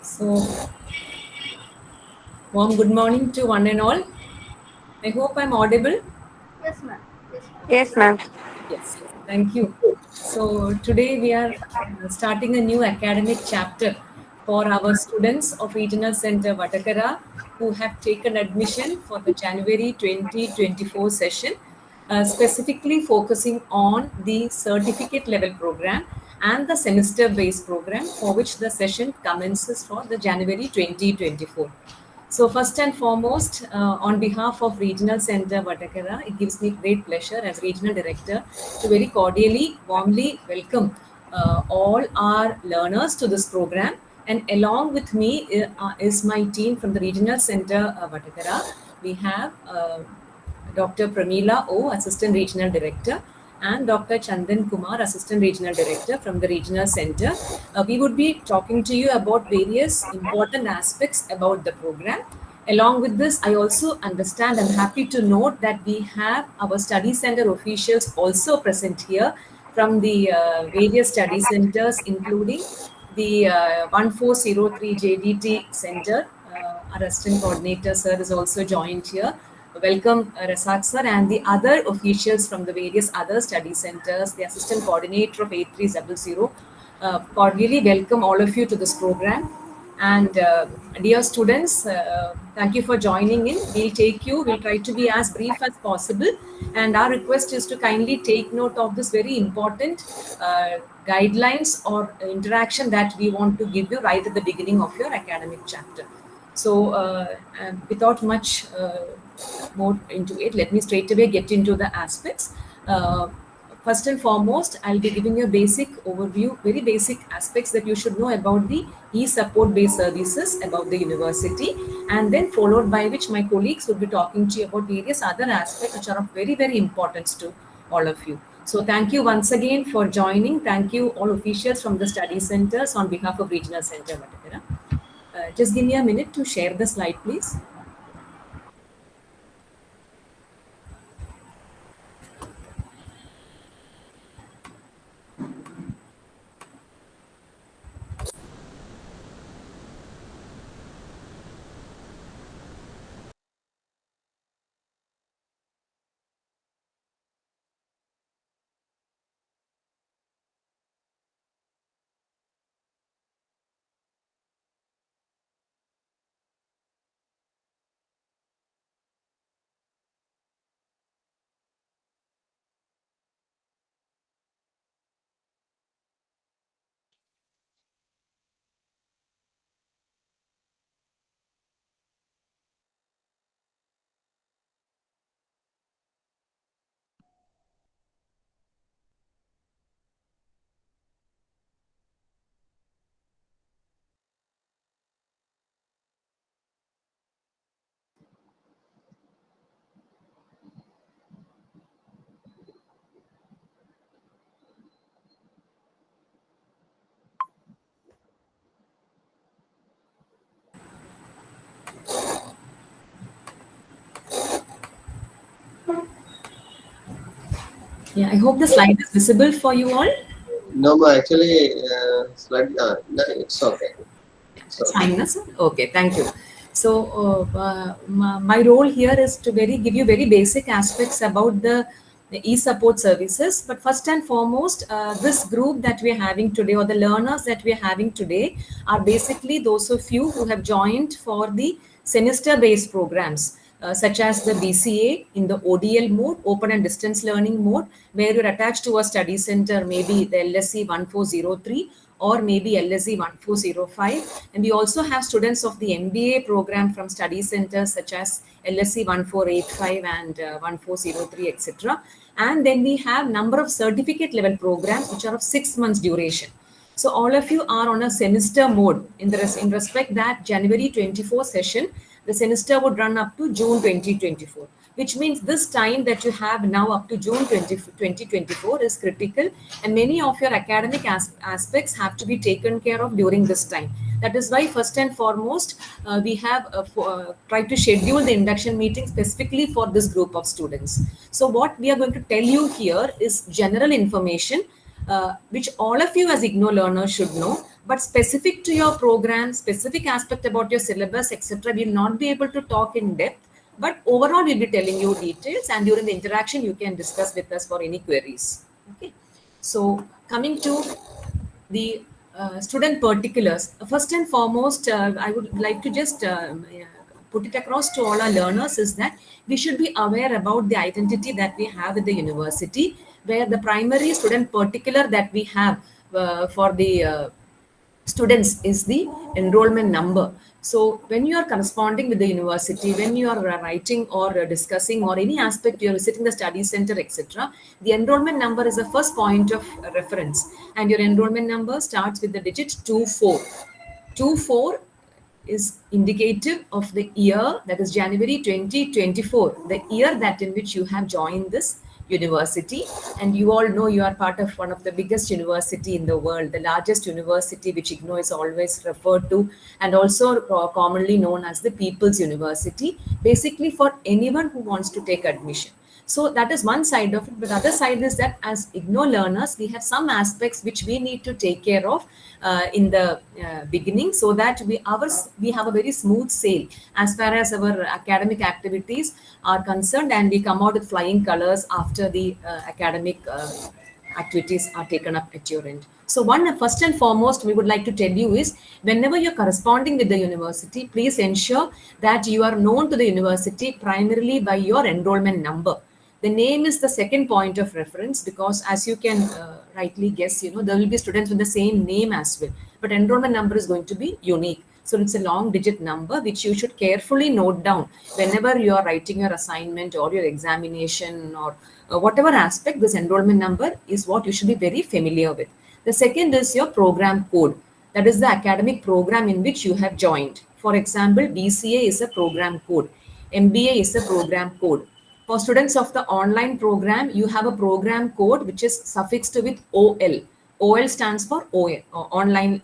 So, warm good morning to one and all. I hope I'm audible. Yes, ma'am. Yes, ma'am. Yes, thank you. So, today we are starting a new academic chapter for our students of Regional Center Vatakara who have taken admission for the January 2024 session, specifically focusing on the certificate level program and the semester based program for which the session commences for the January 2024. So first and foremost, on behalf of Regional Center Vatakara, it gives me great pleasure as Regional Director to very cordially, warmly welcome all our learners to this program. And along with me is my team from the Regional Center Vatakara. We have Dr. Pramila O, Assistant Regional Director, and Dr. Chandan Kumar, Assistant Regional Director from the Regional Center. We would be talking to you about various important aspects about the program. Along with this, I also understand and happy to note that we have our study center officials also present here from the various study centers, including the 1403 JDT Center. Our assistant coordinator, sir, is also joined here. Welcome, Rasak sir, and the other officials from the various other study centers, the assistant coordinator of 8300. Cordially welcome all of you to this program. And dear students, thank you for joining in. We'll try to be as brief as possible. And our request is to kindly take note of this very important guidelines or interaction that we want to give you right at the beginning of your academic chapter. So without much more into it, let me straight away get into the aspects. First and foremost, I'll be giving you a basic overview, very basic aspects that you should know about the e-support based services about the university, and then followed by which my colleagues will be talking to you about various other aspects which are of very, very importance to all of you. So thank you once again for joining. Thank you all officials from the study centers on behalf of Regional Center Vatakara. Just give me a minute to share the slide, please. Yeah, I hope the slide is visible for you all. No, but actually, no, it's okay. It's fine, na, sir? Okay, thank you. So, my role here is to give you very basic aspects about the e-support services. But first and foremost, this group that we are having today, or the learners that we are having today, are basically those of you who have joined for the semester-based programs. Such as the BCA in the ODL mode, open and distance learning mode, where you're attached to a study center, maybe the LSC 1403 or maybe LSC 1405. And we also have students of the MBA program from study centers such as LSC 1485 and 1403, etc. And then we have number of certificate level programs which are of 6 months duration. So all of you are on a semester mode in respect that January 24 session, the semester would run up to June 2024, which means this time that you have now up to June 2024 is critical, and many of your academic aspects have to be taken care of during this time. That is why first and foremost, we have tried to schedule the induction meeting specifically for this group of students. So what we are going to tell you here is general information which all of you as IGNOU learners should know, but specific to your program, specific aspect about your syllabus, etc., we'll not be able to talk in depth. But overall, we'll be telling you details, and during the interaction, you can discuss with us for any queries. Okay. So coming to the student particulars, first and foremost, I would like to just put it across to all our learners is that we should be aware about the identity that we have at the university, where the primary student particular that we have for the students is the enrollment number. So when you are corresponding with the university, when you are writing or discussing or any aspect, you are visiting the study center, etc., the enrollment number is the first point of reference, and your enrollment number starts with the digit 24. 24 is indicative of the year, that is January 2024, the year that in which you have joined this university. And you all know you are part of one of the biggest university in the world, the largest university, which IGNOU is always referred to, and also commonly known as the People's University, basically for anyone who wants to take admission. So that is one side of it. But the other side is that as IGNOU learners, we have some aspects which we need to take care of in the beginning, so that we have a very smooth sail as far as our academic activities are concerned, and we come out with flying colors after the academic activities are taken up at your end. So first and foremost, we would like to tell you is whenever you're corresponding with the university, please ensure that you are known to the university primarily by your enrollment number. The name is the second point of reference, because as you can rightly guess, there will be students with the same name as well, but enrollment number is going to be unique. So it's a long digit number which you should carefully note down whenever you are writing your assignment or your examination or whatever aspect. This enrollment number is what you should be very familiar with. The second is your program code. That is the academic program in which you have joined. For example, BCA is a program code. MBA is a program code. For students of the online program, you have a program code which is suffixed with OL. OL stands for OL, online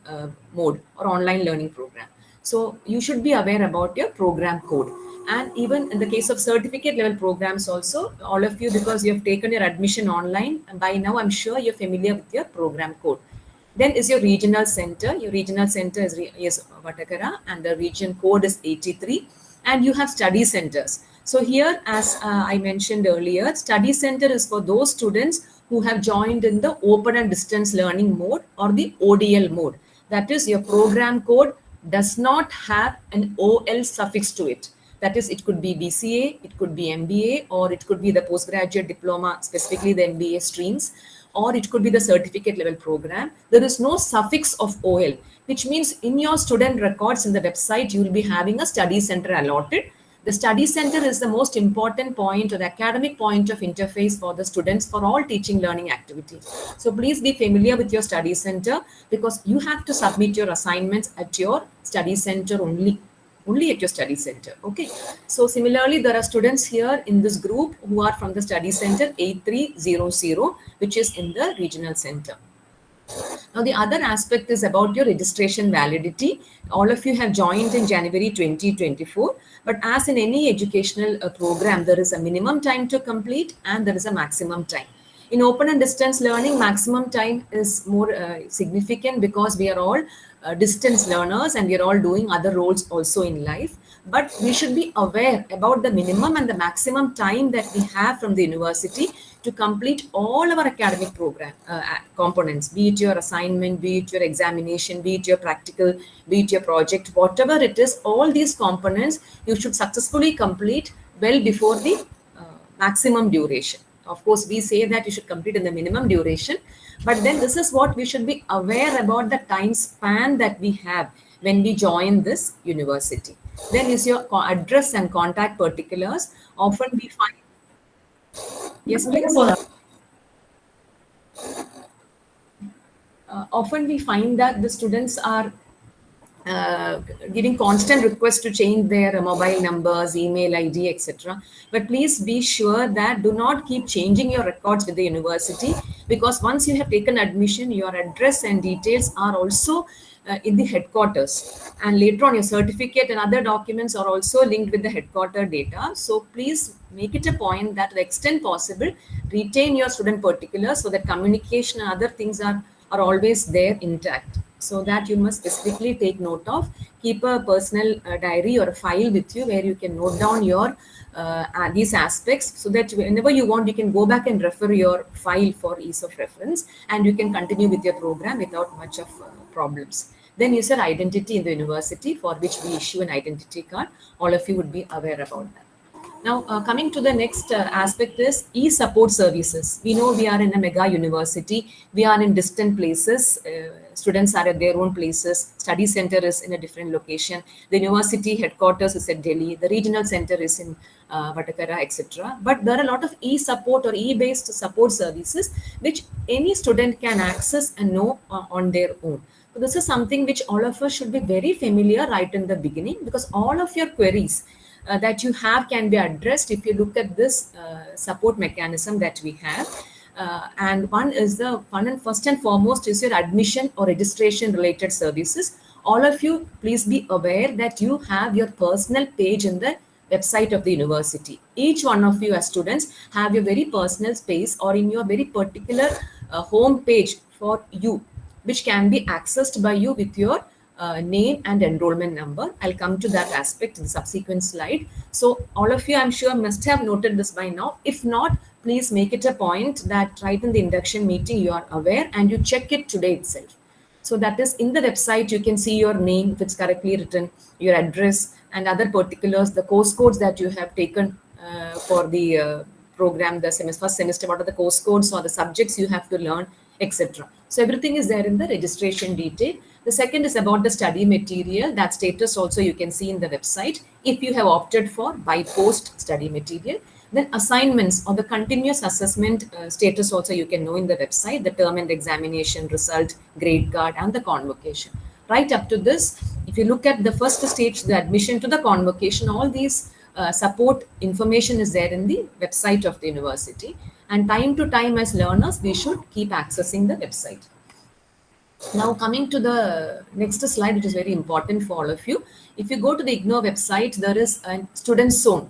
mode or online learning program. So you should be aware about your program code. And even in the case of certificate level programs also, all of you, because you have taken your admission online, and by now I'm sure you're familiar with your program code. Then is your regional center. Your regional center is Vatakara, and the region code is 83. And you have study centers. So here, as I mentioned earlier, study center is for those students who have joined in the open and distance learning mode or the ODL mode. That is, your program code does not have an OL suffix to it. That is, it could be BCA, it could be MBA, or it could be the postgraduate diploma, specifically the MBA streams, or it could be the certificate level program. There is no suffix of OL, which means in your student records in the website, you will be having a study center allotted. The study center is the most important point or the academic point of interface for the students for all teaching learning activities. So please be familiar with your study center, because you have to submit your assignments at your study center only at your study center. Okay. So similarly, there are students here in this group who are from the study center 8300, which is in the regional center. Now, the other aspect is about your registration validity. All of you have joined in January 2024, but as in any educational program, there is a minimum time to complete and there is a maximum time. In open and distance learning, maximum time is more significant because we are all distance learners and we are all doing other roles also in life. But we should be aware about the minimum and the maximum time that we have from the university to complete all our academic program components, be it your assignment, be it your examination, be it your practical, be it your project, whatever it is, all these components you should successfully complete well before the maximum duration. Of course, we say that you should complete in the minimum duration, but then this is what we should be aware about, the time span that we have when we join this university. Then is your address and contact particulars. Often we find, yes, please. Often we find that the students are uh, giving constant requests to change their mobile numbers, email ID, etc. But please be sure that do not keep changing your records with the university, because once you have taken admission, your address and details are also in the headquarters. And later on, your certificate and other documents are also linked with the headquarter data. So please make it a point that to the extent possible, retain your student particulars so that communication and other things are always there intact. So that you must specifically take note of. Keep a personal diary or a file with you where you can note down your these aspects, so that whenever you want, you can go back and refer your file for ease of reference, and you can continue with your program without much of problems. Then you said identity in the university, for which we issue an identity card. All of you would be aware about that. Now, coming to the next aspect is e-support services. We know we are in a mega university. We are in distant places. Students are at their own places. Study center is in a different location. The university headquarters is at Delhi. The regional center is in Vatakara, etc. But there are a lot of e-support or e-based support services which any student can access and know on their own. So this is something which all of us should be very familiar right in the beginning, because all of your queries that you have can be addressed if you look at this support mechanism that we have. And one is the one, and first and foremost is your admission or registration related services. All of you, please be aware that you have your personal page in the website of the university. Each one of you as students have your very personal space or in your very particular home page for you, which can be accessed by you with your name and enrollment number. I'll come to that aspect in the subsequent slide. So all of you, I'm sure, must have noted this by now. If not, please make it a point that right in the induction meeting, you are aware and you check it today itself. So that is in the website, you can see your name, if it's correctly written, your address and other particulars, the course codes that you have taken for the program, the first semester, what are the course codes or the subjects you have to learn, etc. So everything is there in the registration detail. The second is about the study material. That status also you can see in the website if you have opted for by post study material. Then assignments or the continuous assessment status also you can know in the website, the term and examination result, grade card, and the convocation. Right up to this, if you look at the first stage, the admission to the convocation, all these support information is there in the website of the university. And time to time, as learners, we should keep accessing the website. Now, coming to the next slide, which is very important for all of you. If you go to the IGNOU website, there is a student zone.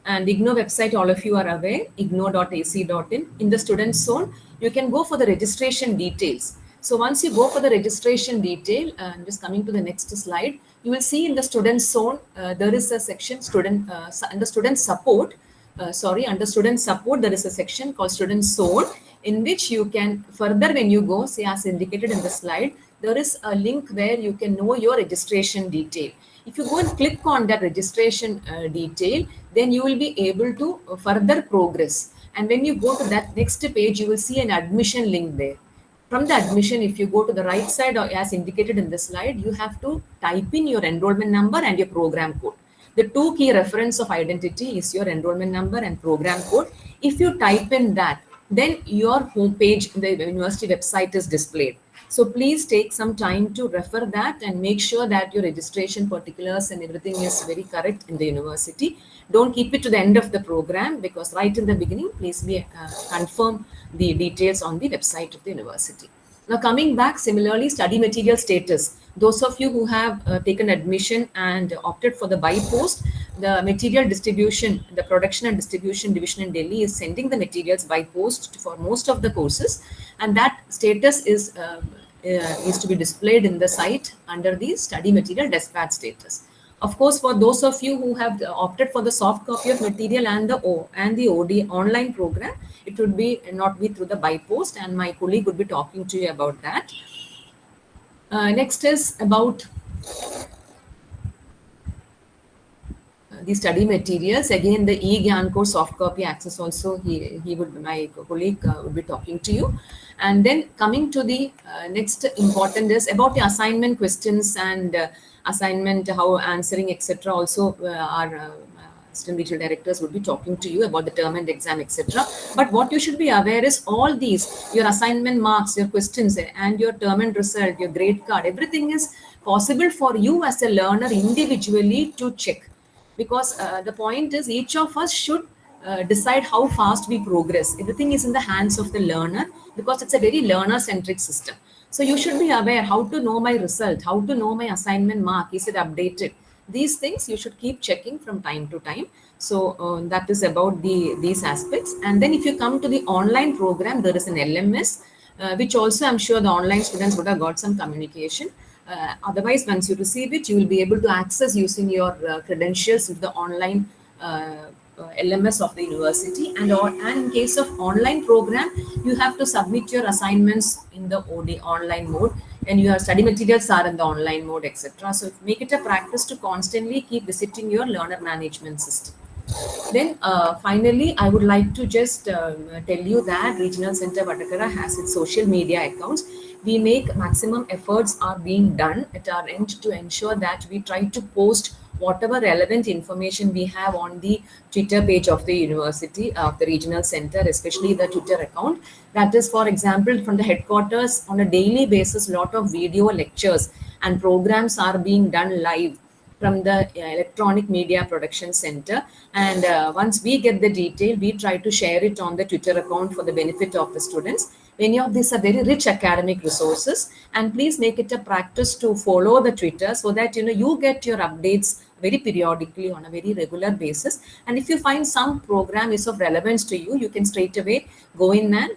And the IGNOU website, all of you are aware, ignou.ac.in. In the student zone, you can go for the registration details. So once you go for the registration detail, I'm just coming to the next slide, you will see in the student zone, there is a section student under student support. Under student support, there is a section called student zone, in which you can further, when you go, say as indicated in the slide, there is a link where you can know your registration detail. If you go and click on that registration detail, then you will be able to further progress. And when you go to that next page, you will see an admission link there. From the admission, if you go to the right side, or as indicated in the slide, you have to type in your enrollment number and your program code. The two key reference of identity is your enrollment number and program code. If you type in that, then your home page in the university website is displayed. So please take some time to refer that and make sure that your registration particulars and everything is very correct in the university. Don't keep it to the end of the program, because right in the beginning, please confirm the details on the website of the university. Now, coming back, similarly, study material status. Those of you who have taken admission and opted for the by post, the material distribution, the production and distribution division in Delhi is sending the materials by post for most of the courses, and that status is to be displayed in the site under the study material dispatch status. Of course, for those of you who have opted for the soft copy of material and the OD online program, it would be not be through the by post, and my colleague would be talking to you about that. Next is about the study materials. Again, the e-Gyan course soft copy access also, my colleague would be talking to you. And then coming to the next important is about the assignment questions and assignment, how answering, etc. also are assistant regional directors would be talking to you about the term and exam, etc. But what you should be aware is all these, your assignment marks, your questions, and your term and result, your grade card, everything is possible for you as a learner individually to check, because the point is each of us should decide how fast we progress. Everything is in the hands of the learner, because it's a very learner centric system. So you should be aware how to know my result, how to know my assignment mark, is it updated. These things you should keep checking from time to time. So that is about these aspects. And then if you come to the online program, there is an LMS, which also I'm sure the online students would have got some communication. Otherwise, once you receive it, you will be able to access using your credentials with the online LMS of the university. And in case of online program, you have to submit your assignments in the OD online mode, and your study materials are in the online mode, etc. So make it a practice to constantly keep visiting your learner management system. Then finally, I would like to just tell you that Regional Center Vatakara has its social media accounts. We make maximum efforts are being done at our end to ensure that we try to post whatever relevant information we have on the Twitter page of the university, of the regional center, especially the Twitter account. That is, for example, from the headquarters on a daily basis, lot of video lectures and programs are being done live from the electronic media production center. And once we get the detail, we try to share it on the Twitter account for the benefit of the students. Many of these are very rich academic resources, and please make it a practice to follow the Twitter, so that you get your updates very periodically on a very regular basis. And if you find some program is of relevance to you, you can straight away go in and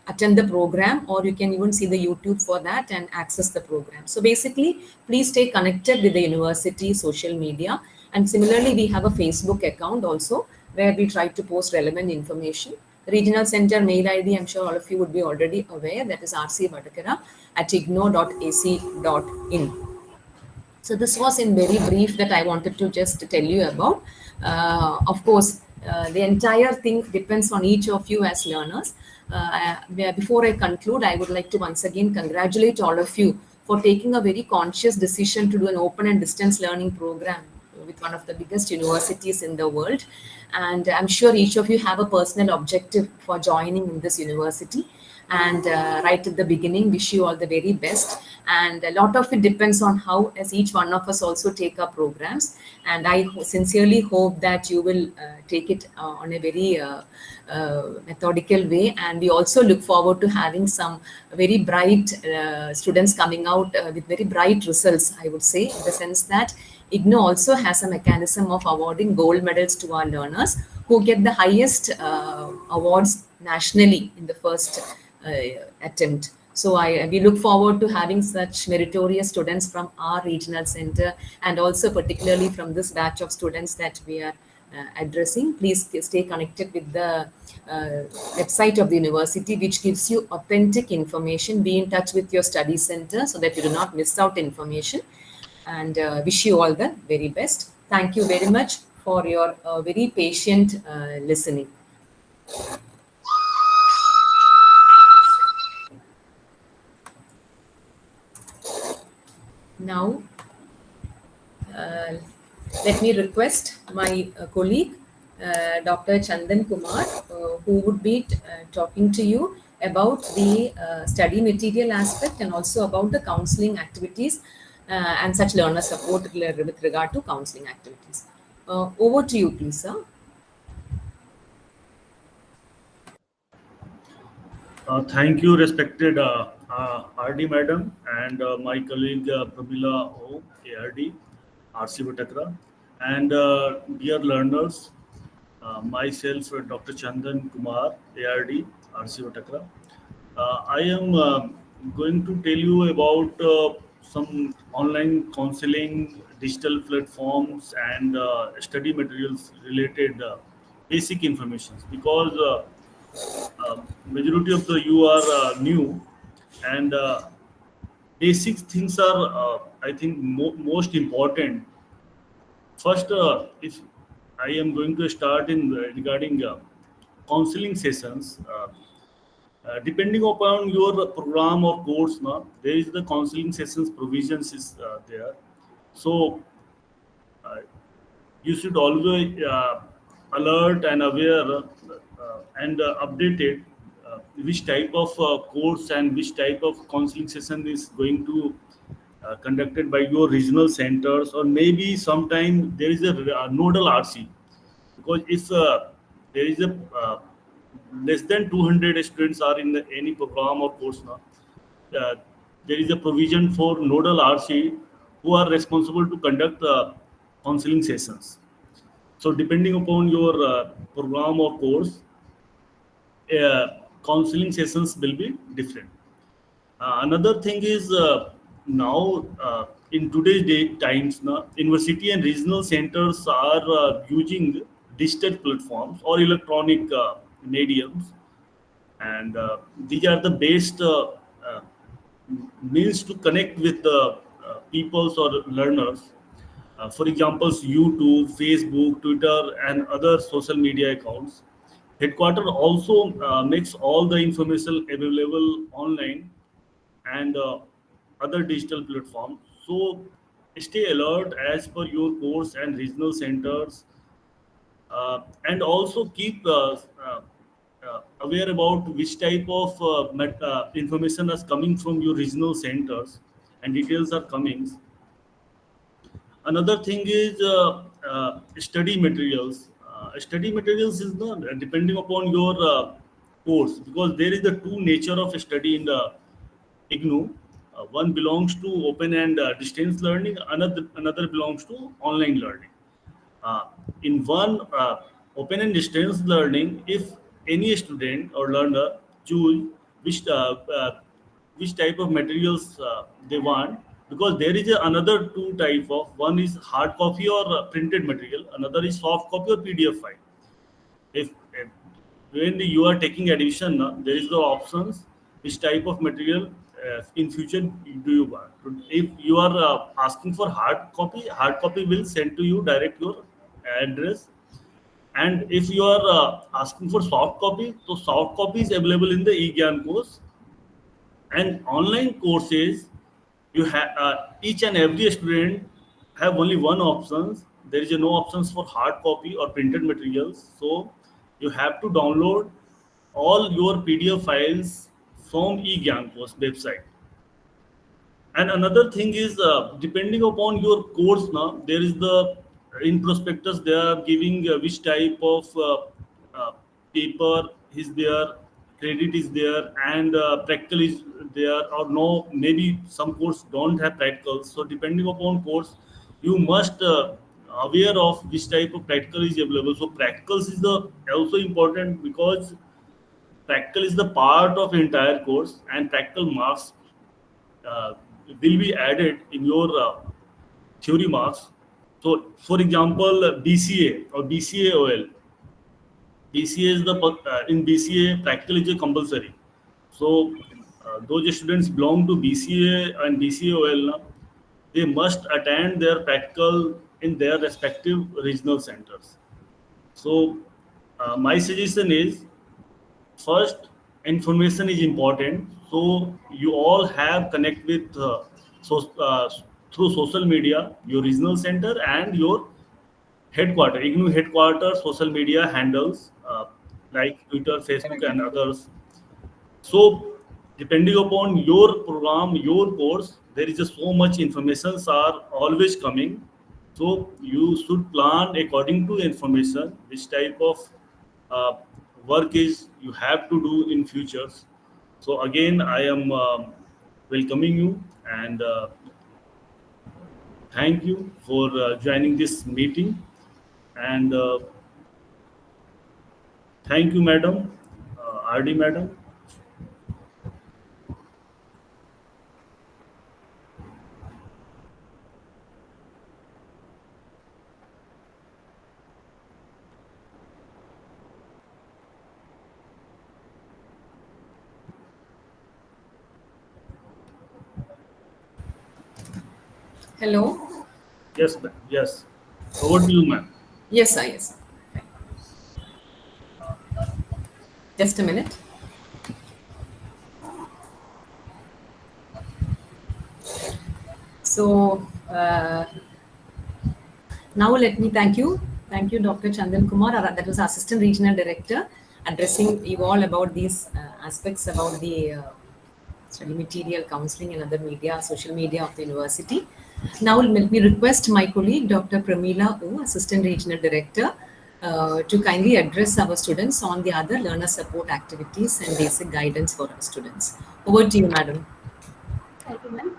attend the program, or you can even see the YouTube for that and access the program. So basically, please stay connected with the university social media. And similarly, we have a Facebook account also, where we try to post relevant information. Regional Center mail ID, I'm sure all of you would be already aware, that is rcvatakara@igno.ac.in. So this was in very brief that I wanted to just tell you about. Of course, the entire thing depends on each of you as learners. Before I conclude, I would like to once again congratulate all of you for taking a very conscious decision to do an open and distance learning program with one of the biggest universities in the world. And I'm sure each of you have a personal objective for joining in this university. And right at the beginning, wish you all the very best. And a lot of it depends on how, as each one of us also take our programs. And I sincerely hope that you will take it on a very methodical way. And we also look forward to having some very bright students coming out with very bright results, I would say, in the sense that IGNO also has a mechanism of awarding gold medals to our learners who get the highest awards nationally in the first attempt. So we look forward to having such meritorious students from our regional center, and also particularly from this batch of students that we are addressing. Please stay connected with the website of the university, which gives you authentic information. Be in touch with your study center so that you do not miss out information. And wish you all the very best. Thank you very much for your very patient listening. Now, let me request my colleague, Dr. Chandan Kumar, who would be talking to you about the study material aspect, and also about the counseling activities and such learner support with regard to counseling activities. Over to you, please, sir. Thank you, respected RD Madam, and my colleague Pramila O, ARD, RC Vatakara, and dear learners, myself, Dr. Chandan Kumar, ARD, RC Vatakara. I am going to tell you about some online counseling, digital platforms, and study materials related basic information, because majority of the you are new, and basic things are I think most important. First, if I am going to start in regarding counseling sessions, depending upon your program or course, now there is the counseling sessions provisions is there. So you should always alert and aware and updated which type of course and which type of counseling session is going to conducted by your regional centers, or maybe sometime there is a nodal RC, because if there is a less than 200 students are in any program or course now, uh, there is a provision for nodal RC who are responsible to conduct counseling sessions. So depending upon your program or course, counseling sessions will be different. Another thing is now in today's times, now, university and regional centers are using digital platforms or electronic mediums, and these are the best uh, means to connect with the peoples or learners. For example, YouTube, Facebook, Twitter, and other social media accounts. Headquarter also makes all the information available online and other digital platforms. So stay alert as per your course and regional centers, and also keep aware about which type of information is coming from your regional centers and details are coming. Another thing is study materials. Study materials is not depending upon your course, because there is the two nature of study in the IGNOU. One belongs to open and distance learning. Another belongs to online learning. Uh, in one open and distance learning, if any student or learner choose which uh, uh, which type of materials they want, because there is another two type of, one is hard copy or printed material, another is soft copy or PDF file. If when you are taking admission, there is the options which type of material in future do you want. If you are asking for hard copy will send to you direct your address. And if you are asking for soft copy, so soft copy is available in the eGyan course. And online courses, you have each and every student have only one options. There is no options for hard copy or printed materials, so you have to download all your PDF files from eGyan course website. And another thing is, depending upon your course, now there is the in prospectus they are giving which type of uh, paper is there, credit is there, and practical is there or no. Maybe some course don't have practicals. So depending upon course, you must aware of which type of practical is available. So practicals is the also important, because practical is the part of entire course, and practical marks uh, will be added in your theory marks. So, for example, BCA or BCAOL. BCA is the in BCA practical is a compulsory. So, those students belong to BCA and BCAOL. Now, they must attend their practical in their respective regional centers. So, my suggestion is, first, information is important, so you all have connect with so through social media your regional center and your headquarter IGNOU headquarter social media handles, like Twitter, Facebook, and others. So depending upon your program, your course, there is just so much informations are always coming. So you should plan according to information which type of uh, work is you have to do in futures. So again, I am welcoming you, and thank you for joining this meeting. And thank you, madam, RD madam. Hello. Yes, yes. Over to you, ma'am. Yes, sir. Yes. Just a minute. So, Now let me thank you, Dr. Chandan Kumar, that was Assistant Regional Director, addressing you all about these aspects about the study material, counseling, and other media, social media of the university. Now let me request my colleague, Dr. Pramila O, Assistant Regional Director, to kindly address our students on the other learner support activities and basic guidance for our students. Over to you, madam. Thank you, ma'am.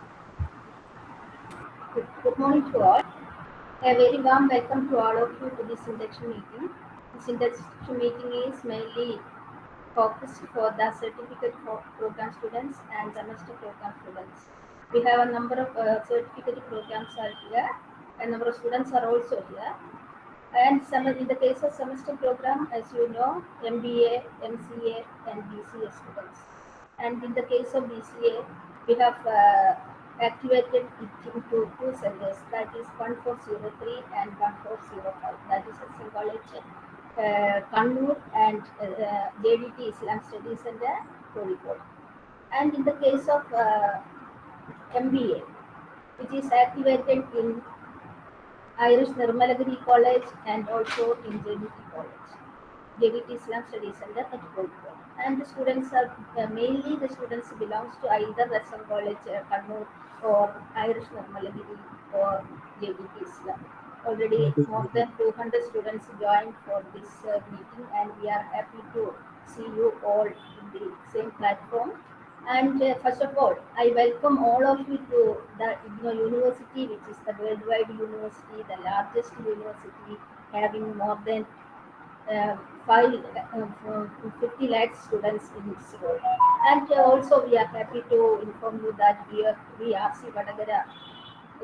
Good morning to all. A very warm welcome to all of you to this induction meeting. This induction meeting is mainly focused for the certificate program students and semester program students. We have a number of certificate programs are here. A number of students are also here. And in the case of semester program, as you know, MBA, MCA, and BCA students. And in the case of BCA, we have activated it into two centers, that is 1403 and 1405. That is a college, Kannur, and JDT Islam Studies Center, Kozhikode. And in the case of MBA, which is activated in Irish Nirmalagiri College and also in JDT College, JDT Islam Studies Center at Kozhikode. And the students are mainly the students belongs to either Western College, Kannur, or Irish Nirmalagiri or JDT Islam. Already more than 200 students joined for this meeting, and we are happy to see you all in the same platform. And first of all, I welcome all of you to the IGNO University, which is the worldwide university, the largest university, having more than 50 lakh students in its role. And also, we are happy to inform you that we RC Vadagara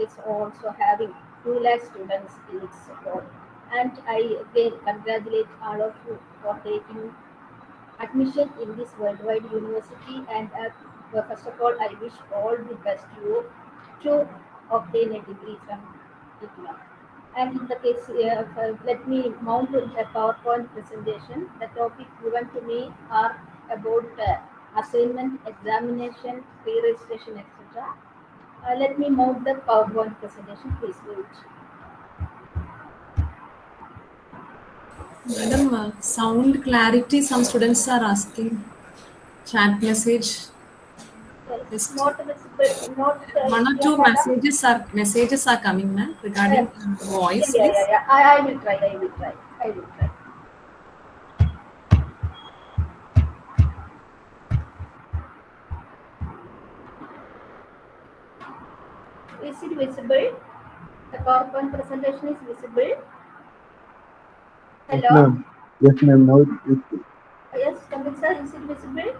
is also having 2 lakh students in its role. And I again congratulate all of you for taking admission in this worldwide university, and first of all, I wish all the best to you to obtain a degree from IGNOU. And in the case, let me mount a PowerPoint presentation. The topic given to me are about assignment, examination, pre-registration, etc. Let me mount the PowerPoint presentation. Please wait. Madam, sound clarity, some students are asking. Chat message. Yes, not visible, not One or two messages are coming, ma'am, regarding voice, please. yeah. I will try. I will try. Is it visible? The PowerPoint presentation is visible. Yes, Hello. ma'am. Yes, ma'am. Now it's Yes, Kamil sir, is it visible?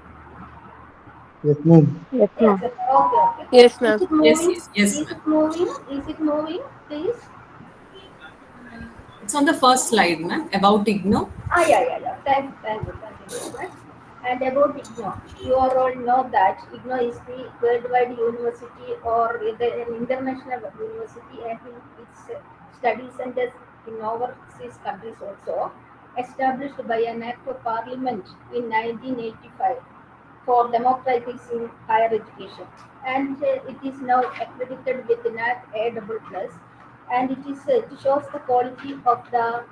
yes, ma'am. Yes, Yes. ma'am. Okay. Yes, Is ma'am. it moving? Yes, Is ma'am. it moving? Is it moving? Please. It's on the first slide, ma'am, about IGNO. Yeah. Thank you very much. And about IGNO, you all know that IGNO is the worldwide university or an international university, and its study centers in overseas countries also, established by an act of parliament in 1985 for democratizing higher education. And it is now accredited with NAC A++, and it shows the quality of the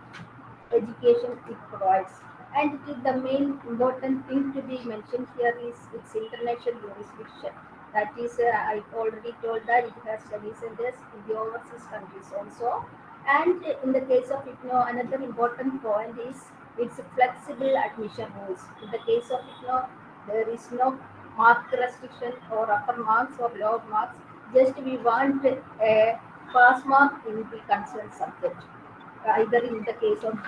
education it provides. And it is the main important thing to be mentioned here is its international jurisdiction. That is, I already told that it has study centers in the overseas countries also. And in the case of IGNO, another important point is its flexible admission rules. In the case of IGNO, there is no mark restriction or upper marks or lower marks. Just we want a pass mark in the concerned subject, either in the case of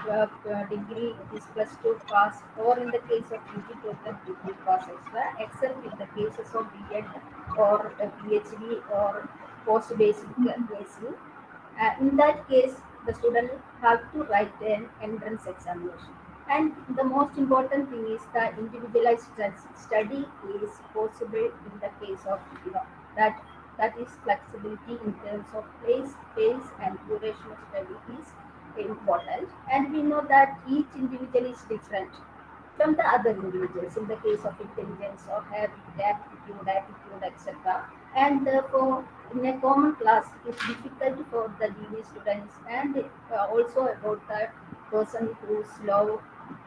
degree it is +2 pass, or in the case of PG program degree pass extra, except in the cases of B.Ed or PhD or post-basic basic. In that case, the student have to write an entrance examination. And the most important thing is that individualized study is possible in the case of that that is flexibility in terms of place, pace, and duration of study is important. And we know that each individual is different. from the other individuals in the case of intelligence or attitude, etc. And therefore, in a common class, it is difficult for the genius students and also about the person who's low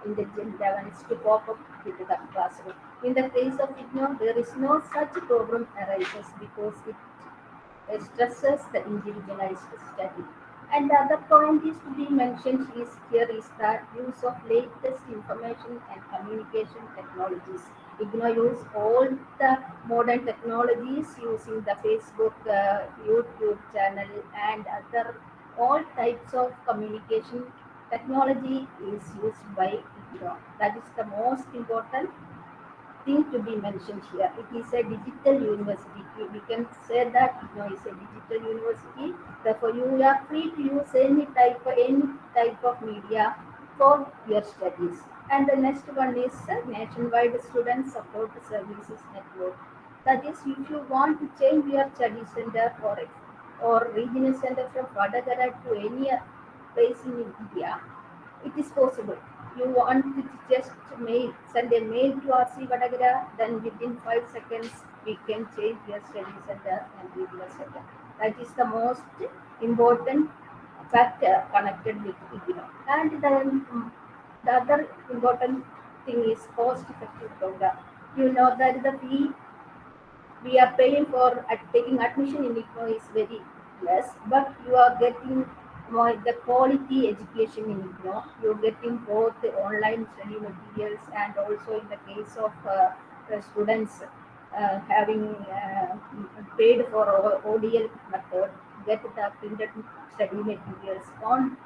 intelligent levels to cope up with the classroom. In the case of IGNOU, there is no such problem arises because it stresses the individualized study. And the other point is to be mentioned is the use of latest information and communication technologies. IGNOU use all the modern technologies using the Facebook, YouTube channel, and other all types of communication technology is used by IGNOU. That is the most important thing to be mentioned here. It is a digital university. We can say that IGNOU is a digital university. Therefore, you are free to use any type of media for your studies. And the next one is nationwide student support services network. That is, if you want to change your study center or regional center from Vadagara to any place in India, it is possible. You want to just send a mail to RC Vadagara, then within 5 seconds we can change your study center and regional center. That is the most important factor connected with IGNOU. And then the other important thing is cost-effective program. You know that the fee we are paying for taking admission in IGNOU is very less, but you are getting more the quality education in IGNOU. You're getting both the online study materials and also in the case of the students having paid for ODL method, get the printed study materials on.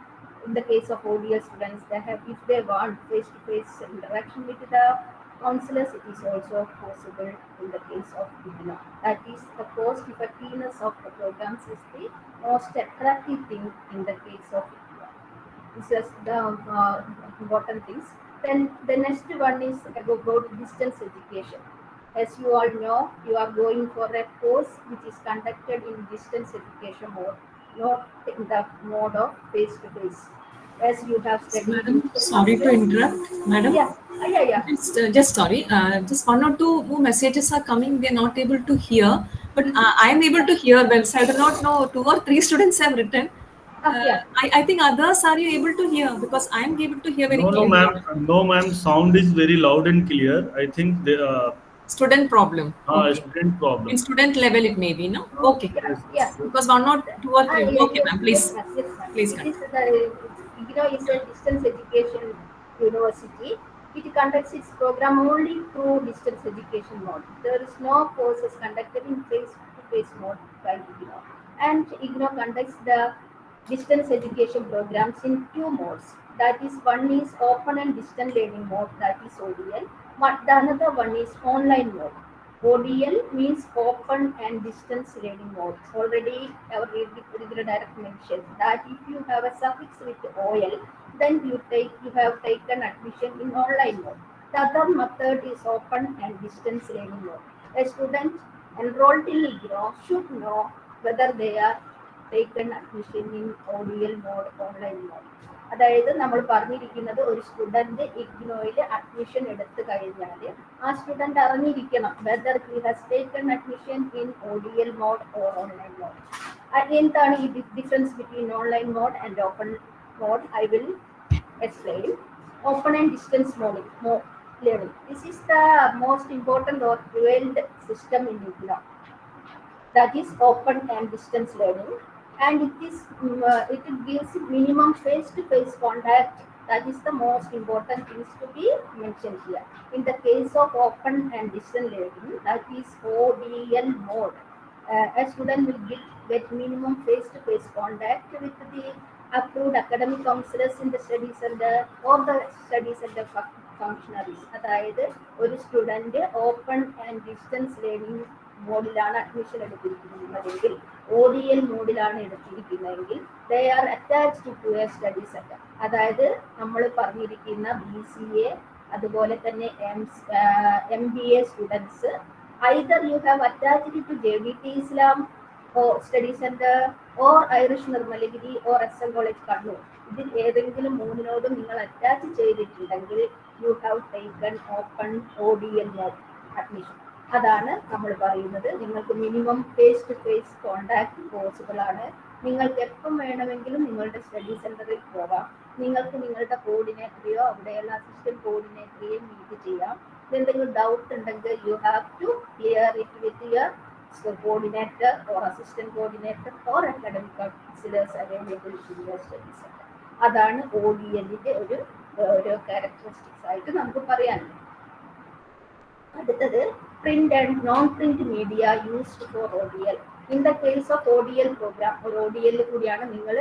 In the case of ODL students, they have, if they want face-to-face interaction with the counselors, it is also possible in the case of IGNOU. That is, the cost effectiveness of the programs is the most attractive thing in the case of IGNOU. This is the important things. Then the next one is about distance education. As you all know, you are going for a course which is conducted in distance education mode, not in the mode of face-to-face. As you have studied Madam, sorry to interrupt, madam. yeah, yeah. Just sorry. Just one or two more messages are coming. They're not able to hear, but I am able to hear well. So I do not know. 2 or 3 students have written. Yeah. I think others are you able to hear because I am able to hear very No, no, clearly. ma'am. No, ma'am. Sound is very loud and clear. I think the Student problem. Okay. student In problem. student level, it may be no. Okay. Yeah, Yes, yeah. yes, Because 1 or 2 or 3. Okay, Yes, ma'am. yes, Please, ma'am. Yes, ma'am. please It is continue. the IGNOU is a distance education university. It conducts its program only through distance education mode. There is no courses conducted in face-to-face mode by IGNOU. And IGNOU conducts the distance education programs in two modes. That is, one is open and distant learning mode, that is ODL. But the another one is online mode. ODL means open and distance learning mode. Already our regular direct mentioned that if you have a suffix with OL, then you have taken admission in online mode. The other method is open and distance learning mode. A student enrolled in IGNOU should know whether they are taken admission in ODL mode, online mode. അതായത് നമ്മൾ പറഞ്ഞിരിക്കുന്നത് ഒരു student ഇഗ്നോയിൽ admission എടുത്തു കഴിഞ്ഞാൽ ആ student അറിഞ്ഞിരിക്കണം whether he has taken admission in ODL mode or online mode. എന്താണ് ഈ difference between online mode and open mode? I will explain. Open and distance learning. This is the most important or prevalent system in IGNOU. That is open and distance learning, and it gives minimum face-to-face contact. That is the most important things to be mentioned here. In the case of open and distance learning, that is ODL mode, a student will get minimum face-to-face contact with the approved academic counselors in the study center or the study center functionaries. അതായത് ഒരു student open and distance learning മോഡിലാണ് admission എടുത്തിരിക്കുന്നതെങ്കിൽ ODL മോഡിലാണ് എടുത്തിരിക്കുന്നതെങ്കിൽ they are attached to a study centre. അതായത് നമ്മൾ പറഞ്ഞിരിക്കുന്ന BCA അതുപോലെ തന്നെ MBA students either you have attached to JBT Islam or study center or Irish Nirmalagiri or SL College Kannur. ഇതിൽ ഏതെങ്കിലും മൂന്നിനോടും നിങ്ങൾ അറ്റാച്ച് ചെയ്തിട്ടുണ്ടെങ്കിൽ you have taken open ODL mode admission. അതാണ് നമ്മൾ പറയുന്നത്. നിങ്ങൾക്ക് minimum face to face contact possible ആണ്. നിങ്ങൾക്ക് എപ്പം വേണമെങ്കിലും നിങ്ങളുടെ സ്റ്റഡി സെന്ററിൽ പോകാം. നിങ്ങൾക്ക് നിങ്ങളുടെ കോർഡിനേറ്ററെയോ അവിടെയുള്ള അസിസ്റ്റന്റ് കോർഡിനേറ്ററെയോ മീറ്റ് ചെയ്യാം. എന്തെങ്കിലും ഡൗട്ട് ഉണ്ടെങ്കിൽ you have to clear it with your coordinator or assistant coordinator or academic counselors available in your study center. അതാണ് ODLന്റെ ഒരു ക്യാരക്ടറിസ്റ്റിക്സ് ആയിട്ട് നമുക്ക് പറയാനുള്ളത്. അടുത്തത് print and non print media used for ODL. In the case of ODL programme, ഒരു ODL കൂടിയാണ് നിങ്ങൾ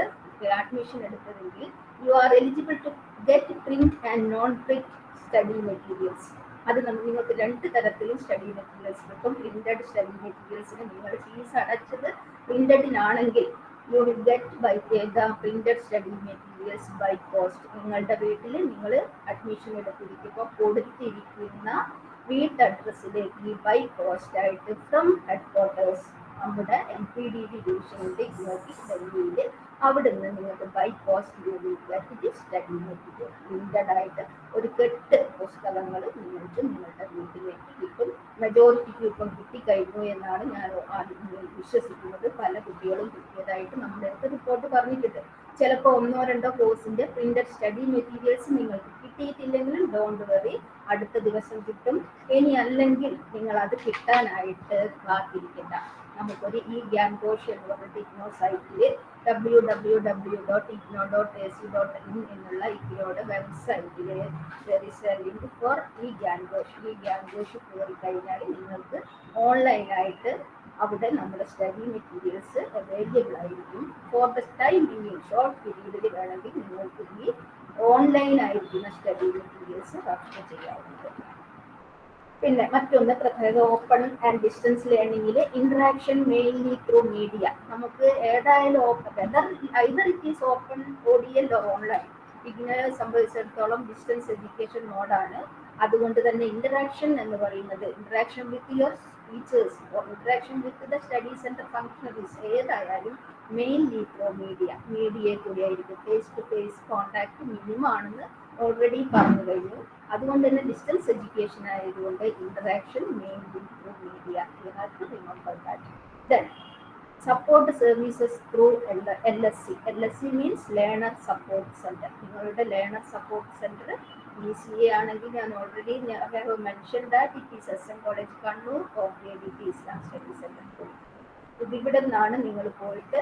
admission എടുത്തതെങ്കിൽ you are eligible to get print and non print study materials. അത് നിങ്ങൾക്ക് രണ്ട് തരത്തിലും സ്റ്റഡി മെറ്റീരിയൽസ് കിട്ടും. പ്രിന്റഡ് സ്റ്റഡി മെറ്റീരിയൽസിന് നിങ്ങൾ ഫീസ് അടച്ചത് പ്രിന്റഡിനാണെങ്കിൽ you will get by the printed study materials by cost. നിങ്ങളുടെ വീട്ടിൽ നിങ്ങൾ അഡ്മിഷൻ എടുത്തിരിക്കുമ്പോൾ കൊടുത്തിരിക്കുന്ന വീട്ട് അഡ്രസ്സിലേക്ക് ബൈ കോസ്റ്റ് ആയിട്ട് ഫ്രം ഹെഡ് ക്വാർട്ടേഴ്സ് നമ്മുടെ MPDD ഡിവിഷനുണ്ട് നിങ്ങൾക്ക് ഡൽഹിയിൽ. അവിടെ നിന്ന് നിങ്ങൾക്ക് by cost study material printed ആയിട്ട് ഒരു 8 പുസ്തകങ്ങൾ നിങ്ങൾക്ക് നിങ്ങളുടെ വീട്ടിലേക്ക് കിട്ടും. മെജോറിറ്റിക്ക് ഇപ്പം കിട്ടിക്കഴിഞ്ഞു എന്നാണ് ഞാൻ വിശ്വസിക്കുന്നത്. പല കുട്ടികളും കിട്ടിയതായിട്ട് നമ്മുടെ അടുത്ത് റിപ്പോർട്ട് പറഞ്ഞിട്ടുണ്ട്. ചിലപ്പോൾ 1-2 കോഴ്സിന്റെ പ്രിന്റഡ് സ്റ്റഡി മെറ്റീരിയൽസ് നിങ്ങൾക്ക് കിട്ടിയിട്ടില്ലെങ്കിലും ഡോണ്ട് വെറി, അടുത്ത ദിവസം കിട്ടും. ഇനി അല്ലെങ്കിൽ നിങ്ങൾ അത് കിട്ടാനായിട്ട് കാത്തിരിക്കണ്ട. നമുക്കൊരു GyanKosh എന്ന് പറഞ്ഞിട്ട് ഇഗ്നോ സൈറ്റിൽ www.igno.ac.in എന്നുള്ള ഇഗ്നോയുടെ വെബ്സൈറ്റിൽ ലിങ്ക് ഫോർ GyanKosh. GyanKosh കയറി കഴിഞ്ഞാൽ നിങ്ങൾക്ക് ഓൺലൈനായിട്ട് അവിടെ നമ്മുടെ സ്റ്റഡി മെറ്റീരിയൽസ് അവൈലബിൾ ആയിരിക്കും. For the time being short പീരീഡിൽ വേണമെങ്കിൽ നിങ്ങൾക്ക് ഈ ഓൺലൈൻ ആയിരിക്കുന്ന സ്റ്റഡി മെറ്റീരിയൽസ് റെഫർ ചെയ്യാവുന്നത്. പിന്നെ മറ്റൊന്ന് പ്രത്യേക ഓപ്പൺ ആൻഡ് ഡിസ്റ്റൻസ് ലേണിംഗിൽ ഇന്ററാക്ഷൻ മെയിൻലി ത്രൂ മീഡിയ. നമുക്ക് ഏതായാലും either it is open ODL or online. ഇതിനെ സംബന്ധിച്ചിടത്തോളം ഡിസ്റ്റൻസ് എഡ്യൂക്കേഷൻ മോഡാണ്. അതുകൊണ്ട് തന്നെ ഇന്ററാക്ഷൻ എന്ന് പറയുന്നത് interaction with your teachers or interaction with the study centre functionaries ഏതായാലും മെയിൻലി ത്രൂ മീഡിയയെ കൂടിയായിരിക്കും. Face to face contact minimum ആണെന്ന് ഓൾറെഡി പറഞ്ഞു കഴിഞ്ഞു. അതുകൊണ്ട് തന്നെ ഡിസ്റ്റൻസ് എഡ്യൂക്കേഷൻ ആയതുകൊണ്ട് interaction mainly through media. You have to remember that. Then support services through LSC. LSC means learner support centre. നിങ്ങളുടെ ലേണർ സപ്പോർട്ട് സെന്റർ ECA ആണെങ്കിൽ ഞാൻ already mention that it is SM college Kannur or KDP Islam study centre. ഇതിവിടെ നിന്നാണ് നിങ്ങൾ പോയിട്ട്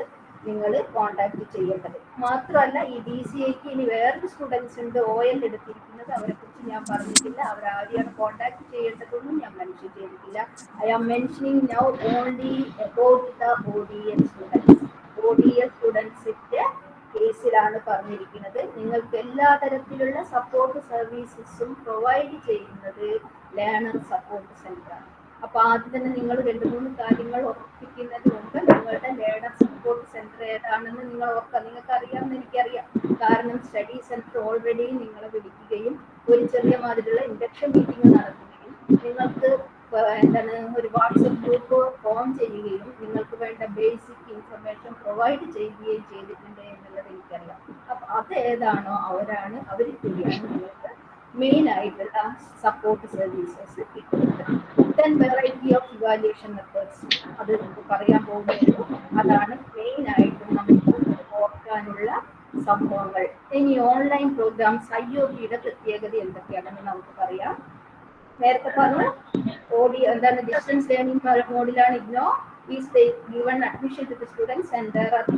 നിങ്ങൾ contact ചെയ്യേണ്ടത്. മാത്രമല്ല ഈ DCAക്ക് ഇനി വേറൊരു സ്റ്റുഡൻസ് ഉണ്ട് OL എടുത്തിരിക്കുന്നത്. അവരെ കുറിച്ച് ഞാൻ പറഞ്ഞിട്ടില്ല. അവരാരെയാണ് കോണ്ടാക്ട് ചെയ്യേണ്ടതെന്നും ഞാൻ മെൻഷൻ ചെയ്തിട്ടില്ല. I am mentioning now only about the ODL students. ODL സ്റ്റുഡൻസിന്റെ കേസിലാണ് പറഞ്ഞിരിക്കുന്നത്. നിങ്ങൾക്ക് എല്ലാ തരത്തിലുള്ള സപ്പോർട്ട് സർവീസസും പ്രൊവൈഡ് ചെയ്യുന്നത് ലേണർ സപ്പോർട്ട് സെന്ററാണ്. അപ്പൊ ആദ്യം തന്നെ നിങ്ങൾ 2-3 കാര്യങ്ങൾ ഉറപ്പിക്കുന്നതിന് മുമ്പ് നിങ്ങളുടെ ലേണർ സപ്പോർട്ട് സെന്റർ ഏതാണെന്ന് നിങ്ങൾ ഓർക്കുക. നിങ്ങൾക്ക് അറിയാമെന്ന് എനിക്കറിയാം. കാരണം സ്റ്റഡി സെന്റർ ഓൾറെഡി നിങ്ങളെ വിളിക്കുകയും ഒരു ചെറിയ മാതിരിയുള്ള ഇൻഡക്ഷൻ മീറ്റിംഗ് നടത്തുകയും നിങ്ങൾക്ക് ഒരു വാട്സപ്പ് ഗ്രൂപ്പ് ഫോം ചെയ്യുകയും നിങ്ങൾക്ക് വേണ്ട ബേസിക് ഇൻഫർമേഷൻ പ്രൊവൈഡ് ചെയ്യുകയും ചെയ്തിട്ടുണ്ട് എന്നുള്ളത് എനിക്കറിയാം. അപ്പൊ അത് ഏതാണോ അവർ കൂടിയാണ് നിങ്ങൾക്ക് മെയിൻ ആയിട്ടുള്ള സപ്പോർട്ട് സർവീസസ് കിട്ടുന്നത്. Then variety of evaluation methods അത് നമുക്ക് പറയാൻ പോകുകയുള്ളൂ. അതാണ് മെയിൻ ആയിട്ടും നമുക്ക് ഓർക്കാനുള്ള സംഭവങ്ങൾ. ഇനി ഓൺലൈൻ പ്രോഗ്രാംസ് IOPയുടെ പ്രത്യേകത എന്തൊക്കെയാണെന്ന് നമുക്ക് പറയാം. നേരത്തെ പറഞ്ഞ എന്താണ് ഡിസ്റ്റൻസ് ലേണിംഗ് മോഡിലാണ് IGNOU is given admission to the students and there are 2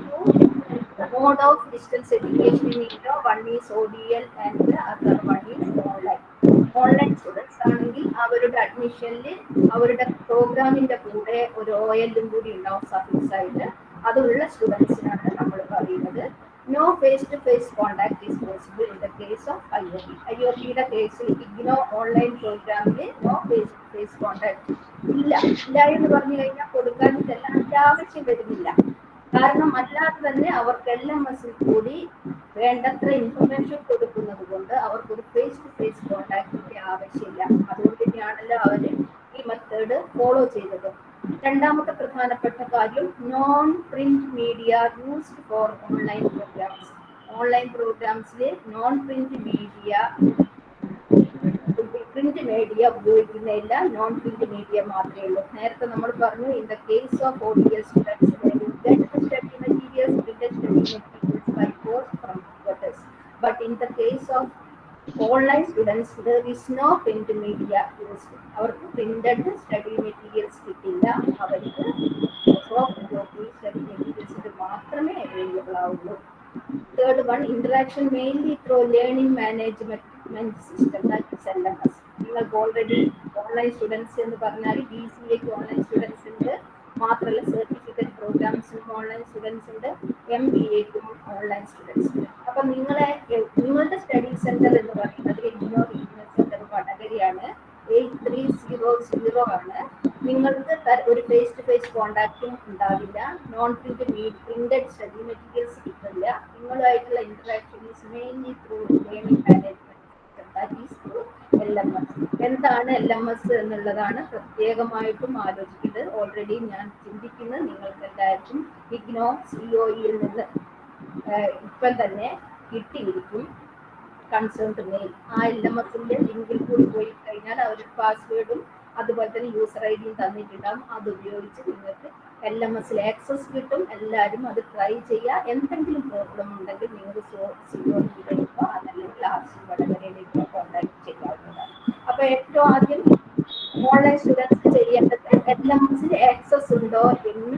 mode of distance education in IGNO. One is ODL and the other one is online. Online students ആണെങ്കിൽ അവരുടെ അഡ്മിഷനിൽ അവരുടെ പ്രോഗ്രാമിന്റെ കൂടെ ഒരു OL കൂടി ഉണ്ടാവും സഫിക്സ് ആയിട്ട്. അതുള്ള സ്റ്റുഡൻസിനാണ് നമ്മൾ പറയുന്നത്. No face to face contact is possible in the case of IOPയുടെ കേസിൽ ഇഗ്നോ ഓൺലൈൻ പ്രോഗ്രാമിൽ no face to face contact ഇല്ല എന്ന് പറഞ്ഞു കഴിഞ്ഞാൽ കൊടുക്കാനില്ല, അതിന്റെ ആവശ്യം വരുന്നില്ല. കാരണം അല്ലാതെ തന്നെ അവർക്ക് LMS കൂടി വേണ്ടത്ര ഇൻഫർമേഷൻ കൊടുക്കുന്നത് കൊണ്ട് അവർക്കൊരു ഫേസ് ടു ഫേസ് കോണ്ടാക്ടിന്റെ ആവശ്യമില്ല. അതുകൊണ്ട് തന്നെയാണല്ലോ അവർ ഈ മെത്തേഡ് ഫോളോ ചെയ്തത്. രണ്ടാമത്തെ പ്രധാനപ്പെട്ട കാര്യം non print media used for online programmes. Online പ്രോഗ്രാംസിൽ non print media print media ഉപയോഗിക്കുന്നില്ല, നോൺ പ്രിന്റ് മീഡിയ മാത്രമേ ഉള്ളൂ. നേരത്തെ നമ്മൾ പറഞ്ഞു, in the case of ODL students study materials, printed study materials by post from headquarters. But in the case of online students, there is no print media used. അവർക്ക് printed study materials കിട്ടില്ല, അവർക്ക് soft copy study materials മാത്രമേ available ആവുള്ളൂ. Third one, interaction mainly through learning management system, that is LMS. നിങ്ങൾക്ക് already online students എന്ന് പറഞ്ഞാൽ BCAക്ക് online students ഉണ്ട്, മാത്രമല്ല സർട്ടിഫിക്കറ്റ് പ്രോഗ്രാംസിനും ഓൺലൈൻ സ്റ്റുഡൻസ് ഉണ്ട്, MBAക്കും ഓൺലൈൻ സ്റ്റുഡൻസ് ഉണ്ട്. അപ്പം നിങ്ങളുടെ സ്റ്റഡി സെന്റർ എന്ന് പറയുന്നത് ഇഗ്നോ റീജിയണൽ സെന്റർ വടകരയാണ്, 8300 ആണ്. നിങ്ങൾക്ക് ഒരു ഫേസ് ടു ഫേസ് കോണ്ടാക്റ്റും ഉണ്ടാവില്ല, നോൺ പ്രിന്റഡ് സ്റ്റഡി മെറ്റീരിയൽസ് കിട്ടില്ല. നിങ്ങളുമായിട്ടുള്ള interaction is mainly through learning management system, that is through LMS. എന്താണ് LMS എന്നുള്ളതാണ് പ്രത്യേകമായിട്ടും ആലോചിക്കുന്നത്. ഓൾറെഡി ഞാൻ ചിന്തിക്കുന്നത് നിങ്ങൾക്ക് എല്ലാവർക്കും ഇഗ്നോ COEയിൽ നിന്ന് ഇപ്പം തന്നെ കിട്ടിയിരിക്കും കൺസേൺഡ് മെയിൽ. ആ LMSന്റെ ലിങ്കിൽ കൂടി പോയി കഴിഞ്ഞാൽ അവർ പാസ്വേഡും അതുപോലെ തന്നെ യൂസർ ഐഡിയും തന്നിട്ടുണ്ടാകും. അത് ഉപയോഗിച്ച് നിങ്ങൾക്ക് LMSൽ ആക്സസ് കിട്ടും. എല്ലാവരും അത് ട്രൈ ചെയ്യുക. എന്തെങ്കിലും പ്രോബ്ലം ഉണ്ടെങ്കിൽ നിങ്ങൾ COEയിലേക്കോ അതല്ലെങ്കിൽ RC വടകരയിലേക്കോ കോൺടാക്ട് ചെയ്യാവുന്നതാണ്. അപ്പൊ ഏറ്റവും ആദ്യം ഓൺലൈൻ സ്റ്റുഡൻസ് ചെയ്യേണ്ടത് LMSൽ ആക്സസ് ഉണ്ടോ എന്ന്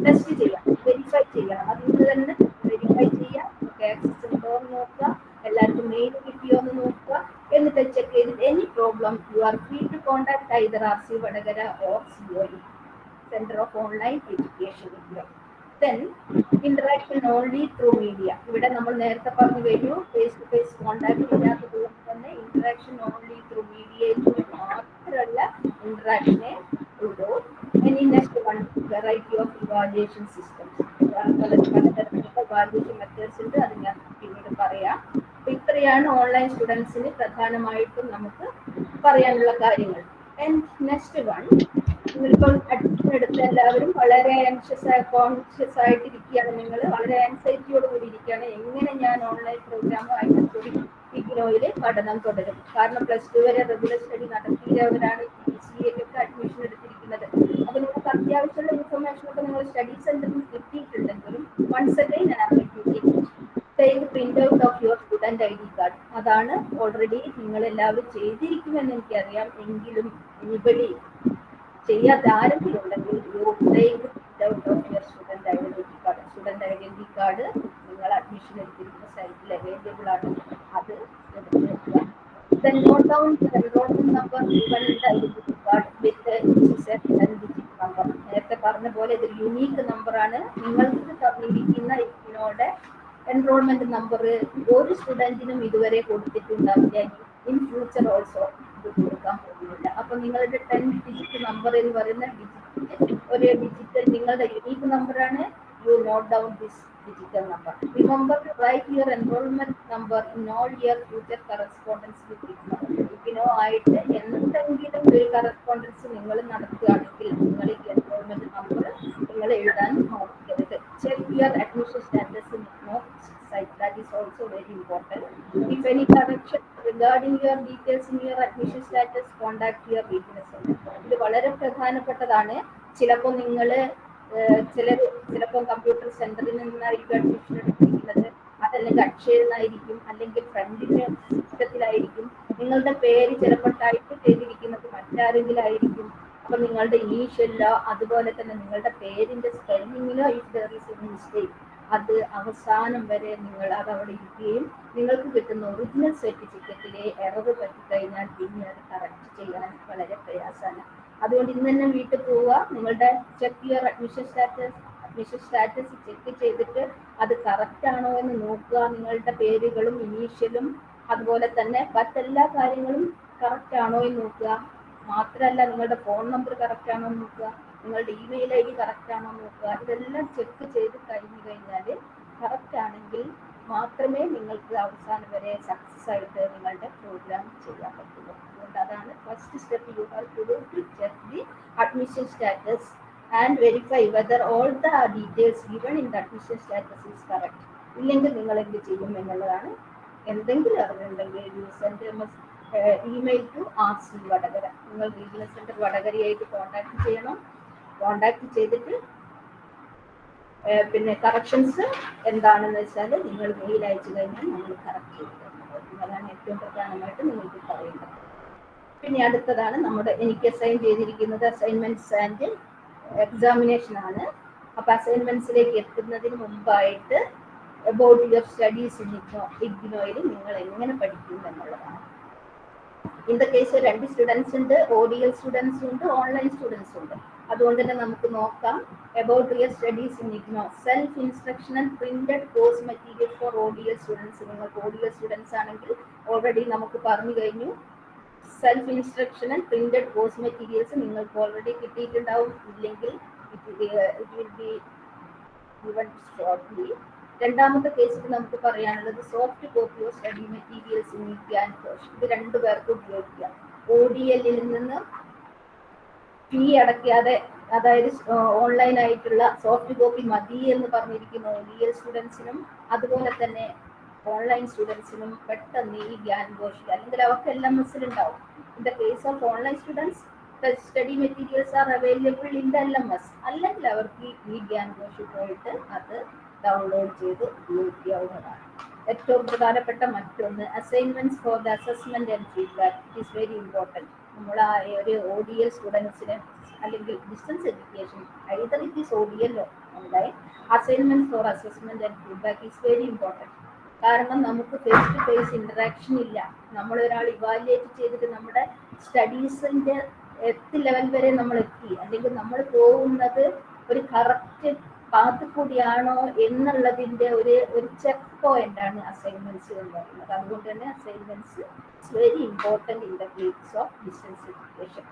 ടെസ്റ്റ് ചെയ്യണം, വെരിഫൈ ചെയ്യണം. അതിന് തന്നെ വെരിഫൈ ചെയ്യാം, ആക്സസ് ഉണ്ടോ എന്ന് നോക്കുക, എല്ലാവർക്കും മെയിൽ കിട്ടിയോ എന്ന് നോക്കുക. എന്നിട്ട് ചെക്ക് ചെയ്തിട്ട് any problem you are free to contact either RC Vadakara or COE, Center of Online Education. Then interaction only through media. ഇവിടെ നമ്മൾ നേരത്തെ പറഞ്ഞു കഴിഞ്ഞു, ഫേസ് ടു ഫേസ് കോൺടാക്ട് ഇല്ലാത്തത് കൊണ്ട് തന്നെ ഇന്ററാക്ഷൻ ഓൺലി ത്രൂ മീഡിയയിലൂടെ മാത്രമല്ല ഇന്ററാക്ഷനെ ഉള്ളൂ. ഇനി next one, variety of evaluation systems. പലതരത്തിലുള്ള ഇവാലുവേഷൻ മെത്തേഡ്സ് ഉണ്ട്, അത് ഞാൻ പിന്നീട് പറയാം. അപ്പൊ ഇത്രയാണ് ഓൺലൈൻ സ്റ്റുഡൻസിന് പ്രധാനമായിട്ടും നമുക്ക് പറയാനുള്ള കാര്യങ്ങൾ. ആൻഡ് നെക്സ്റ്റ് വൺ, നിങ്ങളിപ്പോൾ അഡ്മിഷൻ എടുത്ത എല്ലാവരും വളരെ കോൺഷ്യസ് ആയിട്ടിരിക്കുകയാണ്, നിങ്ങൾ വളരെ ആൻസൈറ്റിയോട് കൂടി ഇരിക്കുകയാണ്, എങ്ങനെ ഞാൻ ഓൺലൈൻ പ്രോഗ്രാമോ അതിനകത്ത് ഇഗ്നോയിൽ പഠനം തുടരും. കാരണം +2 വരെ റെഗുലർ സ്റ്റഡി നടത്തിയവരാണ് BCAക്കൊക്കെ അഡ്മിഷൻ എടുത്തിരിക്കുന്നത്. അപ്പൊ നിങ്ങൾക്ക് അത്യാവശ്യമുള്ള ഇൻഫർമേഷൻ ഒക്കെ നിങ്ങൾ സ്റ്റഡി സെന്ററിൽ കിട്ടിയിട്ടുണ്ടെങ്കിലും once again take print out of your student ID card. അതാണ് ഓൾറെഡി നിങ്ങൾ എല്ലാവരും ചെയ്തിരിക്കുമെന്ന് എനിക്കറിയാം, എങ്കിലും എനിബഡി ചെയ്യാത്ത ആരെങ്കിലും ഉണ്ടെങ്കിൽ student identity card. Student identity card നിങ്ങൾ അഡ്മിഷൻ എടുത്തിരിക്കുന്ന സൈറ്റിൽ അവൈലബിൾ ആണ്, അത് എടുക്കുക. Then note down the enrollment number given in the identity card with the 10-digit number. നേരത്തെ പറഞ്ഞ പോലെ ഇതൊരു യുണീക്ക് നമ്പറാണ്. നിങ്ങൾക്ക് തന്നിരിക്കുന്ന ഇതിനോട് എൻറോൾമെന്റ് നമ്പർ ഒരു സ്റ്റുഡന്റിനും ഇതുവരെ കൊടുത്തിട്ടുണ്ടാവില്ല, ഇൻ ഫ്യൂച്ചർ ഓൾസോ ഇത് കൊടുക്കാൻ പോകുന്നില്ല. അപ്പൊ നിങ്ങളുടെ 10-digit നമ്പർ എന്ന് പറയുന്ന ഒരു ഡിജിറ്റൽ നിങ്ങളുടെ യുണീക്ക് നമ്പറാണ്. You note down this digital number. Remember to write your enrollment number in all your future correspondence with IGNOU. IGNOU ആയിട്ട് എന്തെങ്കിലും ഒരു കറസ്പോണ്ടൻസ് നിങ്ങൾ നടത്തുകയാണെങ്കിൽ നിങ്ങൾ ഈ എൻറോൾമെന്റ് നമ്പർ നിങ്ങൾ എഴുതാൻ നോക്കരുത്. Check your admission status in IGNOU site. That is also very important. If any correction regarding your details in your admission status, contact your regional center. ഇത് വളരെ പ്രധാനപ്പെട്ടതാണ്. ചിലപ്പോൾ നിങ്ങൾ ചിലപ്പോൾ കമ്പ്യൂട്ടർ സെന്ററിൽ നിന്നായിരിക്കും അഡ്മിഷൻ എടുത്തിരിക്കുന്നത്, അതല്ലെങ്കിൽ അക്ഷയയിൽ നിന്നായിരിക്കും, അല്ലെങ്കിൽ ഫ്രണ്ടിന്റെ സിസ്റ്റത്തിലായിരിക്കും. നിങ്ങളുടെ പേര് ചിലപ്പോൾ ടൈപ്പ് ചെയ്തിരിക്കുന്നത് മറ്റാരെങ്കിലും ആയിരിക്കും. അപ്പൊ നിങ്ങളുടെ ഇനീഷ്യലോ അതുപോലെ തന്നെ നിങ്ങളുടെ പേരിന്റെ സ്പെല്ലിങ്ങിലോ if there is a mistake, അത് അവസാനം വരെ നിങ്ങൾ അത് അവിടെ ഇരിക്കുകയും നിങ്ങൾക്ക് കിട്ടുന്ന ഒറിജിനൽ സർട്ടിഫിക്കറ്റിലെ എറർ പറ്റിക്കഴിഞ്ഞാൽ പിന്നെ അത് കറക്റ്റ് ചെയ്യാൻ വളരെ പ്രയാസമാണ്. അതുകൊണ്ട് ഇന്ന് തന്നെ വീട്ടിൽ പോവുക, നിങ്ങളുടെ check your admission status check ചെയ്തിട്ട് അത് കറക്റ്റ് ആണോ എന്ന് നോക്കുക. നിങ്ങളുടെ പേരുകളും ഇനീഷ്യലും അതുപോലെ തന്നെ മറ്റെല്ലാ കാര്യങ്ങളും കറക്റ്റ് ആണോ എന്ന് നോക്കുക. മാത്രമല്ല നിങ്ങളുടെ ഫോൺ നമ്പർ കറക്റ്റ് ആണോ എന്ന് നോക്കുക, നിങ്ങളുടെ ഇമെയിൽ ID കറക്റ്റ് ആണോ എന്ന് നോക്കുക. ഇതെല്ലാം ചെക്ക് ചെയ്ത് കഴിഞ്ഞു കഴിഞ്ഞാൽ കറക്റ്റ് ആണെങ്കിൽ മാത്രമേ നിങ്ങൾക്ക് അവസാനം വരെ സക്സസ് ആയിട്ട് നിങ്ങളുടെ പ്രോഗ്രാം ചെയ്യാൻ പറ്റുള്ളൂ. അതുകൊണ്ട് അതാണ് first step. You have to do to check the admission status and verify whether all the details given in the admission status is correct. ഇല്ലെങ്കിൽ നിങ്ങൾ എന്ത് ചെയ്യും എന്നുള്ളതാണ്. എന്തെങ്കിലും അറിവുണ്ടെങ്കിൽ you send email to RC Vadakara. നിങ്ങൾ റീജിയണൽ സെന്റർ വടകരയായിട്ട് contact ചെയ്യണം. കോൺടാക്ട് ചെയ്തിട്ട് പിന്നെ കറക്ഷൻസ് എന്താണെന്ന് വെച്ചാൽ നിങ്ങൾ മെയിൽ അയച്ചു കഴിഞ്ഞാൽ നമ്മൾ കറക്റ്റ് ചെയ്ത് തരുന്നതായിരിക്കും. അതാണ് ഏറ്റവും പ്രധാനമായിട്ട് നിങ്ങൾക്ക് പറയേണ്ടത്. പിന്നെ അടുത്തതാണ് എനിക്ക് അസൈൻ ചെയ്തിരിക്കുന്നത് അസൈൻമെന്റ്സ് ആൻഡ് എക്സാമിനേഷൻ ആണ്. അപ്പൊ അസൈൻമെന്റ്സിലേക്ക് എത്തുന്നതിന് മുമ്പായിട്ട് അബൌട്ട് യുവർ സ്റ്റഡീസ് ഇൻ ഇഗ്നോയിൽ നിങ്ങൾ എങ്ങനെ പഠിക്കും എന്നുള്ളതാണ്. ഇൻ ദ കേസ് 2 സ്റ്റുഡൻസ് ഉണ്ട്, ODL സ്റ്റുഡൻസ് ഉണ്ട്, ഓൺലൈൻ സ്റ്റുഡൻസ് ഉണ്ട്. അതുകൊണ്ട് തന്നെ നമുക്ക് നോക്കാം. About your studies in IGNOU, self instructional printed course material for ODL students. നിങ്ങൾക്ക് ODL സ്റ്റുഡൻസ് ആണെങ്കിൽ ഓൾറെഡി നമുക്ക് പറഞ്ഞു കഴിഞ്ഞു. Self instructional printed course materials നിങ്ങൾക്ക് ഓൾറെഡി കിട്ടിയിട്ടുണ്ടാവും. ഇല്ലെങ്കിൽ it will be given shortly. രണ്ടാമത്തെ കേസിൽ നമുക്ക് പറയാനുള്ളത് soft copy of study materials in course. ഇത് 2 പേർക്കും ഉപയോഗിക്കാം. ODL നിന്ന് ഫീ അടയ്ക്കാതെ, അതായത് ഓൺലൈൻ ആയിട്ടുള്ള സോഫ്റ്റ് കോപ്പി മതി എന്ന് പറഞ്ഞിരിക്കുന്ന ODL സ്റ്റുഡൻസിനും അതുപോലെ തന്നെ ഓൺലൈൻ സ്റ്റുഡൻസിനും പെട്ടെന്ന് ഈ ഗ്യാൻഘോഷ് അല്ലെങ്കിൽ അവർക്ക് LMS ഉണ്ടാവും. In the case of online students study materials are available in the LMS. അല്ലെങ്കിൽ അവർക്ക് ഈ ഗ്യാൻഘോഷ് പോയിട്ട് അത് ഡൗൺലോഡ് ചെയ്ത് ഉപയോഗിക്കാവുന്നതാണ്. ഏറ്റവും പ്രധാനപ്പെട്ട മറ്റൊന്ന് assignments for the assessment and feedback is very important. നമ്മൾ ആ ഒരു ODL സ്റ്റുഡൻസിന് അല്ലെങ്കിൽ distance education either it is ODL online assignment for assessment and feedback is very important. കാരണം നമുക്ക് ഫേസ് ടു ഫേസ് ഇന്ററാക്ഷൻ ഇല്ല. നമ്മളൊരാൾ ഇവാലുവേറ്റ് ചെയ്തിട്ട് നമ്മുടെ സ്റ്റഡീസിന്റെ ലെവൽ വരെ നമ്മൾ എത്തി, അല്ലെങ്കിൽ നമ്മൾ പോകുന്നത് ഒരു കറക്റ്റ് പാത്ത് കൂടിയാണോ എന്നുള്ളതിന്റെ ഒരു ചെക്ക് പോയിന്റ് ആണ് അസൈൻമെന്റ്സ് എന്ന് പറയുന്നത്. അതുകൊണ്ട് തന്നെ assignments it's very important in the case of distance education.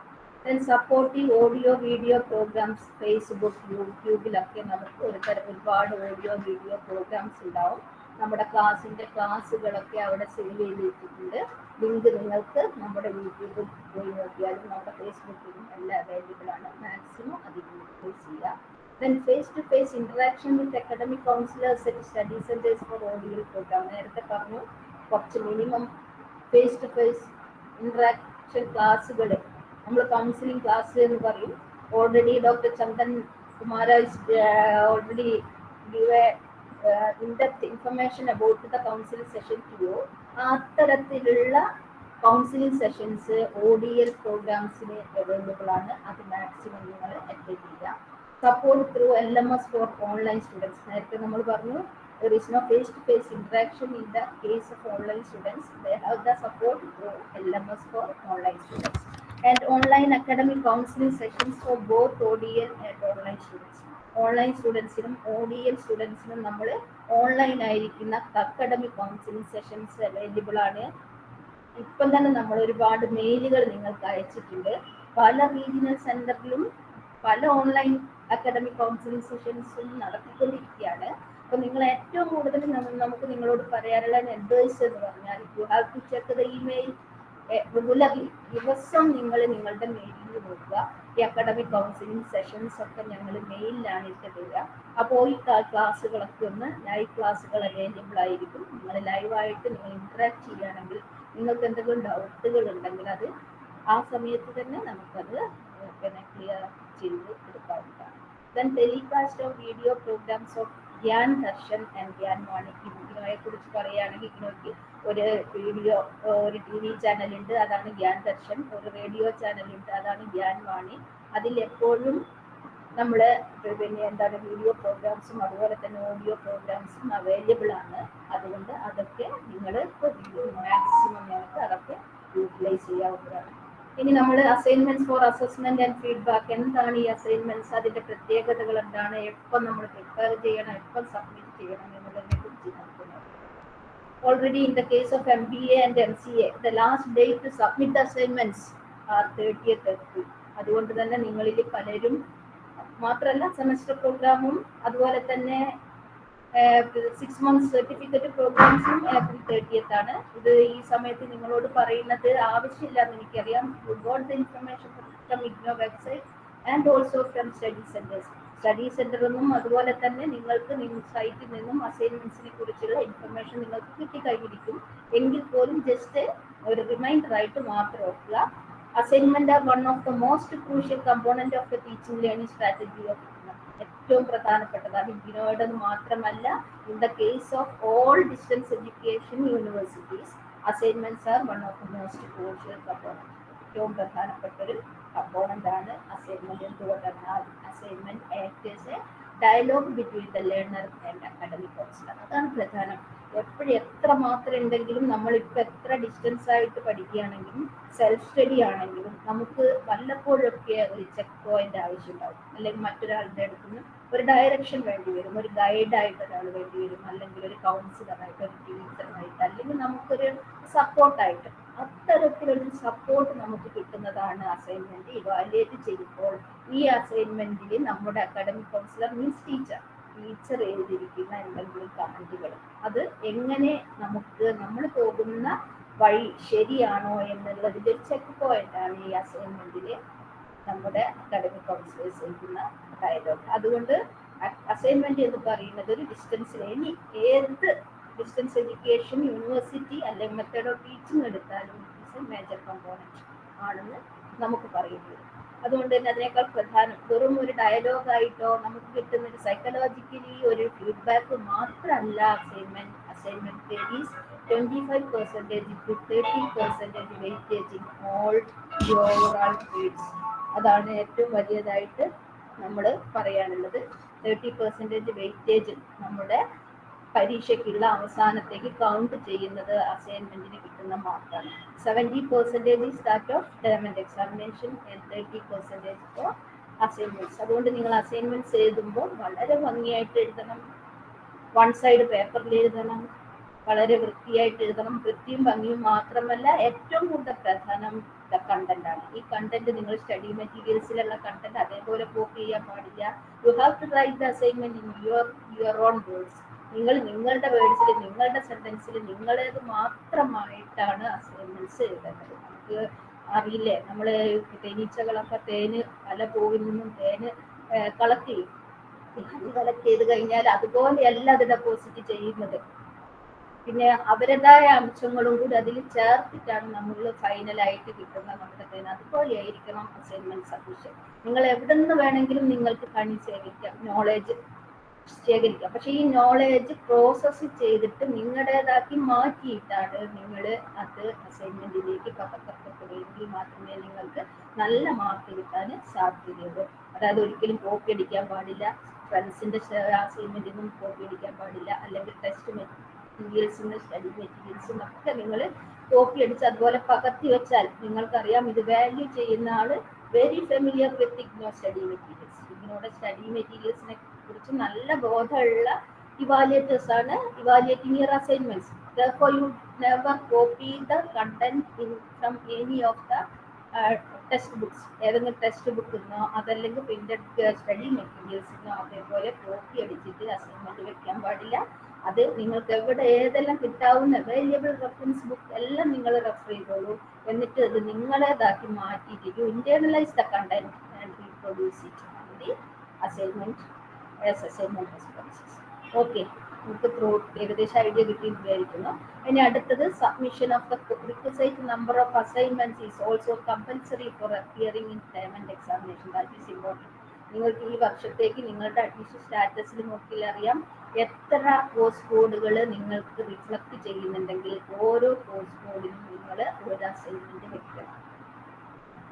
Then supportive audio video programs Facebook യൂട്യൂബിലൊക്കെ നമുക്ക് ഒരുപാട് ഓഡിയോ വീഡിയോ പ്രോഗ്രാംസ് ഉണ്ടാവും. നമ്മുടെ ക്ലാസ്സുകളൊക്കെ അവിടെ സേവ് ചെയ്തിട്ടുണ്ട്. ലിങ്ക് നിങ്ങൾക്ക് നമ്മുടെ യൂട്യൂബിൽ പോയി നോക്കിയാലും നമ്മുടെ ഫേസ്ബുക്കിലും എല്ലാം അവൈലബിൾ ആണ്. മാക്സിമം അതിൽ യൂട്ടിലൈസ് ചെയ്യുക. Then face-to-face interaction with academic counselors at study centers for ODL program. നേരത്തെ പറഞ്ഞു കുറച്ച് minimum face to face interaction ക്ലാസ്സുകൾ നമ്മൾ കൗൺസിലിംഗ് ക്ലാസ് എന്ന് പറയും. Already doctor Chandan Kumar already give a in-depth information about the counseling session to you. അത്തരത്തിലുള്ള counseling sessions ODL പ്രോഗ്രാംസിന് available ആണ്. അത് മാക്സിമം നിങ്ങൾ അറ്റൻഡ് ചെയ്യുക. Support through LMS for online students. നേരത്തെ നമ്മൾ പറഞ്ഞു there is no face-to-face interaction in the case of online students. They have the support through LMS for online students and online academic counseling sessions for both ODL and online students. Online സ്റ്റുഡൻസിനും ODL സ്റ്റുഡൻസിനും നമ്മൾ online ആയിരിക്കുന്ന academic counselling sessions available ആണ്. ഇപ്പം തന്നെ നമ്മൾ ഒരുപാട് മെയിലുകൾ നിങ്ങൾക്ക് അയച്ചിട്ടുണ്ട്. പല റീജിയണൽ സെന്ററിലും പല ഓൺലൈൻ അക്കാഡമിക് കൗൺസിലിംഗ് സെഷൻസും നടത്തിക്കൊണ്ടിരിക്കുകയാണ്. അപ്പൊ നിങ്ങൾ ഏറ്റവും കൂടുതൽ നമുക്ക് നിങ്ങളോട് പറയാനുള്ള അഡ്വൈസ് എന്ന് പറഞ്ഞാൽ you have to check the email regularly. ദിവസം നിങ്ങൾ നിങ്ങളുടെ മെയിലിൽ നോക്കുക. ഈ അക്കാഡമിക് കൗൺസിലിംഗ് സെഷൻസ് ഒക്കെ ഞങ്ങൾ മെയിലിലാണ് ഇട്ട് തരിക. അപ്പോൾ ഈ ക്ലാസ്സുകളൊക്കെ ഒന്ന് ലൈവ് ക്ലാസ്സുകൾ അവൈലബിൾ ആയിരിക്കും. നിങ്ങൾ ലൈവായിട്ട് നിങ്ങൾ ഇന്ററാക്ട് ചെയ്യുകയാണെങ്കിൽ നിങ്ങൾക്ക് എന്തെങ്കിലും ഡൗട്ടുകൾ ഉണ്ടെങ്കിൽ അത് ആ സമയത്ത് തന്നെ നമുക്കത് പിന്നെ ക്ലിയർ ചെയ്ത് എടുക്കാവുന്നതാണ്. Then telecast of video programmes of Gyan Darshan and Gyan Vani. ഇഗ്നോയെ കുറിച്ച് പറയുകയാണെങ്കിൽ ഇഗ്നോയ്ക്ക് ഒരു TV ചാനലുണ്ട്, അതാണ് ഗ്യാൻ ദർശൻ. ഒരു റേഡിയോ ചാനലുണ്ട്, അതാണ് ഗ്യാൻ വാണി. അതിൽ എപ്പോഴും നമ്മൾ പിന്നെ വീഡിയോ പ്രോഗ്രാംസും അതുപോലെ തന്നെ ഓഡിയോ പ്രോഗ്രാംസും അവൈലബിൾ ആണ്. അതുകൊണ്ട് അതൊക്കെ നിങ്ങൾ മാക്സിമം ഞങ്ങൾക്ക് അതൊക്കെ യൂട്ടിലൈസ് ചെയ്യാവുന്നതാണ്. ഇനി നമ്മൾ assignments for assessment and feedback. എന്താണ് ഈ അസൈൻമെന്റ്സ്, അതിന്റെ പ്രത്യേകതകൾ എന്താണ്, എപ്പം നമ്മൾ പ്രിപ്പയർ ചെയ്യണം, എപ്പം സബ്മിറ്റ് ചെയ്യണം എന്നുള്ളതിനെ കുറിച്ച് നമുക്ക് നോക്കാം. Already in the case of MBA and MCA, the last date to submit the assignments are 30th April. അതുകൊണ്ട് തന്നെ നിങ്ങളിൽ പലരും മാത്രമല്ല സെമസ്റ്റർ പ്രോഗ്രാമും അതുപോലെ തന്നെ 6 months സർട്ടിഫിക്കറ്റ് പ്രോഗ്രാംസും April 30th ആണ്. ഇത് ഈ സമയത്ത് നിങ്ങളോട് പറയുന്നത് ആവശ്യമില്ല എന്ന് എനിക്കറിയാം. You got the information from IGNOU website and also from study centers. Study സെന്ററിൽ നിന്നും അതുപോലെ തന്നെ നിങ്ങൾക്ക് സൈറ്റിൽ നിന്നും അസൈൻമെന്റ്സിനെ കുറിച്ചുള്ള ഇൻഫർമേഷൻ നിങ്ങൾക്ക് കിട്ടിക്കഴിഞ്ഞിരിക്കും. എങ്കിൽ പോലും ജസ്റ്റ് ഒരു റിമൈൻഡർ ആയിട്ട് മാത്രം ഓർക്കുക. Assignment are one of the most crucial component of the teaching learning strategy of IGNOU. ഏറ്റവും പ്രധാനപ്പെട്ടതാണ് ഇഗ്നോയുടെ മാത്രമല്ല, in the case of all distance education universities assignments are one of the most crucial component. ഏറ്റവും പ്രധാനപ്പെട്ട ഒരു കമ്പോണന്റ് ആണ് assignment. എന്തുകൊണ്ടെന്നാൽ assignment act as a dialog between the learner and academic counselor. അതാണ് പ്രധാനം. എപ്പോഴും എത്ര മാത്രം ഉണ്ടെങ്കിലും നമ്മളിപ്പോൾ എത്ര ഡിസ്റ്റൻസ് ആയിട്ട് പഠിക്കുകയാണെങ്കിലും സെൽഫ് സ്റ്റഡി ആണെങ്കിലും നമുക്ക് വല്ലപ്പോഴൊക്കെ ഒരു ചെക്ക് പോയിന്റ് ആവശ്യമുണ്ടാവും. അല്ലെങ്കിൽ മറ്റൊരാളുടെ അടുത്ത് നിന്ന് ഒരു ഡയറക്ഷൻ വേണ്ടി വരും, ഒരു ഗൈഡായിട്ട് ഒരാൾ വേണ്ടി വരും, അല്ലെങ്കിൽ ഒരു കൗൺസിലറായിട്ട്, ഒരു ടീച്ചറായിട്ട്, അല്ലെങ്കിൽ നമുക്കൊരു സപ്പോർട്ടായിട്ട്. അത്തരത്തിലൊരു സപ്പോർട്ട് നമുക്ക് കിട്ടുന്നതാണ് അസൈൻമെന്റ്. ഇവാലുവേറ്റ് ചെയ്യുമ്പോൾ ഈ അസൈൻമെന്റിൽ നമ്മുടെ അക്കാഡമിക് കൗൺസിലർ മീൻസ് ടീച്ചർ എഴുതിയിരിക്കുന്ന എന്തെങ്കിലും കമന്റുകൾ അത് എങ്ങനെ നമുക്ക് നമ്മൾ പോകുന്ന വഴി ശരിയാണോ എന്നുള്ളതിന്റെ ഒരു ചെക്ക് പോയിന്റ് ആണ് ഈ അസൈൻമെന്റില് നമ്മുടെ അക്കാഡമിക് കൗൺസിലേഴ്സ് എഴുതുന്ന ഡയലോഗ്. അതുകൊണ്ട് അസൈൻമെന്റ് എന്ന് പറയുന്നത് ഒരു ഡിസ്റ്റൻസ് എനി ഏത് ഡിസ്റ്റൻസ് എഡ്യൂക്കേഷൻ യൂണിവേഴ്സിറ്റി അല്ലെങ്കിൽ മെത്തേഡ് ഓഫ് ടീച്ചിങ് എടുത്താലും ഇറ്റ്സ് എ മേജർ കമ്പോണന്റ് ആണെന്ന് നമുക്ക് പറയുന്നത്. അതുകൊണ്ട് തന്നെ അതിനേക്കാൾ പ്രധാനം വെറും ഒരു ഡയലോഗായിട്ടോ നമുക്ക് കിട്ടുന്ന ഒരു സൈക്കോളജിക്കലി ഒരു ഫീഡ്ബാക്ക് മാത്രമല്ല assignment. Assignment is 25% to 30% weightage in all overall grades. അതാണ് ഏറ്റവും വലിയതായിട്ട് നമ്മൾ പറയാനുള്ളത്. 30% വെയിറ്റേജ് നമ്മുടെ പരീക്ഷയ്ക്കുള്ള അവസാനത്തേക്ക് കൗണ്ട് ചെയ്യുന്നത് അസൈൻമെന്റിന് കിട്ടുന്ന മാർക്കാണ്. 70% is that of term and examination and 30% for assignments. അതുകൊണ്ട് നിങ്ങൾ അസൈൻമെന്റ്സ് എഴുതുമ്പോൾ വളരെ ഭംഗിയായിട്ട് എഴുതണം, വൺ സൈഡ് പേപ്പറിൽ എഴുതണം, വളരെ വൃത്തിയായിട്ട് എഴുതണം. വൃത്തിയും ഭംഗിയും മാത്രമല്ല, ഏറ്റവും കൂടുതൽ പ്രധാനം കണ്ടന്റ് ആണ്. ഈ കണ്ടന്റ് നിങ്ങൾ സ്റ്റഡി മെറ്റീരിയൽസിലുള്ള കണ്ടന്റ് അതേപോലെ കോപ്പി ചെയ്യാൻ പാടില്ല. You have to write the assignment in your own words. നിങ്ങൾ നിങ്ങളുടെ വേർഡ്സിൽ, നിങ്ങളുടെ സെന്റൻസിൽ നിങ്ങളേത് മാത്രമായിട്ടാണ് അസൈൻമെന്റ്സ് എഴുതേണ്ടത്. നമുക്ക് അറിയില്ലേ, നമ്മൾ തേനീച്ചകളൊക്കെ തേന് പല പൂവിൽ നിന്നും തേന് കളക്ട് ചെയ്യും. കളക്ട് ചെയ്ത് കഴിഞ്ഞാൽ അതുപോലെയല്ല അത് ഡെപ്പോസിറ്റ് ചെയ്യുന്നത്. പിന്നെ അവരുടേതായ അംശങ്ങളും കൂടി അതിൽ ചേർത്തിട്ടാണ് നമ്മൾ ഫൈനലായിട്ട് കിട്ടുന്ന നമ്മുടെ തേൻ. അതുപോലെ ആയിരിക്കണം അസൈൻമെന്റ് സബ്മിഷൻ. നിങ്ങൾ എവിടെ നിന്ന് വേണമെങ്കിലും നിങ്ങൾക്ക് കണി ശേഖരിക്കാം, നോളേജ് ശേഖരിക്കാം. പക്ഷെ ഈ നോളേജ് പ്രോസസ്സ് ചെയ്തിട്ട് നിങ്ങളുടേതാക്കി മാറ്റിയിട്ടാണ് നിങ്ങൾ അത് അസൈൻമെന്റിലേക്ക് പകർത്തപ്പെടുമെങ്കിൽ മാത്രമേ നിങ്ങൾക്ക് നല്ല മാർക്ക് കിട്ടാൻ സാധ്യതയുള്ളൂ. അതായത് ഒരിക്കലും കോപ്പി അടിക്കാൻ പാടില്ല, ഫ്രണ്ട്സിന്റെ അസൈൻമെന്റിൽ നിന്നും കോപ്പി അടിക്കാൻ പാടില്ല, അല്ലെങ്കിൽ ടെസ്റ്റ് മെറ്റീരിയൽസിന്റെ സ്റ്റഡി മെറ്റീരിയൽസും ഒക്കെ നിങ്ങൾ കോപ്പി അടിച്ച് അതുപോലെ പകർത്തി വെച്ചാൽ നിങ്ങൾക്കറിയാം ഇത് വാല്യൂ ചെയ്യുന്ന ആള് very familiar with IGNOU study materials. ഇഗ്നോയുടെ സ്റ്റഡി മെറ്റീരിയൽസിനെ കുറിച്ച് നല്ല ബോധമുള്ള ഇവാലുവേറ്റേഴ്സ് ആണ് evaluating your assignments. Therefore you never copy the content from any of the text books. ഏതെങ്കിലും ടെക്സ്റ്റ് ബുക്കിൽ നിന്നോ അതല്ലെങ്കിൽ പ്രിന്റഡ് സ്റ്റഡി മെറ്റീരിയൽസിൽ നിന്നോ അതേപോലെ കോപ്പി അടിച്ചിട്ട് അസൈൻമെന്റ് വെക്കാൻ പാടില്ല. അത് നിങ്ങൾക്ക് എവിടെ ഏതെല്ലാം കിട്ടാവുന്ന അവൈലബിൾ റെഫറൻസ് ബുക്ക് എല്ലാം നിങ്ങൾ റെഫർ ചെയ്തോളൂ. എന്നിട്ട് അത് നിങ്ങളേതാക്കി മാറ്റിയിട്ട് you internalize the content and reproduce it on the assignment as assignment responses. Okay, നമുക്ക് ഏകദേശം ഐഡിയ കിട്ടിയിരിക്കുന്നു. ഇനി അടുത്തത് submission of the requisite number of assignments is also compulsory for appearing in term and examination. That is important. നിങ്ങൾക്ക് ഈ വർഷത്തേക്ക് നിങ്ങളുടെ admission സ്റ്റാറ്റസിൽ നോക്കിയാൽ അറിയാം എത്ര കോഴ്സ് കോഡുകൾ നിങ്ങൾക്ക് റിഫ്ലക്ട് ചെയ്യുന്നുണ്ടെങ്കിൽ ഓരോ കോഴ്സ് കോഡിനും നിങ്ങൾ ഒരു അസൈൻമെന്റ് വെക്കണം.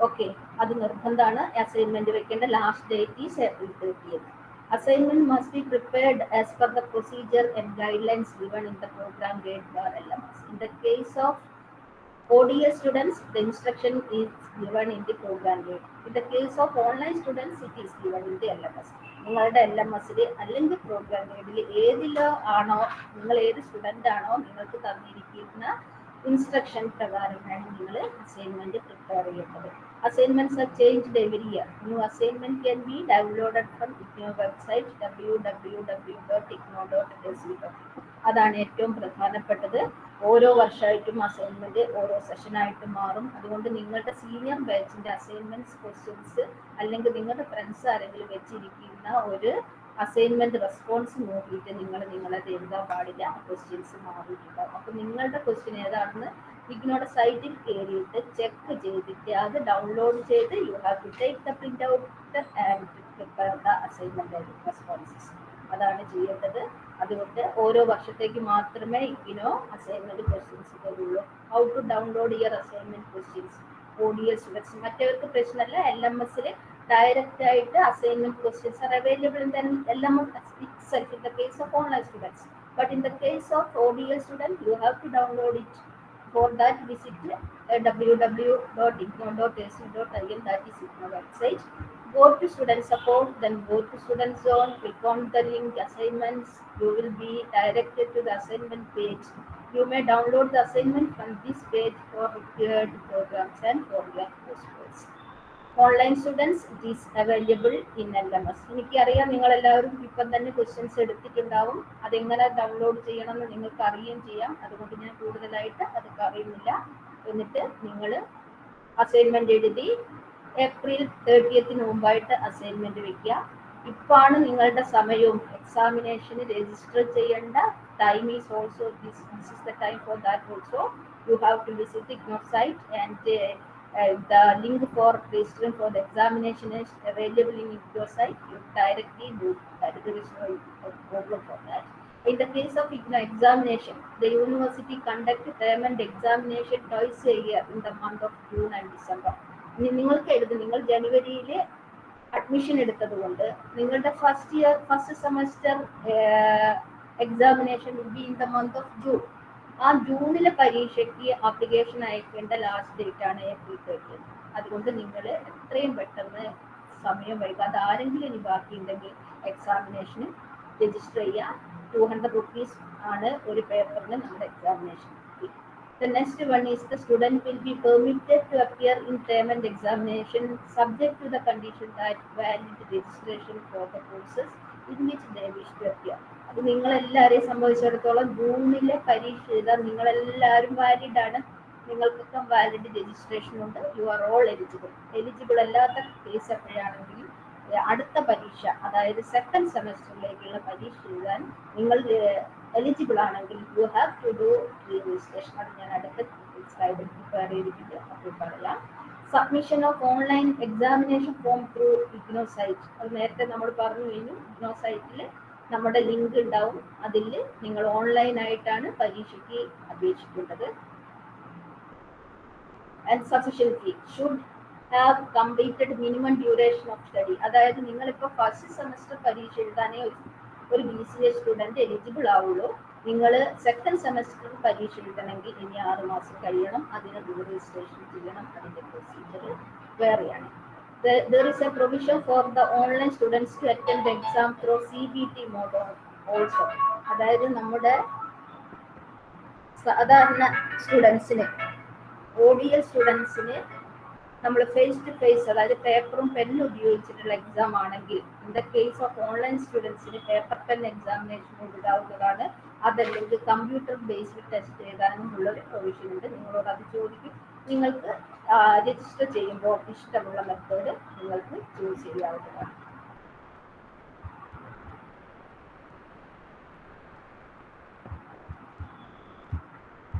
ഓക്കെ, അത് നിർബന്ധമാണ്. അസൈൻമെന്റ് വെക്കേണ്ട last date is April 30th. Assignment must be prepared as per the procedure and guidelines given in the program grade bar LMS. In the case of ODS students, the instruction is given in the program grade. In the case of online students, it is given in the LMS. നിങ്ങളുടെ LMSൽ അല്ലെങ്കിൽ programme ഗൈഡിൽ ഏതിലോ ആണോ നിങ്ങൾ ഏത് student ആണോ നിങ്ങൾക്ക് തന്നിരിക്കുന്ന instruction പ്രകാരമാണ് നിങ്ങൾ അസൈൻമെന്റ് പ്രിപ്പയർ ചെയ്യേണ്ടത്. Assignments are changed every year. New assignment can be downloaded from IGNOU website www.ignou.ac.in. അതാണ് ഏറ്റവും പ്രധാനപ്പെട്ടത്. ഓരോ വർഷമായിട്ടും അസൈൻമെന്റ് ഓരോ സെഷനായിട്ട് മാറും. അതുകൊണ്ട് നിങ്ങളുടെ സീനിയർ ബാച്ചിന്റെ അസൈൻമെന്റ് ക്വസ്റ്റ്യൻസ് അല്ലെങ്കിൽ നിങ്ങളുടെ ഫ്രണ്ട്സ് ആരെങ്കിലും വെച്ചിരിക്കുന്ന ഒരു അസൈൻമെന്റ് റെസ്പോൺസ് നോക്കിയിട്ട് നിങ്ങളത് എഴുതാൻ പാടില്ല. ക്വസ്റ്റ്യൻസ് മാറിയിട്ടുണ്ടാവും. അപ്പൊ നിങ്ങളുടെ ക്വസ്റ്റ്യൻ ഏതാണെന്ന് ഇഗ്നോയുടെ സൈറ്റിൽ കയറിയിട്ട് ചെക്ക് ചെയ്തിട്ട് അത് ഡൗൺലോഡ് ചെയ്ത് you have to take the print out and prepare the assignment responses. അതാണ് ചെയ്യേണ്ടത്. അതുകൊണ്ട് ഓരോ വർഷത്തേക്ക് മാത്രമേ ഇഗ്നോ അസൈൻമെന്റ് ക്വസ്റ്റ്യൻസ് തരുള്ളൂ. How to download your assignment questions ODL students. മറ്റവർക്ക് പ്രശ്നമല്ല. LMS ഡയറക്റ്റ് ആയിട്ട് assignment questions are available in LMS itself in the case of online students. But in the case of ODL student, you have to download it. For that, visit www.ignou.ac.in, that is IGNOU website. Go to student support, then go to student zone, click on the link assignments. You will be directed to the assignment page. You may download the assignment from this page for required programs and for your coursework. Online students it is available in LMS. എനിക്കറിയാം നിങ്ങളെല്ലാവരും ഇപ്പം തന്നെ questions എടുത്തിട്ടുണ്ടാവും. അതെങ്ങനെ download ചെയ്യണമെന്ന് നിങ്ങൾക്ക് അറിയുകയും ചെയ്യാം. അതുകൊണ്ട് ഞാൻ കൂടുതലായിട്ട് അത് പറയുന്നില്ല. എന്നിട്ട് നിങ്ങൾ അസൈൻമെന്റ് എഴുതി April 30th മുമ്പായിട്ട് അസൈൻമെന്റ് വെക്കുക. ഇപ്പാണ് നിങ്ങളുടെ സമയവും എക്സാമിനേഷന് രജിസ്റ്റർ ചെയ്യേണ്ട time is also this is the time for that also. You have to visit IGNOU site and the link for registering for the examination is available in your site. You directly do that. There is no problem for that. In the case of IGNOU examination, the university conducts term and examination twice a year in the month of June and December. നിങ്ങൾ ജനുവരിയിൽ admission എടുത്തത് കൊണ്ട് നിങ്ങളുടെ first semester examination will be in the month of June. ആ ജൂണിലെ പരീക്ഷയ്ക്ക് application അയക്കേണ്ട last date ആണ് April 30. അതുകൊണ്ട് നിങ്ങൾ എത്രയും പെട്ടെന്ന് സമയം വൈകാതെ ആരെങ്കിലും ഇനി ബാക്കിയുണ്ടെങ്കിൽ എക്സാമിനേഷന് രജിസ്റ്റർ ചെയ്യുക. 200 rupees ആണ് ഒരു പേപ്പറിന് നമ്മുടെ examination fee. The next one is the student will be permitted to appear in term and examination subject to the condition that valid registration for the courses in which they wish to appear. അത് നിങ്ങളെല്ലാവരെയും സംബന്ധിച്ചിടത്തോളം ജൂണിലെ പരീക്ഷ എഴുതാൻ നിങ്ങളെല്ലാവരും valid ആണ്. നിങ്ങൾക്കൊക്കെ valid registration ഉണ്ട്. You are all eligible അല്ലാത്ത കേസ് എപ്പോഴാണെങ്കിലും അടുത്ത പരീക്ഷ, അതായത് സെക്കൻഡ് സെമസ്റ്ററിലേക്കുള്ള പരീക്ഷ എഴുതാൻ നിങ്ങൾ എലിജിബിൾ ആണെങ്കിൽ you have to do registration. അത് ഞാൻ അടുത്ത സ്ലൈഡിൽ പ്രിപ്പയർ ചെയ്തിട്ടുണ്ട്, അപ്പോൾ പറയാം. Submission of online examination form through IGNOU site. അത് നേരത്തെ നമ്മൾ പറഞ്ഞു കഴിഞ്ഞു. IGNOU സൈറ്റിൽ നമ്മുടെ ലിങ്ക് ഉണ്ടാവും. അതിൽ നിങ്ങൾ ഓൺലൈനായിട്ടാണ് പരീക്ഷയ്ക്ക് അപേക്ഷിക്കേണ്ടത്. And sufficient fee should have completed minimum duration of study. അതായത് നിങ്ങളിപ്പോൾ ഫസ്റ്റ് സെമസ്റ്റർ പരീക്ഷ എഴുതാനേ ഒരു BCA സ്റ്റുഡൻറ്റ് എലിജിബിൾ ആവുള്ളൂ. നിങ്ങൾ സെക്കൻഡ് സെമസ്റ്റർ പരീക്ഷ എഴുതണമെങ്കിൽ ഇനി 6 മാസം കഴിയണം. അതിന് രജിസ്ട്രേഷൻ ചെയ്യണം. അതിൻ്റെ പ്രൊസീജിയർ വേറെയാണ്. There is a provision for the online students to attend the exam through CBT mode also. അതായത് നമ്മുടെ സാധാരണ സ്റ്റുഡൻസിന് ODL സ്റ്റുഡൻസിന് നമ്മൾ ഫേസ് ടു ഫേസ്, അതായത് പേപ്പറും പെന്നും ഉപയോഗിച്ചിട്ടുള്ള എക്സാം ആണെങ്കിൽ, in the case of online സ്റ്റുഡൻസിന് പേപ്പർ പെൻ എക്സാമിനേഷൻ എഴുതാവുന്നതാണ്. അതല്ലെങ്കിൽ കമ്പ്യൂട്ടർ ബേസ്ഡ് ടെസ്റ്റ് എഴുതാനും ഉള്ളൊരു പ്രൊവിഷൻ ഉണ്ട്. നിങ്ങളോട് അത് ചോദിക്കും. നിങ്ങൾക്ക് രജിസ്റ്റർ ചെയ്യുമ്പോൾ ഇഷ്ടമുള്ള മെത്തേഡ് നിങ്ങൾക്ക് ചൂസ് ചെയ്യാവുന്നതാണ്.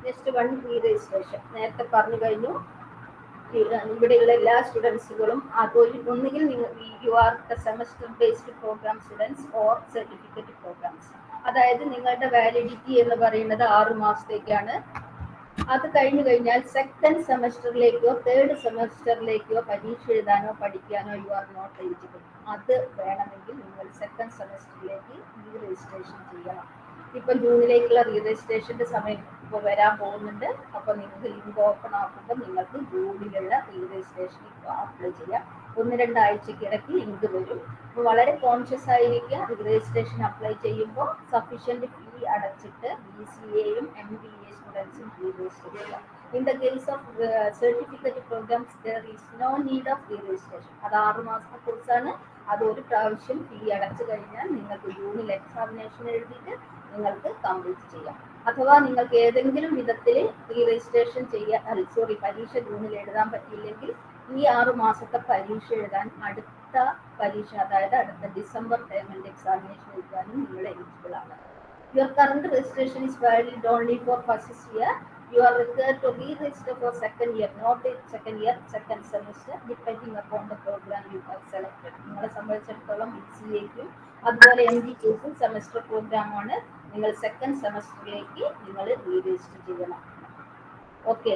Next one re registration. നേരത്തെ പറഞ്ഞു കഴിഞ്ഞു. ഇവിടെയുള്ള എല്ലാ സ്റ്റുഡൻസുകളും ഒന്നുകിൽ you are the semester based programme students or certificate programmes. അതായത് നിങ്ങളുടെ വാലിഡിറ്റി എന്ന് പറയുന്നത് 6 മാസത്തേക്കാണ്. അത് കഴിഞ്ഞു കഴിഞ്ഞാൽ സെക്കൻഡ് സെമസ്റ്ററിലേക്കോ തേർഡ് സെമസ്റ്ററിലേക്കോ പരീക്ഷ എഴുതാനോ പഠിക്കാനോ യു ആർ നോട്ട് എലിജിബിൾ. അത് വേണമെങ്കിൽ നിങ്ങൾ സെക്കൻഡ് സെമസ്റ്ററിലേക്ക് റീ രജിസ്ട്രേഷൻ ചെയ്യണം. ഇപ്പം ജൂണിലേക്കുള്ള റീ രജിസ്ട്രേഷൻ്റെ സമയം ഇപ്പോൾ വരാൻ പോകുന്നുണ്ട്. അപ്പോൾ നിങ്ങൾക്ക് ലിങ്ക് ഓപ്പൺ ആക്കുമ്പോൾ നിങ്ങൾക്ക് ജൂണിലുള്ള റീ രജിസ്ട്രേഷൻ ഇപ്പോൾ അപ്ലൈ ചെയ്യാം. 1-2 ആഴ്ചക്കിടയ്ക്ക് ലിങ്ക് വരും. അപ്പോൾ വളരെ കോൺഷ്യസ് ആയിരിക്കുക. റീ രജിസ്ട്രേഷൻ അപ്ലൈ ചെയ്യുമ്പോൾ സഫീഷ്യൻറ്റ് ഫീ അടച്ചിട്ട് BCAയും MBA സ്റ്റുഡൻസും റീ രജിസ്റ്റർ ചെയ്യുക. In the case of certificate programs, there is no need of re-registration. അത് 6 മാസത്തെ കോഴ്സാണ്. അത് ഒരു പ്രാവശ്യം ഫീ അടച്ചു കഴിഞ്ഞാൽ നിങ്ങൾക്ക് ജൂണിൽ എക്സാമിനേഷൻ എഴുതിയിട്ട് നിങ്ങൾക്ക് കംപ്ലീറ്റ് ചെയ്യാം. അഥവാ നിങ്ങൾക്ക് ഏതെങ്കിലും വിധത്തിൽ റീ രജിസ്ട്രേഷൻ പരീക്ഷ ജൂണിൽ എഴുതാൻ പറ്റിയില്ലെങ്കിൽ ഈ 6 മാസത്തെ പരീക്ഷ എഴുതാൻ അടുത്ത പരീക്ഷ, അതായത് അടുത്ത ഡിസംബർ ടൈമിന്റെ എക്സാമിനേഷൻ എഴുതാനും നിങ്ങൾ എലിജിബിൾ ആണ്. Your current registration is valid only for first year. You are required to re-register for second year, not in second year, second semester, depending upon the program you have selected. നിങ്ങളെ സംബന്ധിച്ചിടത്തോളം BCAക്കും അതുപോലെ MBAക്കും semester പ്രോഗ്രാമാണ്. നിങ്ങൾ second സെമസ്റ്ററിലേക്ക് നിങ്ങൾ re-register ചെയ്യണം. Okay,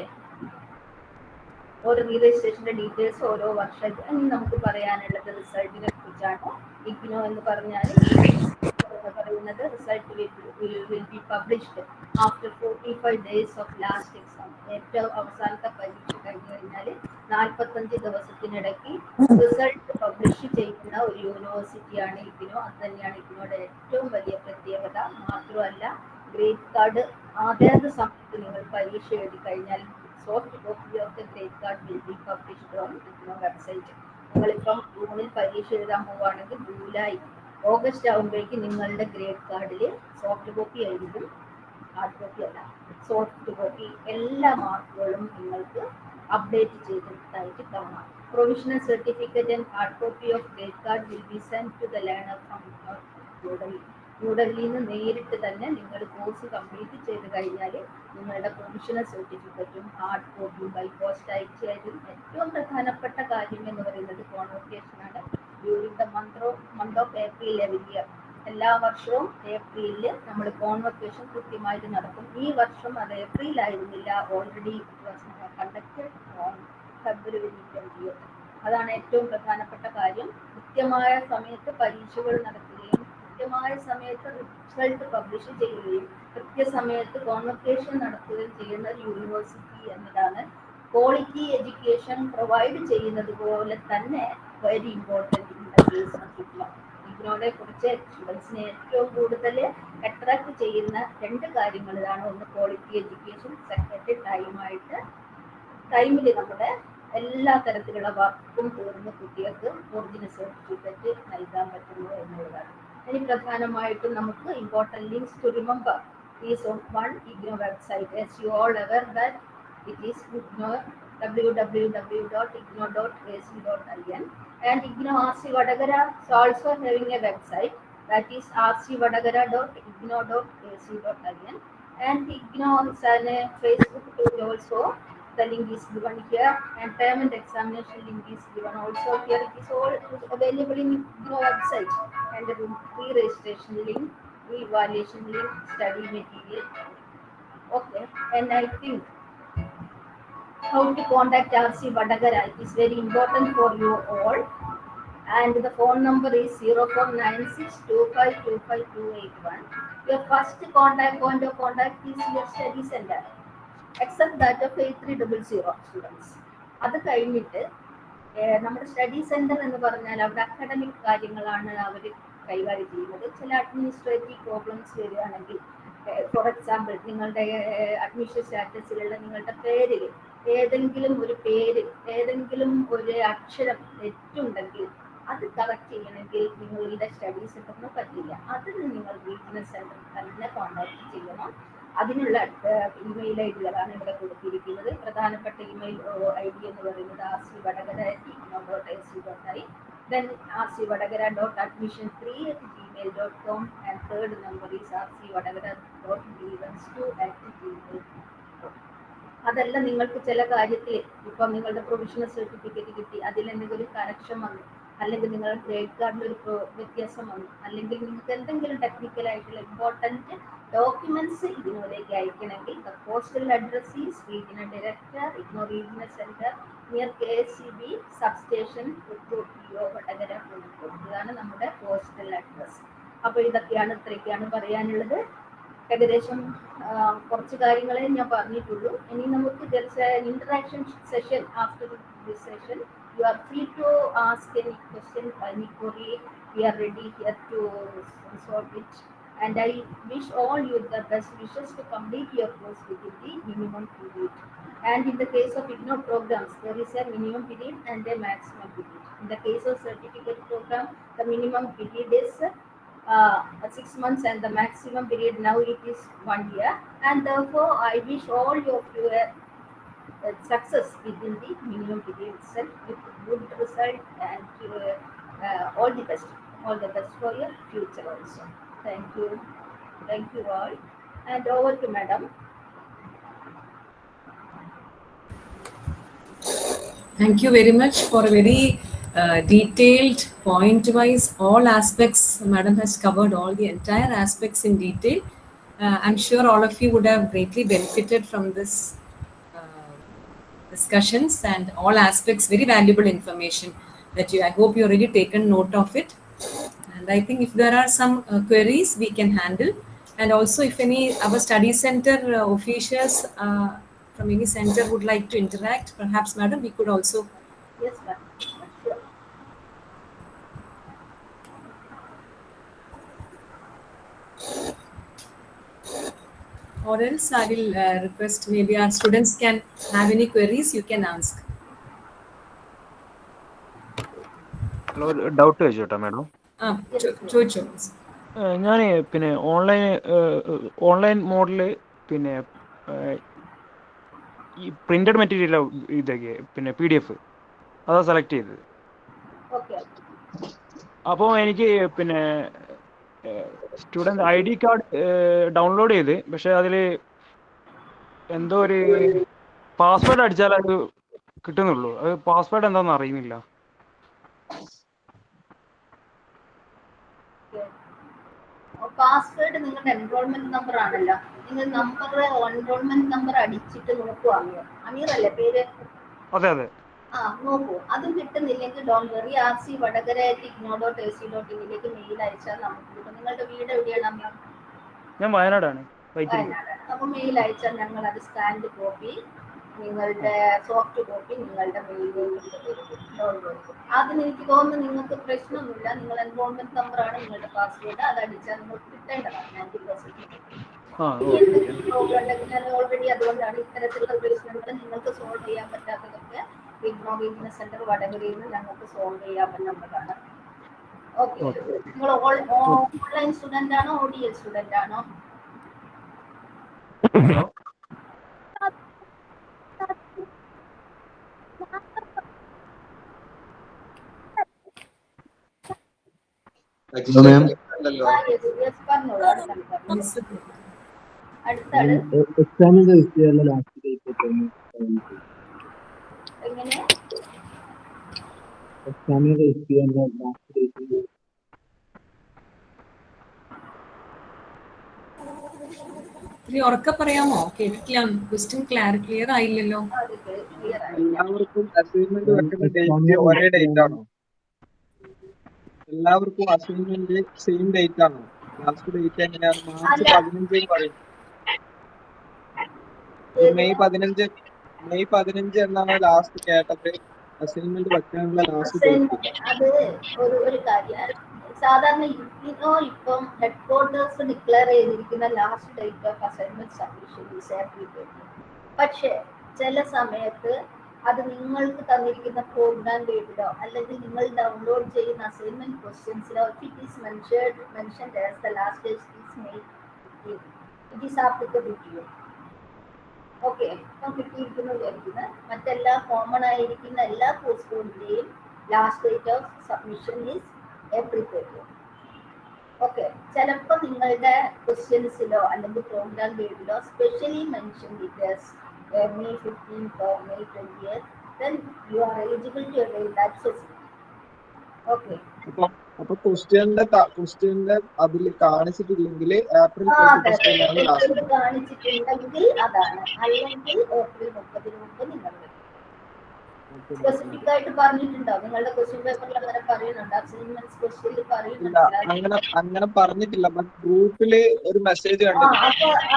ഓരോ re-registrationന്റെ details ഓരോ വർഷം. ഇനി നമുക്ക് പറയാനുള്ളത് റിസൾട്ടിനെ കുറിച്ചാണ്. ഇഗ്നോ എന്ന് പറഞ്ഞാൽ പറയുന്നത് result will be published after 45 days of last exam. ഏറ്റവും അവസാനത്തെ പരീക്ഷ കഴിഞ്ഞു കഴിഞ്ഞാൽ 45 ദിവസത്തിനിടയ്ക്ക് റിസൾട്ട് പബ്ലിഷ് ചെയ്യുന്ന ഒരു യൂണിവേഴ്സിറ്റിയാണ് ഇഗ്നോ. അത് തന്നെയാണ് ഇഗ്നോയുടെ ഏറ്റവും വലിയ പ്രത്യേകത. മാത്രമല്ല, ഗ്രേഡ് കാർഡ് അതേത് സമയത്ത് നിങ്ങൾ പരീക്ഷ എഴുതി കഴിഞ്ഞാൽ soft copy of the grade card will B published on IGNOU website. നിങ്ങളിപ്പം ജൂണിൽ പരീക്ഷ എഴുതാൻ പോവുകയാണെങ്കിൽ ജൂലൈ ഓഗസ്റ്റ് ആകുമ്പോഴേക്ക് നിങ്ങളുടെ ഗ്രേഡ് കാർഡിൽ സോഫ്റ്റ് കോപ്പി ആയിരിക്കും, ഹാർഡ് കോപ്പി അല്ല, സോഫ്റ്റ് കോപ്പി എല്ലാ മാർക്കുകളും നിങ്ങൾക്ക് അപ്ഡേറ്റ് ചെയ്തതായിട്ട് കാണാം. Provisional certificate and hard copy of grade card will be send to the learner from New Delhi. ന്യൂഡൽഹിയിൽ നിന്ന് നേരിട്ട് തന്നെ നിങ്ങൾ കോഴ്സ് കംപ്ലീറ്റ് ചെയ്ത് കഴിഞ്ഞാൽ നിങ്ങളുടെ പ്രൊവിഷണൽ സർട്ടിഫിക്കറ്റും ഹാർഡ് കോപ്പിയും ബൈ പോസ്റ്റ് അയച്ചു തരും. ഏറ്റവും പ്രധാനപ്പെട്ട കാര്യം എന്ന് പറയുന്നത് കോൺവൊക്കേഷനാണ്. During the month of April every year, എല്ലാ വർഷവും ഏപ്രിലിൽ നമ്മൾ കോൺവൊക്കേഷൻ കൃത്യമായിട്ട് നടക്കും. ഈ വർഷം അത് ഏപ്രിൽ ആയിരുന്നില്ല, ഓൾറെഡി കണ്ടക്റ്റഡ് ഓൺ ഫെബ്രുവരി 20. അതാണ് ഏറ്റവും പ്രധാനപ്പെട്ട കാര്യം. കൃത്യമായ സമയത്ത് പരീക്ഷകൾ നടത്തുകയും കൃത്യമായ സമയത്ത് റിസൾട്ട് പബ്ലിഷ് ചെയ്യുകയും കൃത്യസമയത്ത് കോൺവൊക്കേഷൻ നടത്തുകയും ചെയ്യുന്ന ഒരു യൂണിവേഴ്സിറ്റി എന്നതാണ്. ക്വാളിറ്റി എഡ്യൂക്കേഷൻ പ്രൊവൈഡ് ചെയ്യുന്നത് പോലെ തന്നെ very important in the case of IGNOU. ഇഗ്നോയെ കുറിച്ച് സ്റ്റുഡൻസിനെ ഏറ്റവും കൂടുതൽ അട്രാക്ട് ചെയ്യുന്ന 2 കാര്യങ്ങളിലാണ്. ഒന്ന് ക്വാളിറ്റി എഡ്യൂക്കേഷൻ, സെക്കൻഡ് ടൈമിൽ നമ്മുടെ എല്ലാ തരത്തിലുള്ള വർക്കും തീർന്ന് കുട്ടികൾക്ക് ഒറിജിനൽ സർട്ടിഫിക്കറ്റ് നൽകാൻ പറ്റുന്നു എന്നുള്ളതാണ്. ഇനി പ്രധാനമായിട്ടും നമുക്ക് important links to remember is on one IGNOU website. As you all aware that it is IGNO, www.igno.ac.in, and IGNO RC Vadagara is also having a website, that is rcvadagara.igno.ac.in, and IGNO is on a Facebook page also. The link is given here, and payment examination link is given also here. It is all available in IGNO website, and the pre-registration link, re-evaluation link, study material. Okay, and I think how to contact RC Vadagara is very important for you all, and the phone number is 0496252581. Your first point of contact is your study center, except that of 8300 students. അത് കഴിഞ്ഞിട്ട് നമ്മുടെ study centre എന്ന് പറഞ്ഞാൽ അവിടെ academic കാര്യങ്ങളാണ് അവർ കൈകാര്യം ചെയ്യുന്നത്. ചില അഡ്മിനിസ്ട്രേറ്റീവ് പ്രോബ്ലംസ് വരികയാണെങ്കിൽ, ഫോർ എക്സാമ്പിൾ നിങ്ങളുടെ അഡ്മിഷൻ സ്റ്റാറ്റസിലുള്ള നിങ്ങളുടെ പേരിൽ ഏതെങ്കിലും ഒരു അക്ഷരം തെറ്റുണ്ടെങ്കിൽ അത് കറക്റ്റ് ചെയ്യണമെങ്കിൽ നിങ്ങളുടെ സ്റ്റഡി സെന്ററിന് പറ്റില്ല. അതിന് നിങ്ങൾ റീജിയണൽ സെന്ററിൽ തന്നെ കോൺടാക്ട് ചെയ്യണം. അതിനുള്ള ഇമെയിൽ ഐ ഡികളാണ് ഇവിടെ കൊടുത്തിരിക്കുന്നത്. പ്രധാനപ്പെട്ട ഇമെയിൽ ID എന്ന് പറയുന്നത് rcvadagara@igno.ac.in, then rcvadagara.admission3@gmail.com, and third number is rcvadagara.b12@gmail.com. അതെല്ലാം നിങ്ങൾക്ക് ചില കാര്യത്തിൽ ഇപ്പം നിങ്ങളുടെ പ്രൊവിഷണൽ സർട്ടിഫിക്കറ്റ് കിട്ടി, അതിലെന്തെങ്കിലും കറക്ഷൻ വന്നു, അല്ലെങ്കിൽ നിങ്ങളുടെ ഗ്രേഡ് കാർഡിൽ ഒരു വ്യത്യാസം വന്നു, അല്ലെങ്കിൽ നിങ്ങൾക്ക് എന്തെങ്കിലും ടെക്നിക്കൽ ആയിട്ടുള്ള ഇമ്പോർട്ടൻറ്റ് ഡോക്യുമെന്റ്സ് ഇതിനോടേക്ക് അയക്കണമെങ്കിൽ the postal address is regional director, IGNOU regional centre near KSCB substation, PO Vadakara, Kozhikode. ഇതാണ് നമ്മുടെ പോസ്റ്റൽ അഡ്രസ്. അപ്പോൾ ഇത്രയൊക്കെയാണ് പറയാനുള്ളത്. ഏകദേശം കുറച്ച് കാര്യങ്ങളെ ഞാൻ പറഞ്ഞിട്ടുള്ളൂ. ഇനി നമുക്ക് interaction session after this session. You are free to ask any question, any query. We are ready here to solve it. And I wish all you the best wishes to complete your course within the minimum period. And in the case of IGNOU programs, there is a minimum period and a maximum period. In the case of certificate program, the minimum period is 6 months and the maximum period now it is 1 year. And therefore, I wish all of you success within the minimum period itself with good result and all the best. All the best for your future also. Thank you. Thank you all. And over to Madam. Thank you very much for a very detailed, point-wise, all aspects. Madam has covered all the entire aspects in detail. I'm sure all of you would have greatly benefited from this discussions and all aspects, very valuable information that I hope you already taken note of it. And I think if there are some queries, we can handle. And also if any our study center officials from any center would like to interact, perhaps Madam, we could also. Yes, ma'am. Sure. Or else I will request maybe our students can have any queries, you can ask. Hello doubt ചോദിച്ചോട്ടെ madam. ചോദിച്ചോ. ഞാൻ പിന്നെ online മോഡിൽ പിന്നെ ഈ printed material ഇതൊക്കെ പിന്നെ PDF അതാ സെലക്ട് ചെയ്തത്. അപ്പോൾ എനിക്ക് പിന്നെ സ്റ്റുഡൻറ് ID കാർഡ് ഡൗൺലോഡ് ചെയ്ത്, പക്ഷെ അതിൽ എന്തോ ഒരു പാസ്വേഡ് അടിച്ചാൽ അത് കിട്ടുന്നുള്ളൂ. അത് പാസ്വേഡ് എന്താണെന്ന് അറിയുന്നില്ല. പാസ്വേഡ് നിങ്ങളുടെ എൻറോൾമെന്റ് നമ്പർ ആണല്ലോ. നിങ്ങൾ എൻറോൾമെന്റ് നമ്പർ അടിച്ചിട്ട് നോക്കുവാ. അമീർ അല്ലേ പേര്? അതെ അതെ. നോക്കൂ. അതും കിട്ടുന്നില്ലെങ്കിൽ ഡോണ്ട് വെറി, rcvadagara@igno.ac.in മെയിൽ അയച്ചാൽ നമുക്ക് കിട്ടും. നിങ്ങളുടെ വീട് എവിടെയാണ് അമീർ? ഞാൻ വയനാടാണ്. അപ്പൊ മെയിൽ അയച്ചാൽ ഞങ്ങൾ അത് സ്കാൻഡ് കോപ്പി, നിങ്ങളുടെ സോഫ്റ്റ് കോപ്പി നിങ്ങളുടെ മെയിലിലേക്ക് ഡൗൺലോഡ്. അതിന് എനിക്ക് തോന്നുന്നു നിങ്ങൾക്ക് പ്രശ്നമൊന്നുമില്ല. നിങ്ങൾ എൻറോൾമെന്റ് നമ്പറാണ് നിങ്ങളുടെ പാസ്വേഡ്, അത് അടിച്ചാൽ നിങ്ങൾക്ക് കിട്ടേണ്ടതാണ് 90%. ഞാൻ ഓൾറെഡി അതുകൊണ്ടാണ് ഇത്തരത്തിലുള്ള പ്രശ്നങ്ങൾ നിങ്ങൾക്ക് സോൾവ് ചെയ്യാൻ പറ്റാത്തതൊക്കെ IGNOU ബിസിനസ് സെന്റർ വടകരയിൽ നിന്ന് ഞങ്ങൾക്ക് സോൾവ് ചെയ്യാൻ പറ്റുന്നതാണ്. ഓക്കെ. നിങ്ങൾ ഓൺലൈൻ സ്റ്റുഡന്റ് ആണോ ODL സ്റ്റുഡന്റ് ആണോ? എക്സാമിന്റെ വിഷയമല്ല ലാസ്റ്റ് ഡേറ്റ്. എക്സാമിന്റെ വിഷയമല്ല ലാസ്റ്റ് ഡേറ്റ്. ഉറക്കെ പറയാമോ? കേട്ടില്ല. ക്വസ്റ്റ്യൻ ക്ലിയർ ആയില്ലല്ലോ. എല്ലാവർക്കും അസൈൻമെന്റ് വെക്കുന്ന ഡേറ്റ് ഒരേ ഡേറ്റ് ആണോ? എല്ലാവർക്കും അസൈൻമെന്റ് സെയിം ഡേറ്റ് ആണോ? ലാസ്റ്റ് ഡേറ്റ് എങ്ങനെയാണ്? മാർച്ച് 15 പറയും. മെയ് 15 എന്നാണ് ലാസ്റ്റ് കേട്ടത്. അസൈൻമെന്റ് വെക്കാനുള്ള ലാസ്റ്റ് ഡേറ്റ്. അത് ഒരു കാര്യമാണ്. സാധാരണ ഇപ്പം ഹെഡ്ക്വാർട്ടേഴ്സ് ഡിക്ലെയർ ചെയ്തിരിക്കുന്ന last date of assignment submission is April 20. പക്ഷേ ചില സമയത്ത് അത് നിങ്ങൾക്ക് തന്നിരിക്കുന്ന പ്രോഗ്രാം ഗൈഡിലോ അല്ലെങ്കിൽ നിങ്ങൾ ഡൗൺലോഡ് ചെയ്യുന്ന അസൈൻമെന്റ് ക്വസ്റ്റ്യൻസിലോ it is mentioned as the last date is May 15. It is applicable to you. Okay. ഇപ്പം കിട്ടിയിരിക്കുന്നു വിചാരിക്കുന്നത് മറ്റെല്ലാ കോമൺ ആയിരിക്കുന്ന എല്ലാ കോഴ്സുകളുടെയും last date of submission is April 30. Okay. ചിലപ്പോൾ നിങ്ങളുടെ ക്വസ്റ്റ്യൻസിലോ അല്ലെങ്കിൽ പ്രോഗ്രാം ഗൈഡിലോ specially mention details May 15th or May 20th, then you are eligible to avail that facility. Okay. അപ്പൊ ക്വസ്റ്റ്യന്റെ അതിൽ കാണിച്ചിട്ടില്ലെങ്കിൽ ഏപ്രിൽ 30 കാണിച്ചിട്ടുണ്ടെങ്കിൽ അതാണ്, അല്ലെങ്കിൽ ഏപ്രിൽ 30 മുമ്പ് നിങ്ങൾ സ്പെസിഫിക് ആയിട്ട് പറഞ്ഞിട്ടുണ്ടോ? നിങ്ങളുടെ ക്വസ്റ്റ്യൻ പേപ്പറിൽ അങ്ങനെ പറയുന്നുണ്ട്? അസൈൻമെന്റ് ക്വസ്റ്റ്യനിൽ പറയുന്നുണ്ട്? അങ്ങനെ പറഞ്ഞിട്ടില്ല. ഗ്രൂപ്പില് ഒരു മെസ്സേജ് അപ്പൊ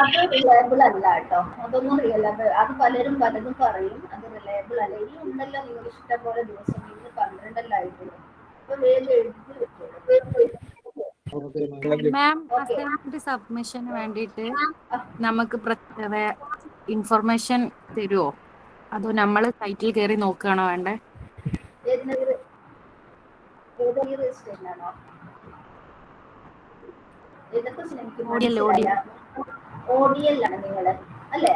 അത് റിലയബിൾ അല്ല കേട്ടോ. അതൊന്നും റിലയബിൾ, അത് പലരും പലതും പറയും, അത് റിലയബിൾ അല്ല. ഇനി ഉണ്ടല്ലോ നിങ്ങൾ ഇഷ്ടം പോലെ ദിവസം, ഇന്ന് 12 ആയിട്ടുള്ളൂ. അപ്പൊ വേഗം എഴുതി വെച്ചോളൂ. Okay thank you. Ma'am okay assignment സബ്മിഷന് വേണ്ടിയിട്ട് നമുക്ക് ഇൻഫർമേഷൻ തരുമോ? അതോ നമ്മൾ സൈറ്റിൽ കയറി നോക്കുകയാണോ വേണ്ടേ? രജിസ്ട്രേഷനാണോ? ഏതൊക്കെ എനിക്ക് ഓഡിയൽ മനസ്സിലായില്ല. ഓഡിയലാണ് നിങ്ങൾ അല്ലേ?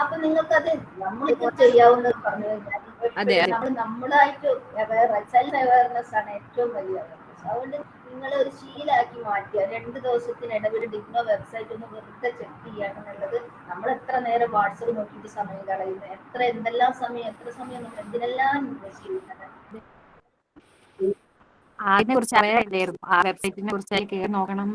അപ്പൊ നിങ്ങൾക്കത് നമ്മൾക്ക് ചെയ്യാവുന്നത് പറഞ്ഞു അതെ, കഴിഞ്ഞാൽ അതെ. നമ്മൾ നമ്മളായിട്ട് സെൽഫ് അവയർനെസ് ആണ് ഏറ്റവും വലിയ അവയർനെസ്. അതുകൊണ്ട് നിങ്ങൾ ഒരു ശീലാക്കി മാറ്റിയ 2 ദിവസത്തിനിടവിൽ ഡിഗ്നോ വെബ്സൈറ്റ് ഒന്ന് വെറുതെ ചെക്ക് ചെയ്യാന്നുള്ളത്. നമ്മൾ എത്ര നേരം വാട്സപ്പ് നോക്കിയിട്ട് സമയം കളയുന്നു, എത്ര സമയം നമ്മൾ എന്തിനെല്ലാം ഇൻവെസ്റ്റ് ചെയ്യുന്നത്. അതിനെ കുറിച്ച് അറിയാനില്ലായിരുന്നു. ആ വെബ്സൈറ്റിനെ കുറിച്ച് കയറി നോക്കണം.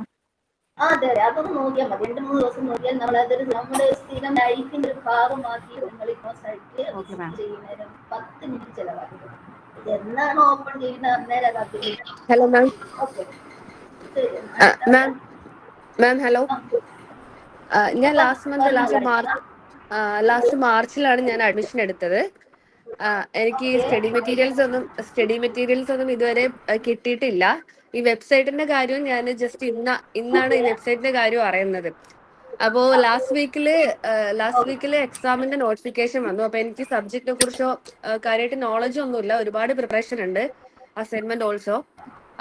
അതെ അതൊന്ന് നോക്കിയാൽ മതി. 2-3 ദിവസം നോക്കിയാൽ നമ്മളതൊരു നമ്മുടെ സ്ഥിരം ലൈഫിന്റെ ഒരു ഭാഗമാക്കി നിങ്ങൾ ഇപ്പോൾ സൈറ്റ് ഓക്കെ മാം. ചെയ്യുന്നതിന് 10 മിനിറ്റ് ചെലവാക്കുന്നത്. ഇത് എന്നാണ് ഓപ്പൺ ചെയ്യുന്നത് അന്നേരം അത്. Hello ma'am. Okay ma'am ma'am hello. ഞാൻ ലാസ്റ്റ് മാർച്ചിലാണ് ഞാൻ അഡ്മിഷൻ എടുത്തത്. എനിക്ക് സ്റ്റഡി മെറ്റീരിയൽസ് ഒന്നും ഇതുവരെ കിട്ടിയിട്ടില്ല. ഈ വെബ്സൈറ്റിന്റെ കാര്യം ഞാൻ ജസ്റ്റ് ഇന്നാണ് ഈ വെബ്സൈറ്റിന്റെ കാര്യം അറിയുന്നത്. അപ്പോ ലാസ്റ്റ് വീക്കില് എക്സാമിന്റെ നോട്ടിഫിക്കേഷൻ വന്നു. അപ്പൊ എനിക്ക് സബ്ജക്റ്റിനെ കുറിച്ചോ കാര്യമായിട്ട് നോളജ് ഒന്നുമില്ല. ഒരുപാട് പ്രിപ്പറേഷൻ ഉണ്ട്, അസൈൻമെന്റ് ഓൾസോ.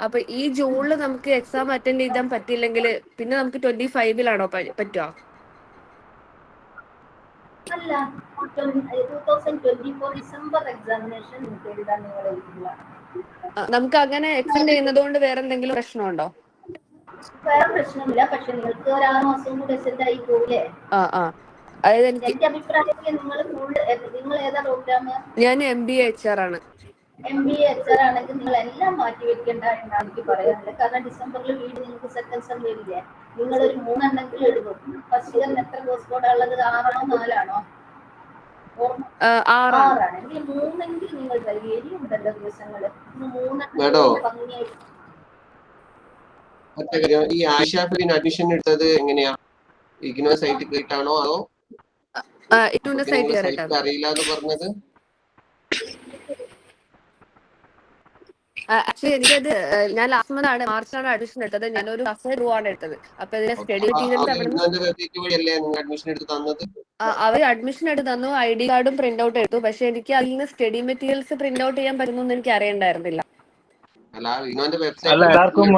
അപ്പൊ ഈ ജൂണിൽ നമുക്ക് എക്സാം അറ്റൻഡ് ചെയ്താൻ പറ്റില്ലെങ്കിൽ പിന്നെ നമുക്ക് 25-ലാണോ പറ്റുക? അല്ല, 2024 ഡിസംബർ എക്സാമിനേഷൻ നിങ്ങൾക്ക് എഴുതാൻ നിങ്ങൾ എഴുതുന്നതാണ്. നമുക്ക് അങ്ങനെ എക്സ്റ്റെൻഡ് ചെയ്യുന്നത് കൊണ്ട് വേറെ എന്തെങ്കിലും പ്രശ്നമുണ്ടോ? വേറെ പ്രശ്നമില്ല. പക്ഷെ നിങ്ങൾക്ക് ഒരു 6 മാസം കൂടി എക്സ്റ്റെൻഡ് ആയി പോകില്ലേ? അതായത് എനിക്ക് എന്റെ അഭിപ്രായത്തിൽ നിങ്ങൾ ഏതാ പ്രോഗ്രാം? ഞാൻ MBA HR ആണ്. MBA HR ആണെങ്കിൽ നിങ്ങൾ എല്ലാം മാറ്റി വെക്കേണ്ട എന്നാണ് എനിക്ക് പറയാനുള്ളത്. കാരണം ഡിസംബറിൽ വീട് നിങ്ങൾക്ക് സെക്കൻഡ് സെം വരില്ലേ? നിങ്ങളൊരു 3 എണ്ണമെങ്കിലും എഴുതും. ഫസ്റ്റ് ഇയറിന് എത്ര കോഴ്സ് കോഡാ ഉള്ളത്? 6-ആണോ 4-ആണോ? 6-ആണെങ്കിൽ 3 നിങ്ങൾ ഇനിയുണ്ടല്ലോ ദിവസങ്ങള്. 3 ഭംഗിയായിട്ട്. ഈ ആയിഷാഫിന് അഡ്മിഷൻ എടുത്തത് എങ്ങനെയാ? ഇഗ്നോ സൈറ്റ് കേട്ടാണോ അതോ സൈറ്റ് അറിയില്ല എന്ന് പറഞ്ഞത്? ആക്ച്വലി എനിക്കത് ഞാൻ മാർച്ചിലാണ് അഡ്മിഷൻ എടുത്തത്. ഞാനൊരു ത്രൂ ആണ് എടുത്തത്. അപ്പൊ ഇതിന്റെ സ്റ്റഡി മെറ്റീരിയൽസ് അവർ അഡ്മിഷൻ എടുത്ത് തന്നു. ID കാർഡും പ്രിന്റ് ഔട്ട് എടുത്തു. പക്ഷെ എനിക്ക് അതിൽ നിന്ന് സ്റ്റഡി മെറ്റീരിയൽസ് പ്രിന്റ് ഔട്ട് ചെയ്യാൻ പറ്റുന്നു എനിക്ക് അറിയണ്ടായിരുന്നില്ല. അല്ല, എല്ലാവർക്കും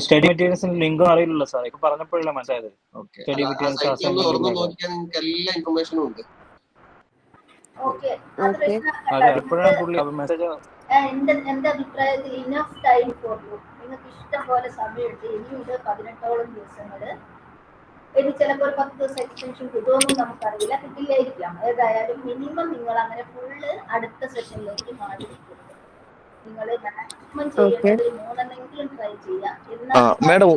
സ്റ്റഡി മെറ്റീരിയൽസിന് ലിങ്കും അറിയില്ലല്ലോ സാർ. ഇപ്പൊ പറഞ്ഞപ്പോഴല്ലേ മനസ്സിലായത്. സ്റ്റഡി മെറ്റീരിയൽസ് എന്റെ അഭിപ്രായത്തിൽ ഇനഫ് ടൈം ഫോർ യു. നിങ്ങൾക്ക് ഇഷ്ടം പോലെ സമയം എടുത്ത് ഇനിയുണ്ട് 18ഓളം ദിവസങ്ങള്. ഇനി ചിലപ്പോൾ ഒരു 10 ദിവസം എക്സ്റ്റൻഷൻ കിട്ടുമെന്നും നമുക്കറിയില്ല, കിട്ടില്ലായിരിക്കാം. ഏതായാലും മിനിമം നിങ്ങൾ അങ്ങനെ ഫുള്ള് അടുത്ത സെഷനിലേക്ക് മാറിയിരിക്കരുത്. നിങ്ങൾ മാക്സിമം ചെയ്യേണ്ടത് 3 ട്രൈ ചെയ്യാം. മാഡം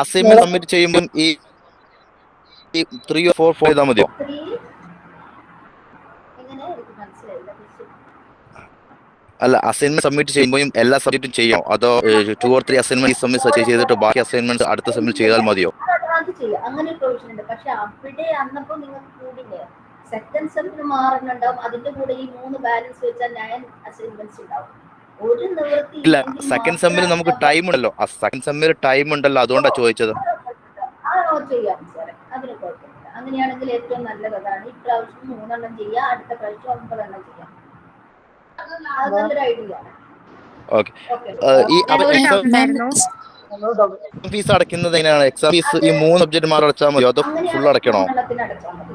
അസൈൻമെന്റ് സബ്മിറ്റ് ചെയ്യുമ്പോൾ ഈ 3 or 4 ചെയ്താൽ മതിയോ? എങ്ങനെ എനിക്ക് മനസ്സിലായില്ല. അല്ല, അസൈൻമെന്റ് സബ്മിറ്റ് ചെയ്യുമ്പോൾ എല്ലാ സബ്ജക്റ്റും ചെയ്യാം, അതോ 2 or 3 അസൈൻമെന്റ് സബ്മിറ്റ് ചെയ്തിട്ട് ബാക്കി അസൈൻമെന്റ് അടുത്ത സബ്മിറ്റ് ചെയ്താൽ മതിയോ? അത് ചെയ്യാം, അങ്ങനെ പ്രൊവിഷൻ ഉണ്ട്. പക്ഷെ അവിടെ അന്നപ്പോ നിങ്ങൾക്ക് കൂടില്ലേ സെക്കൻഡ് സെമ്മിന് മാറുന്നുണ്ടാവും. അതിന്റെ കൂടെ ഈ 3 ബാലൻസ് വെച്ചാൽ 9 അസൈൻമെന്റ്സ് ഉണ്ടാവും. ഒരു നിവൃത്തി ഇല്ല, സെക്കൻഡ് സെമ്മിൽ നമുക്ക് ടൈം ഉണ്ടല്ലോ. സെക്കൻഡ് സെമ്മിൽ ടൈം ഉണ്ടല്ലോ, അതുകൊണ്ടാണ് ചോദിച്ചത്. ചെയ്യാം സാറേ, അതിന് കുഴപ്പമില്ല. അങ്ങനെയാണെങ്കിൽ ഏറ്റവും നല്ലത് അതാണ്. ഇപ്രാവശ്യം 3 എണ്ണം ചെയ്യാം, അടുത്ത പ്രാവശ്യം 9 എണ്ണം ചെയ്യാം. അത് നല്ലൊരു ഐഡിയ ആണ്. ഫീസ് അടയ്ക്കുന്നത് എങ്ങനെയാണ്? എക്സാം ഫീസ് ഈ 3 സബ്ജക്ട് മാത്രം അടച്ചാൽ മതിയോ അതോ ഫുൾ അടയ്ക്കണോ? 3 എണ്ണത്തിന് അടച്ചാൽ മതി.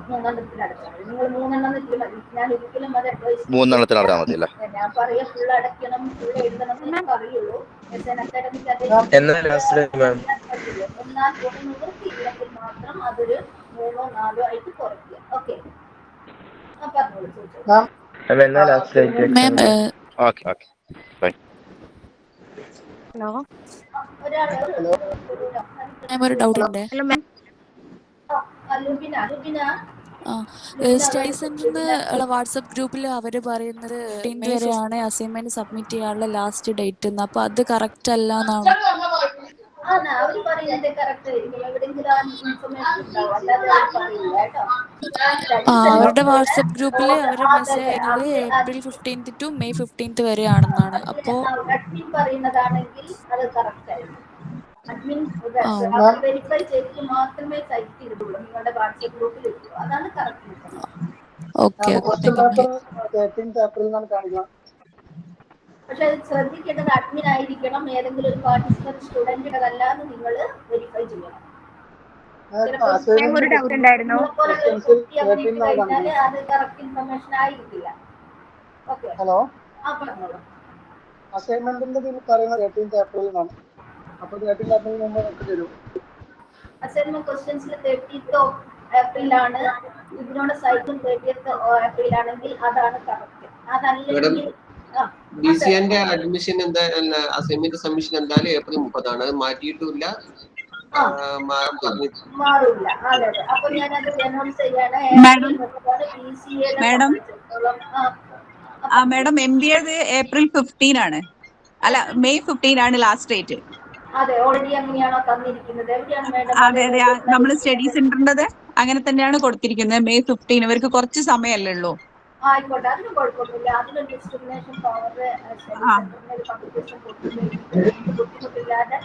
നിങ്ങൾ 3 എണ്ണത്തിന് ഞാൻ ഒരിക്കലും അത് അഡ്വൈസ് 3 എണ്ണത്തിന് അടച്ചാൽ മതി അല്ലേ? ഞാൻ പറയാ ഫുൾ അടയ്ക്കണം, ഫുൾ എഴുതണം എന്ന് പറയുള്ളൂ. എന്നാൽ ഒരു നിവൃത്തിയില്ലെങ്കിൽ മാത്രം അതൊരു 3-ഓ 4-ഓ ആയിട്ട് കുറയ്ക്കുക. ഓക്കെ, പറഞ്ഞോളൂ. ഹലോ, ഒരു ഡൗട്ട് ഉണ്ട്. സ്റ്റഡി സെന്ററിന് ഉള്ള വാട്സപ്പ് ഗ്രൂപ്പിൽ അവർ പറയുന്നത് 15 വരെയാണ് അസൈൻമെന്റ് സബ്മിറ്റ് ചെയ്യാനുള്ള ലാസ്റ്റ് ഡേറ്റ് എന്ന്. അപ്പൊ അത് കറക്റ്റ് അല്ല എന്നാണ്. അവർ പറയുന്നത് കറക്റ്റ് ആയിരിക്കും. എവിടെയെങ്കിലും ഇൻഫർമേഷൻ ഉണ്ടാവും, അല്ലാതെ അവർ പറയില്ല കേട്ടോ. അവരുടെ വാട്സപ്പ് ഗ്രൂപ്പിൽ അവർ മെസ്സേജ് ചെയ്യുന്നത് April 15th to May 15th വരെയാണെന്നാണ്. അപ്പോ പറയുന്നതാണെങ്കിൽ അത് കറക്റ്റ് ആയിരിക്കും. അഡ്മിൻ ആ വെരിഫൈ ചെയ്തിട്ട് മാത്രമേ സൈറ്റ് ഇടുള്ളൂ, നിങ്ങളുടെ വാട്സപ്പ് ഗ്രൂപ്പിൽ ഇടുള്ളൂ. അതാണ് correct information. Okay okay question thank you. Paper 13th April എന്നാണ് കാണിക്കുക. പക്ഷെ അത് ശ്രദ്ധിക്കേണ്ടത് അഡ്മിൻ ആയിരിക്കണം, ഏതെങ്കിലും ഒരു പാർട്ടിസിപ്പന്റ് സ്റ്റുഡന്റിൻ്റെതല്ല എന്ന് നിങ്ങൾ വെരിഫൈ ചെയ്യണം. ഒരു ഡൗട്ട് ഉണ്ടായിരുന്നു. കഴിഞ്ഞാൽ അത് കറക്റ്റ് ഇൻഫർമേഷൻ ആയിരിക്കില്ല. ഓക്കെ, ഹലോ, ആ പറഞ്ഞോളൂ. അസൈൻമെന്റിന്റെ പറയുന്നത് 13th ഏപ്രിൽ എന്നാണ്. അപ്പൊ 13th ഏപ്രിൽ മുമ്പ് നമുക്ക് തരും. അസൈൻമെന്റ് ക്വസ്റ്റ്യൻസിൽ 30th ഏപ്രിലാണ്, ഇതിനോട് സൈറ്റും 30th ഏപ്രിലാണെങ്കിൽ അതാണ് കറക്റ്റ്. അതല്ലെങ്കിൽ BCA അഡ്മിഷൻ എന്തായാലും അസൈൻമെന്റ് സബ്മിഷൻ എന്തായാലും ഏപ്രിൽ 30 ആണ്, മാറ്റിയിട്ടില്ല, മാറില്ല. അതെ അതെ. അപ്പൊ ഞാനത് അനൗൺസ് ചെയ്യാണ്. മാഡം MBA ഏപ്രിൽ 15 ആണ്, അല്ല മെയ് 15 ആണ് ലാസ്റ്റ് ഡേറ്റ്. അതെ, ഓൾറെഡി അങ്ങനെയാണോ തന്നിരിക്കുന്നത്? എവിടെയാണ് മാഡം? അതെ അതെ, നമ്മൾ സ്റ്റഡി സെന്ററിന്റെ അങ്ങനെ തന്നെയാണ് കൊടുത്തിരിക്കുന്നത്. മെയ് 15. ഇവർക്ക് കുറച്ച് സമയമല്ലേ ഉള്ളൂ. ആയിക്കോട്ടെ, അതിന് കുഴപ്പമൊന്നുമില്ല. അതിനൊരു ഡിസ്ക്രിമിനേഷൻ പവർ സ്റ്റഡി സെന്ററിന് ഒരു പബ്ലിക്കേഷൻ കൊടുത്തിട്ട് ബുദ്ധിമുട്ടില്ലാതെ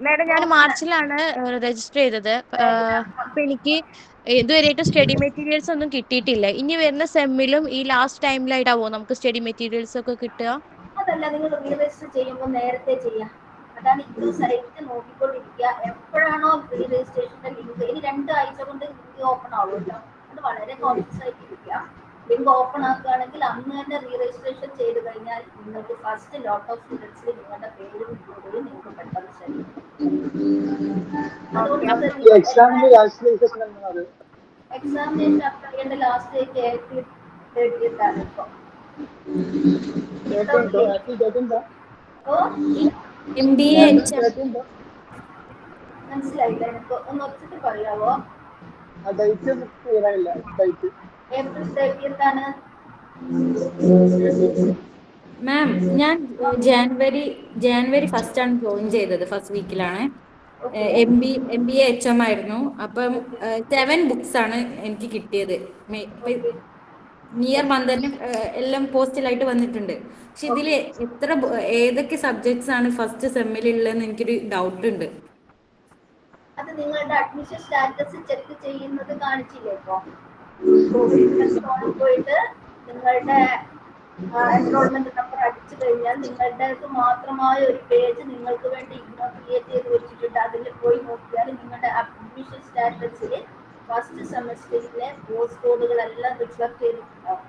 മാഡം, ഞാൻ മാർച്ചിലാണ് രജിസ്റ്റർ ചെയ്തത്. അപ്പൊ എനിക്ക് ഇതുവരെയായിട്ട് സ്റ്റഡി മെറ്റീരിയൽസ് ഒന്നും കിട്ടിയിട്ടില്ല. ഇനി വരുന്ന സെമ്മിലും ഈ ലാസ്റ്റ് ടൈമിലായിട്ടാവോ നമുക്ക് സ്റ്റഡി മെറ്റീരിയൽസ് ഒക്കെ കിട്ടുക? അതല്ല, നിങ്ങൾ റീ രജിസ്റ്റർ ചെയ്യുമ്പോൾ നേരത്തെ ചെയ്യാം. അതാണ് ഇഗ്നോ സൈറ്റ് നോക്കിക്കൊണ്ടിരിക്കുക. എപ്പോഴാണോ റീ രജിസ്ട്രേഷന്റെ ലിങ്ക്, ഇനി 2 ആഴ്ച കൊണ്ട് ലിങ്ക് ഓപ്പൺ ആവുമല്ലോ, അത് വളരെ കോൺഷ്യസ് ആയിട്ടിരിക്കുക. ലിങ്ക് ഓപ്പൺ ആക്കുകയാണെങ്കിൽ അന്ന് തന്നെ റീ രജിസ്ട്രേഷൻ ചെയ്ത് കഴിഞ്ഞാൽ നിങ്ങൾക്ക് ഫസ്റ്റ് ലോട്ട് ഓഫ് സ്റ്റുഡൻസിൽ നിങ്ങളുടെ പേരും ഇൻക്ലൂഡ് നിങ്ങൾക്ക് പെട്ടെന്ന് ശരിക്കും. എക്സാമിനേഷൻ അപ്ലൈ ചെയ്യേണ്ട ലാസ്റ്റ് ഡേറ്റ് ഏപ്രിൽ 30th ആണ്. ഇപ്പോൾ മനസ്സിലായില്ല എനിക്ക്, ഒന്ന് ഒത്തിട്ട് പറയാവോ? ഏപ്രിൽ 30th ആണ് മാം. ഞാൻ ജാനുവരി 1st ആണ് ജോയിൻ ചെയ്തത്, ഫസ്റ്റ് വീക്കിലാണ്. MBA HM ആയിരുന്നു. അപ്പം 7 ബുക്സ് ആണ് എനിക്ക് കിട്ടിയത്. നിയർ മന്ത് തന്നെ എല്ലാം പോസ്റ്റിലായിട്ട് വന്നിട്ടുണ്ട്. പക്ഷെ ഇതിൽ ഏതൊക്കെ സബ്ജക്ട്സ് ആണ് ഫസ്റ്റ് സെമ്മിലുള്ളതെന്ന് എനിക്കൊരു ഡൗട്ട് ഉണ്ട്. അത് നിങ്ങളുടെ അഡ്മിഷൻ സ്റ്റാറ്റസ് ചെക്ക് ചെയ്യുന്നത് കാണിച്ചില്ലേ? ഇപ്പോൾ പോയിട്ട് നിങ്ങളുടെ എൻറോൾമെന്റ് നമ്പർ അടിച്ചു കഴിഞ്ഞാൽ നിങ്ങളുടേത് മാത്രമായ ഒരു പേജ് നിങ്ങൾക്ക് വേണ്ടി ഇഗ്നോ ക്രിയേറ്റ് ചെയ്ത് വെച്ചിട്ടുണ്ട്. അതിൽ പോയി നോക്കിയാൽ നിങ്ങളുടെ അഡ്മിഷൻ സ്റ്റാറ്റസിൽ ഫസ്റ്റ് സെമസ്റ്ററിലെ കോഴ്സ് കോഡുകളെല്ലാം റിഫ്ലക്ട് ചെയ്തിട്ടുണ്ടാവും.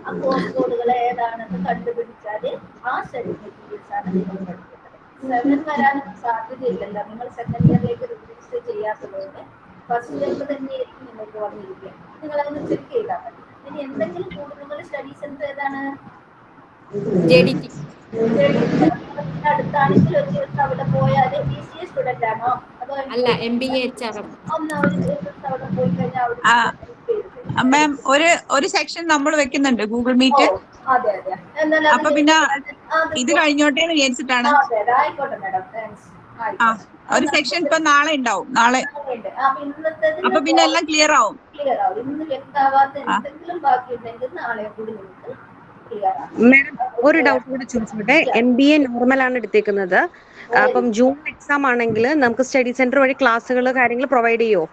ആ കോഴ്സ് കോഡുകൾ ഏതാണെന്ന് കണ്ടുപിടിച്ചാൽ ആ സ്റ്റഡി മെറ്റീരിയൽസ് ആണ് നിങ്ങൾ പഠിക്കുന്നത്. 7 വരാനൊന്നും സാധ്യതയില്ലല്ലോ, നിങ്ങൾ സെക്കൻഡ് ഇയറിലേക്ക് രജിസ്റ്റർ ചെയ്യാത്തതുകൊണ്ട് ഫസ്റ്റ് ഇയറിൽ തന്നെയായിരിക്കും നിങ്ങൾക്ക് വന്നിരിക്കുക. നിങ്ങൾ അതൊന്ന് ചെക്ക് ചെയ്താൽ മതി. ഇനി എന്തെങ്കിലും കൂടുതൽ സ്റ്റഡി സെന്റർ ഏതാണ്? അടുത്താണെങ്കിൽ ഒരു ദിവസം അവിടെ പോയാൽ BCA സ്റ്റുഡന്റ് ആണോ അതോ MBA HRM? ഒരു ദിവസം അവിടെ പോയി കഴിഞ്ഞാൽ മാം ഒരു സെക്ഷൻ നമ്മൾ വെക്കുന്നുണ്ട് ഗൂഗിൾ മീറ്റ്. അതെ അതെ, അപ്പൊ പിന്നെ ഇത് കഴിഞ്ഞോട്ടെ എന്ന് വിചാരിച്ചിട്ടാണ്. ആയിക്കോട്ടെ മാഡം, താങ്ക്സ്. ഒരു സെക്ഷൻ ഇപ്പൊ നാളെ ഉണ്ടാവും. നാളെ അപ്പൊ പിന്നെ എല്ലാം ക്ലിയർ ആവും. ഇന്ന് വ്യക്തമാവാത്ത എന്തെങ്കിലും ബാക്കിയുണ്ടെങ്കിൽ നാളെ കൂടി നിങ്ങൾക്ക് ക്ലിയർ ആവും. മാഡം, ഒരു ഡൗട്ട് കൂടി ചോദിച്ചോട്ടെ. MBA നോർമൽ ആണ് എടുത്തേക്കുന്നത്. അപ്പം ജൂൺ എക്സാം ആണെങ്കിൽ നമുക്ക് സ്റ്റഡി സെന്റർ വഴി ക്ലാസ്സുകൾ കാര്യങ്ങൾ പ്രൊവൈഡ് ചെയ്യുമോ?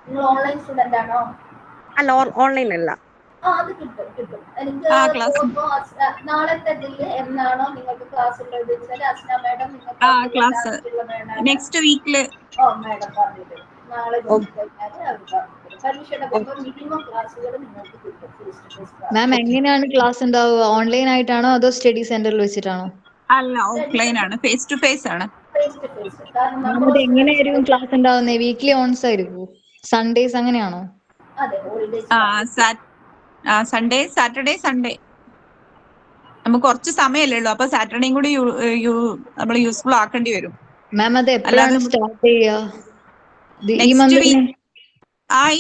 നിങ്ങൾ ഓൺലൈൻ സ്റ്റുഡന്റ് ആണോ? അല്ല, ഓൺലൈൻ അല്ല. അത് കിട്ടും. എനിക്ക് നാളത്തെ എന്നാണോ നിങ്ങൾക്ക് ക്ലാസ് ഉള്ളത് വെച്ചാൽ അസ്ന മാഡം ക്ലാസ് നെക്സ്റ്റ് വീക്കില് മാഡം പറഞ്ഞത് നാളെ പരീക്ഷയുടെ മുമ്പ് മിനിമം ക്ലാസ്സുകൾ നിങ്ങൾക്ക് കിട്ടും. മാം, എങ്ങനെയാണ് ക്ലാസ് ഉണ്ടാവുക? ഓൺലൈൻ ആയിട്ടാണോ അതോ സ്റ്റഡി സെന്ററിൽ വെച്ചിട്ടാണോ? അല്ല, ഓഫ്ലൈൻ ആണ്, ഫേസ് ടു ഫേസ് ആണ്. അത് എങ്ങനെയായിരിക്കും ക്ലാസ് ഉണ്ടാവുന്നത്? വീക്ക്ലി ഓൺസ് ആയിരിക്കും? സൺഡേസ് അങ്ങനെയാണോ? Sunday, Saturday, Sunday. നമുക്ക് കുറച്ച് സമയമല്ലേ ഉള്ളൂ, അപ്പൊ സാറ്റർഡേയും കൂടി നമ്മൾ യൂസ്ഫുൾ ആക്കേണ്ടി വരും. മാം, അത് എപ്പോഴാണ് സ്റ്റാർട്ട് ചെയ്യുക? ഈ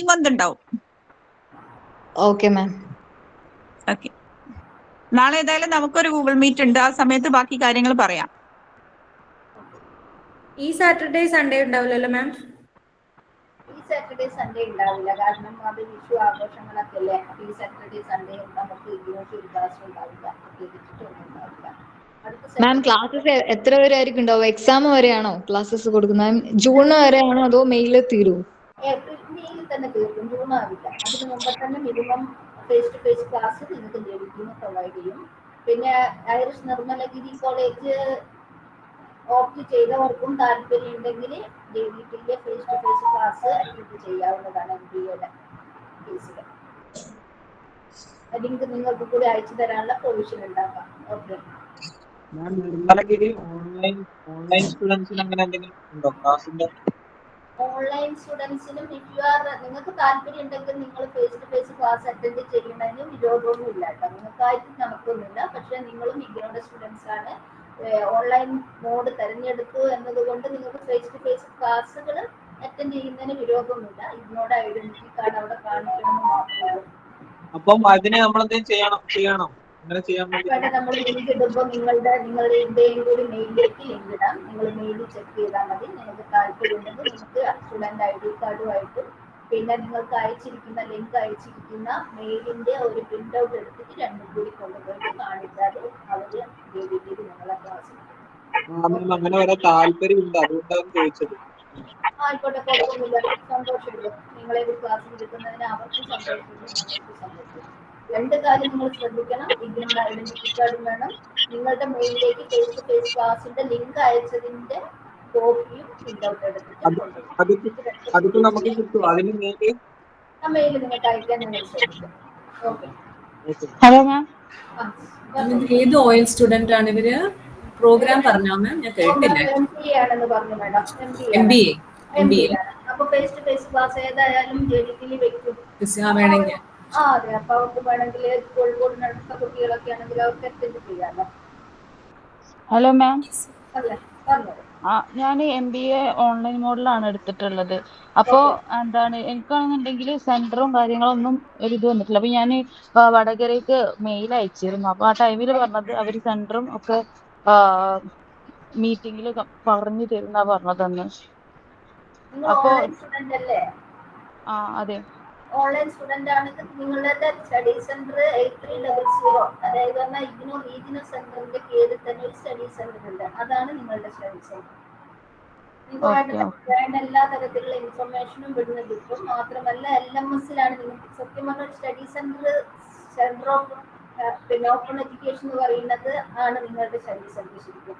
മന്ത് ഉണ്ടാവും. Okay ma'am. ഓക്കെ, നാളെ ഏതായാലും നമുക്കൊരു ഗൂഗിൾ മീറ്റ് ഉണ്ട്. ആ സമയത്ത് ബാക്കി കാര്യങ്ങൾ പറയാം. ഈ സാറ്റർഡേ സൺഡേ ഉണ്ടാവില്ലല്ലോ മാം? ഈ സാറ്റർഡേ സൺഡേ ഉണ്ടാവില്ല, കാരണം അത് വിഷു ആഘോഷങ്ങളൊക്കെ അല്ലേ. ഈ സാറ്റർഡേ സൺഡേ നമുക്ക് നിങ്ങൾക്ക് ഒരു ക്ലാസ് ഉണ്ടാവില്ല, ഒന്നും ഉണ്ടാവില്ല. മാം ക്ലാസ്സസ് എത്ര വരെ ആയിരിക്കും ഉണ്ടാവും? എക്സാം വരെയാണോ ക്ലാസ്സസ് കൊടുക്കുന്നത്? ജൂൺ വരെയാണോ അതോ മെയ്യിൽ തീരുമോ? മെയ്യിൽ തന്നെ തീർക്കും, ജൂൺ ആവില്ല. അതിന് മുമ്പ് തന്നെ minimum face to face class നിങ്ങൾക്ക് ജെഡിറ്റിന്ന് പ്രൊവൈഡ് ചെയ്യും. പിന്നെ ഐറിഷ് നിർമ്മലഗിരി കോളേജ് ഓപ്റ്റ് ചെയ്തവർക്കും താല്പര്യം ഉണ്ടെങ്കിൽ ജെഡിറ്റിന്റെ face to face class attend ചെയ്യാവുന്നതാണ്. MBAയുടെ കേസിൽ ലിങ്ക് നിങ്ങൾക്ക് കൂടി അയച്ചു തരാനുള്ള പ്രൊവിഷൻ ഉണ്ടാക്കാം. ഓക്കെ. നിർമ്മലഗിരി ഓൺലൈൻ സ്റ്റുഡൻസിന് അങ്ങനെ എന്തെങ്കിലും ഉണ്ടോ ക്ലാസിന്റെ? ഓൺലൈൻ സ്റ്റുഡൻസിനും നിങ്ങൾക്ക് താല്പര്യം ഉണ്ടെങ്കിൽ നിങ്ങൾ face to face class attend ചെയ്യുന്നതിന് വിരോധമൊന്നും ഇല്ല കേട്ടോ. നിങ്ങൾക്കായിട്ട് നടക്കുന്നില്ല. പക്ഷെ നിങ്ങളും ഇഗ്നോയുടെ സ്റ്റുഡൻസ് ആണ്. ഓൺലൈൻ മോഡ് തിരഞ്ഞെടുത്തു എന്നതുകൊണ്ട് നിങ്ങൾക്ക് ഫേസ് ടു ഫേസ് ക്ലാസ്സുകൾ അറ്റൻഡ് ചെയ്യുന്നതിന് വിരോധമൊന്നുമില്ല. ഇഗ്നോയുടെ ഐഡന്റിറ്റി കാർഡ് അവിടെ കാണിക്കണമെന്ന് മാത്രമേ ഉള്ളൂ. അപ്പം അതിന് നമ്മളെന്തെങ്കിലും ചെയ്യണോ? അങ്ങനെ ചെയ്യാൻ വേണ്ടി നമ്മൾ ലിങ്ക് ഇടുമ്പോൾ നിങ്ങളുടെയും കൂടി മെയിലിലേക്ക് ലിങ്ക് ഇടാം. നിങ്ങൾ മെയിൽ ചെക്ക് ചെയ്താൽ മതി. നിങ്ങൾക്ക് താല്പര്യം ഉണ്ടെങ്കിൽ നിങ്ങൾക്ക് സ്റ്റുഡന്റ് ID കാർഡുമായിട്ടും പിന്നെ നിങ്ങൾക്ക് അയച്ചിരിക്കുന്ന ലിങ്ക് അയച്ചിരിക്കുന്ന മെയിലിന്റെ ഒരു പ്രിന്റ് ഔട്ട് എടുത്തിട്ട് രണ്ടും കൂടി കൊണ്ടുപോയിട്ട് കാണിച്ചാൽ അവര് ജെഡിറ്റിയിൽ നിങ്ങളെ ക്ലാസ് അങ്ങനെ വരെ താല്പര്യം ഉണ്ട്, അതുകൊണ്ടാണ് ചോദിച്ചത്. ആയിക്കോട്ടെ, കുഴപ്പമൊന്നുമില്ല. സന്തോഷമില്ല. നിങ്ങളെ ഒരു ക്ലാസ്സിൽ കിട്ടുന്നതിന് അവർക്ക് സന്തോഷമില്ല, നിങ്ങൾക്ക് സന്തോഷമില്ല. രണ്ട് കാര്യം നിങ്ങൾ ശ്രദ്ധിക്കണം. ഇഗ്നോയുടെ ഐഡന്റിറ്റി കാർഡും വേണം. നിങ്ങളുടെ മെയിലിലേക്ക് ഫേസ് ടു ഫേസ് ക്ലാസിന്റെ ലിങ്ക് അയച്ചതിന്റെ കോപ്പിയും പ്രിന്റ് ഔട്ട് എടുത്തിട്ട് അതിപ്പോ നമുക്ക് കിട്ടുമോ? അതിന് മെയിൽ നിങ്ങൾക്ക് അയക്കാൻ നിങ്ങൾ ശ്രദ്ധിക്കും. ഓക്കെ. ഹലോ മാം, ഏത് ഓയിൽ സ്റ്റുഡന്റ് ആണ് ഇവര്? പ്രോഗ്രാം പറഞ്ഞോ മാം? ഞാൻ കേട്ടില്ല. MBA ആണെന്ന് പറഞ്ഞു മാഡം. MBA. അപ്പൊ ഫേസ് ടു ഫേസ് ക്ലാസ് ഏതായാലും ജെഡിറ്റിയിൽ വെക്കും. വേണമെങ്കിൽ അതെ. അപ്പൊ അവർക്ക് വേണമെങ്കിൽ കോഴിക്കോടിനടുത്ത കുട്ടികളൊക്കെ ആണെങ്കിൽ അവർക്ക് അറ്റൻഡ് ചെയ്യാമല്ലോ. ഹലോ മാം, അല്ലേ? പറഞ്ഞോളൂ. ഞാൻ MBA ഓൺലൈൻ മോഡിലാണ് എടുത്തിട്ടുള്ളത്. അപ്പോൾ എന്താണ് എനിക്കാണെന്നുണ്ടെങ്കിൽ സെന്ററും കാര്യങ്ങളൊന്നും ഒരു ഇത് വന്നിട്ടില്ല. അപ്പൊ ഞാൻ വടകരയ്ക്ക് മെയിൽ അയച്ചിരുന്നു. അപ്പൊ ആ ടൈമിൽ പറഞ്ഞത് അവർ സെന്ററും ഒക്കെ മീറ്റിംഗിൽ പറഞ്ഞു തരുന്ന പറഞ്ഞതെന്ന്. അപ്പോ അതെ, ഓൺലൈൻ സ്റ്റുഡന്റ് ആണെങ്കിൽ നിങ്ങളുടെ സ്റ്റഡി സെന്റർ 8300, അതായത് ഇഗ്നോ റീജിയണൽ സെന്ററിന്റെ കീഴിൽ തന്നെ ഒരു സ്റ്റഡി സെന്റർ ഉണ്ട്. അതാണ് നിങ്ങളുടെ സ്റ്റഡി സെന്റർ. നിങ്ങൾക്ക് വേണ്ട എല്ലാ തരത്തിലുള്ള ഇൻഫർമേഷനും ഇവിടുന്ന് കിട്ടും. മാത്രമല്ല LMSലാണ് നിങ്ങൾക്ക് സത്യം പറഞ്ഞ സ്റ്റഡി സെന്റർ ഓഫ് പിന്നെ ഓപ്പൺ എഡ്യൂക്കേഷൻ എന്ന് പറയുന്നത് ആണ് നിങ്ങളുടെ സ്റ്റഡി സെന്റർ ശരിക്കും.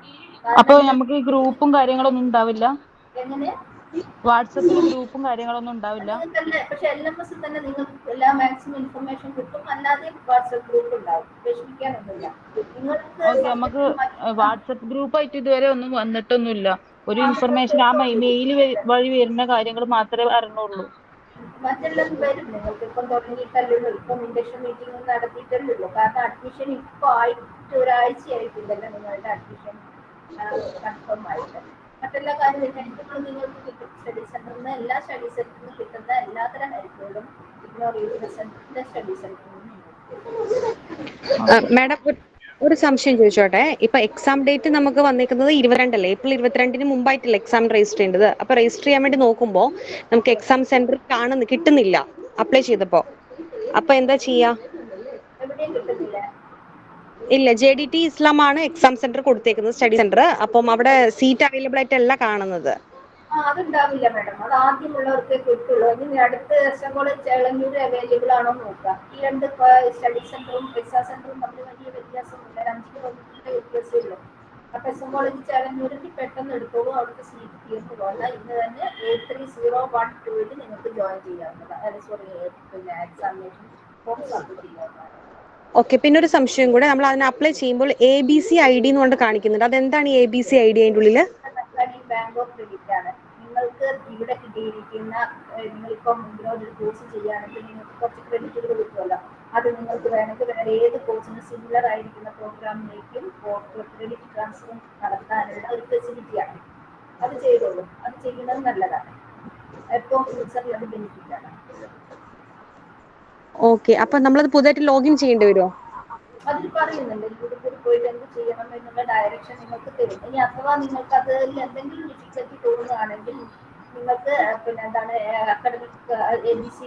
അപ്പൊ നമുക്ക് ഗ്രൂപ്പും കാര്യങ്ങളൊന്നും ഉണ്ടാവില്ല? എങ്ങനെ? വാട്സപ്പിൽ ഗ്രൂപ്പും കാര്യങ്ങളൊന്നും ഉണ്ടാവില്ല? പക്ഷെ LMS തന്നെ നിങ്ങൾക്ക് എല്ലാ മാക്സിമം ഇൻഫർമേഷൻ കിട്ടും. അല്ലാതെ വാട്സപ്പ് ഗ്രൂപ്പ് ഉണ്ടാവും. വിഷമിക്കാനൊന്നുമില്ല. നമുക്ക് വാട്സപ്പ് ഗ്രൂപ്പായിട്ട് ഇതുവരെ ഒന്നും വന്നിട്ടൊന്നുമില്ല. ഒരു ഇൻഫർമേഷൻ ആ മെയിൽ വഴി വരുന്ന കാര്യങ്ങൾ മാത്രമേ അറിഞ്ഞുള്ളൂ. മറ്റെല്ലാം വരും. നിങ്ങൾക്ക് ഇപ്പം തുടങ്ങിയിട്ടല്ലോ. ഇപ്പം ഇൻഡക്ഷൻ മീറ്റിംഗ് നടത്തിയിട്ടല്ലോ. കാരണം അഡ്മിഷൻ ഇപ്പൊ ആയിട്ട് ഒരാഴ്ചയായിട്ടില്ലല്ലോ നിങ്ങളുടെ അഡ്മിഷൻ കൺഫേം ആയിട്ട്. മറ്റെല്ലാ കാര്യങ്ങളും നിങ്ങൾക്ക് കിട്ടും. സ്റ്റഡി സെന്ററിന് എല്ലാ സ്റ്റഡി സെന്ററിനും കിട്ടുന്ന എല്ലാത്തരം ഹെൽപ്പുകളും ഇഗ്നോ റീജിയണൽ സെന്ററിന്റെ സ്റ്റഡി സെന്ററിൽ മാഡം ഒരു സംശയം ചോദിച്ചോട്ടെ. ഇപ്പൊ എക്സാം ഡേറ്റ് നമുക്ക് വന്നിരിക്കുന്നത് 22 ഏപ്രിൽ 22 മുമ്പായിട്ടില്ല എക്സാം രജിസ്റ്റർ ചെയ്യേണ്ടത്. അപ്പൊ രജിസ്റ്റർ ചെയ്യാൻ വേണ്ടി നോക്കുമ്പോൾ നമുക്ക് എക്സാം സെന്റർ കിട്ടുന്നില്ല അപ്ലൈ ചെയ്തപ്പോ. അപ്പൊ എന്താ ചെയ്യാ? ഇല്ല, JDT ഇസ്ലാം ആണ് എക്സാം സെന്റർ കൊടുത്തേക്കുന്നത്, സ്റ്റഡി സെന്റർ. അപ്പം അവിടെ സീറ്റ് അവൈലബിൾ ആയിട്ടല്ല കാണുന്നത്. അതുണ്ടാവില്ല മാഡം. അത് ആദ്യമുള്ളവർക്കേ കിട്ടുള്ളൂ. ഇനി അടുത്ത എസ്എംകോളേജ് ചേളന്നൂർ അവൈലബിൾ ആണോ നോക്കാം. ഈ രണ്ട് സ്റ്റഡി സെന്ററും എക്സാം സെന്ററും തമ്മിൽ വലിയ വ്യത്യാസമില്ല. 5 കിലോമീറ്ററിന്റെ വ്യത്യാസമേ ഉള്ളൂ. അപ്പൊ എസ്എംകോളേജ് ചേളന്നൂരിൽ പെട്ടെന്ന് എടുത്തോളൂ. അവിടുത്തെ സീറ്റ് തീർന്നു പോകണ്ട. ഇന്ന് തന്നെ 83012 നിങ്ങൾക്ക് ജോയിൻ ചെയ്യാവുന്നതാണ്. പിന്നെ എക്സാമിനേഷൻ ഫോം സബ്മിറ്റ് ചെയ്യാവുന്നതാണ്. ഓക്കെ. പിന്നെ ഒരു സംശയം കൂടെ, നമ്മൾ അതിന് അപ്ലൈ ചെയ്യുമ്പോൾ ABC ID എന്ന് കൊണ്ട് കാണിക്കുന്നുണ്ട്. അതെന്താണ് ABC ID അതിൻ്റെ ഉള്ളിൽ? ബാങ്ക് ഓഫ് ക്രെഡിറ്റ് ആണ്. നിങ്ങൾക്ക് ഇവിടെ കിട്ടിയിരിക്കുന്ന നിങ്ങളിപ്പം ഒരു കോഴ്സ് ചെയ്യുകയാണെങ്കിൽ നിങ്ങൾക്ക് കുറച്ച് ക്രെഡിറ്റുകൾ കിട്ടുമല്ലോ. അത് നിങ്ങൾക്ക് വേണമെങ്കിൽ വേറെ ഏത് കോഴ്സിന് സിമിലർ ആയിരിക്കുന്ന പ്രോഗ്രാമിലേക്കും ക്രെഡിറ്റ് ട്രാൻസ്ഫർ നടത്താനുള്ള ഒരു ഫെസിലിറ്റിയാണ്. അത് ചെയ്തോളൂ. അത് ചെയ്യുന്നത് നല്ലതാണ്. ഏറ്റവും ഫ്യൂച്ചറിൽ അത് ബെനിഫിറ്റ് ആണ്. ഓക്കെ. അപ്പൊ നമ്മളത് പുതുതായിട്ട് ലോഗിൻ ചെയ്യേണ്ടി വരുമോ? അതിൽ പറയുന്നുണ്ട് യൂട്യൂബിൽ പോയിട്ട് എന്ത് ചെയ്യണം എന്നുള്ള ഡയറക്ഷൻ നിങ്ങൾക്ക് തരും. ഇനി അഥവാ നിങ്ങൾക്ക് അതിൽ എന്തെങ്കിലും ഡിഫിക്കൽറ്റി തോന്നുകയാണെങ്കിൽ നിങ്ങൾക്ക് പിന്നെ എന്താണ് അക്കാഡമിക് ABC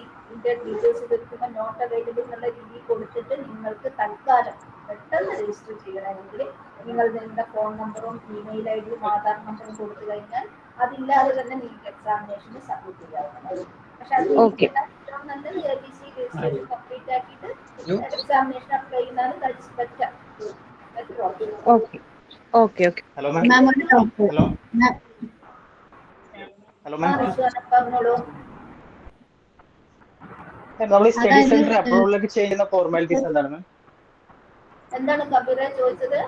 ഡീറ്റെയിൽസ് വെക്കുമ്പോൾ നോട്ട് അവൈലബിൾ എന്നുള്ള രീതിയിൽ കൊടുത്തിട്ട് നിങ്ങൾക്ക് തൽക്കാലം പെട്ടെന്ന് രജിസ്റ്റർ ചെയ്യണമെങ്കിൽ നിങ്ങൾ നിങ്ങളുടെ ഫോൺ നമ്പറും ഇമെയിൽ ഐഡിയും ആധാർ നമ്പറും കൊടുത്തു കഴിഞ്ഞാൽ അതില്ലാതെ തന്നെ നിങ്ങൾക്ക് എക്സാമിനേഷന് സബ്മിറ്റ് ചെയ്യാവുന്നതാണ്. പക്ഷെ അത് ഏറ്റവും നല്ലത് ABC രജിസ്ട്രേഷൻ കംപ്ലീറ്റ് ആക്കിയിട്ട് എക്സാമിനേഷൻ അപ്ലൈ ചെയ്യുന്നതാണ് better option. Okay. Hello ma'am. Hello ma'am. പറഞ്ഞോളൂ. നമ്മൾ സ്റ്റഡി സെന്റർ അബ്രോഡിലേക്ക് ചെയ്യുന്ന ഫോർമാലിറ്റീസ് എന്താണ് മാം? എന്താണ് കബീറ ചോദിച്ചത്?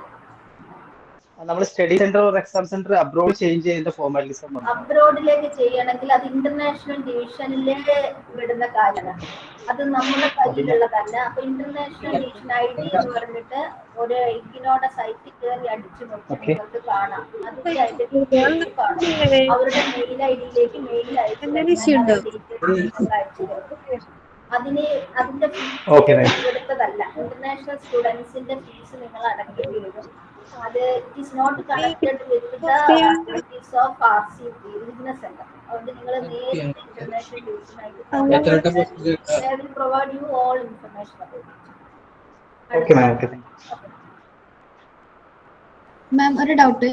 നമ്മൾ study centre or exam centre abroad change ചെയ്യുന്ന ഫോർമാലിറ്റീസ് അബ്രോഡിലേക്ക് ചെയ്യണമെങ്കിൽ അത് ഇന്റർനാഷണൽ ഡിവിഷനിലെ വിടുന്ന കാര്യമാണ്. അത് നമ്മുടെ കയ്യിലുള്ളതല്ല. അപ്പൊ ഇന്റർനാഷണൽ ഡിവിഷൻ ID എന്ന് പറഞ്ഞിട്ട് ഒരു ഇഗ്നോയുടെ സൈറ്റിൽ കയറി അടിച്ചു നോക്കി നിങ്ങൾക്ക് കാണാം. അതിന്റെ ഐഡന്റിഫിക്കേഷൻ കാണാം. അവരുടെ മെയിൽ ഐഡിയിലേക്ക് മെയിൽ അയച്ചു അതിന്റെ ഫീസ് എടുത്തതല്ല. ഇന്റർനാഷണൽ സ്റ്റുഡൻസിന്റെ ഫീസ് നിങ്ങൾ അടക്കേണ്ടി വരും. അത് it is not connected with the activities of RCP regional centre. അതുകൊണ്ട് നിങ്ങൾ നേരിട്ട് ഇന്റർനാഷണൽ ഡിവിഷനായിട്ട് provide you all information about it. Ma'am ഒരു ഡൗട്ട്.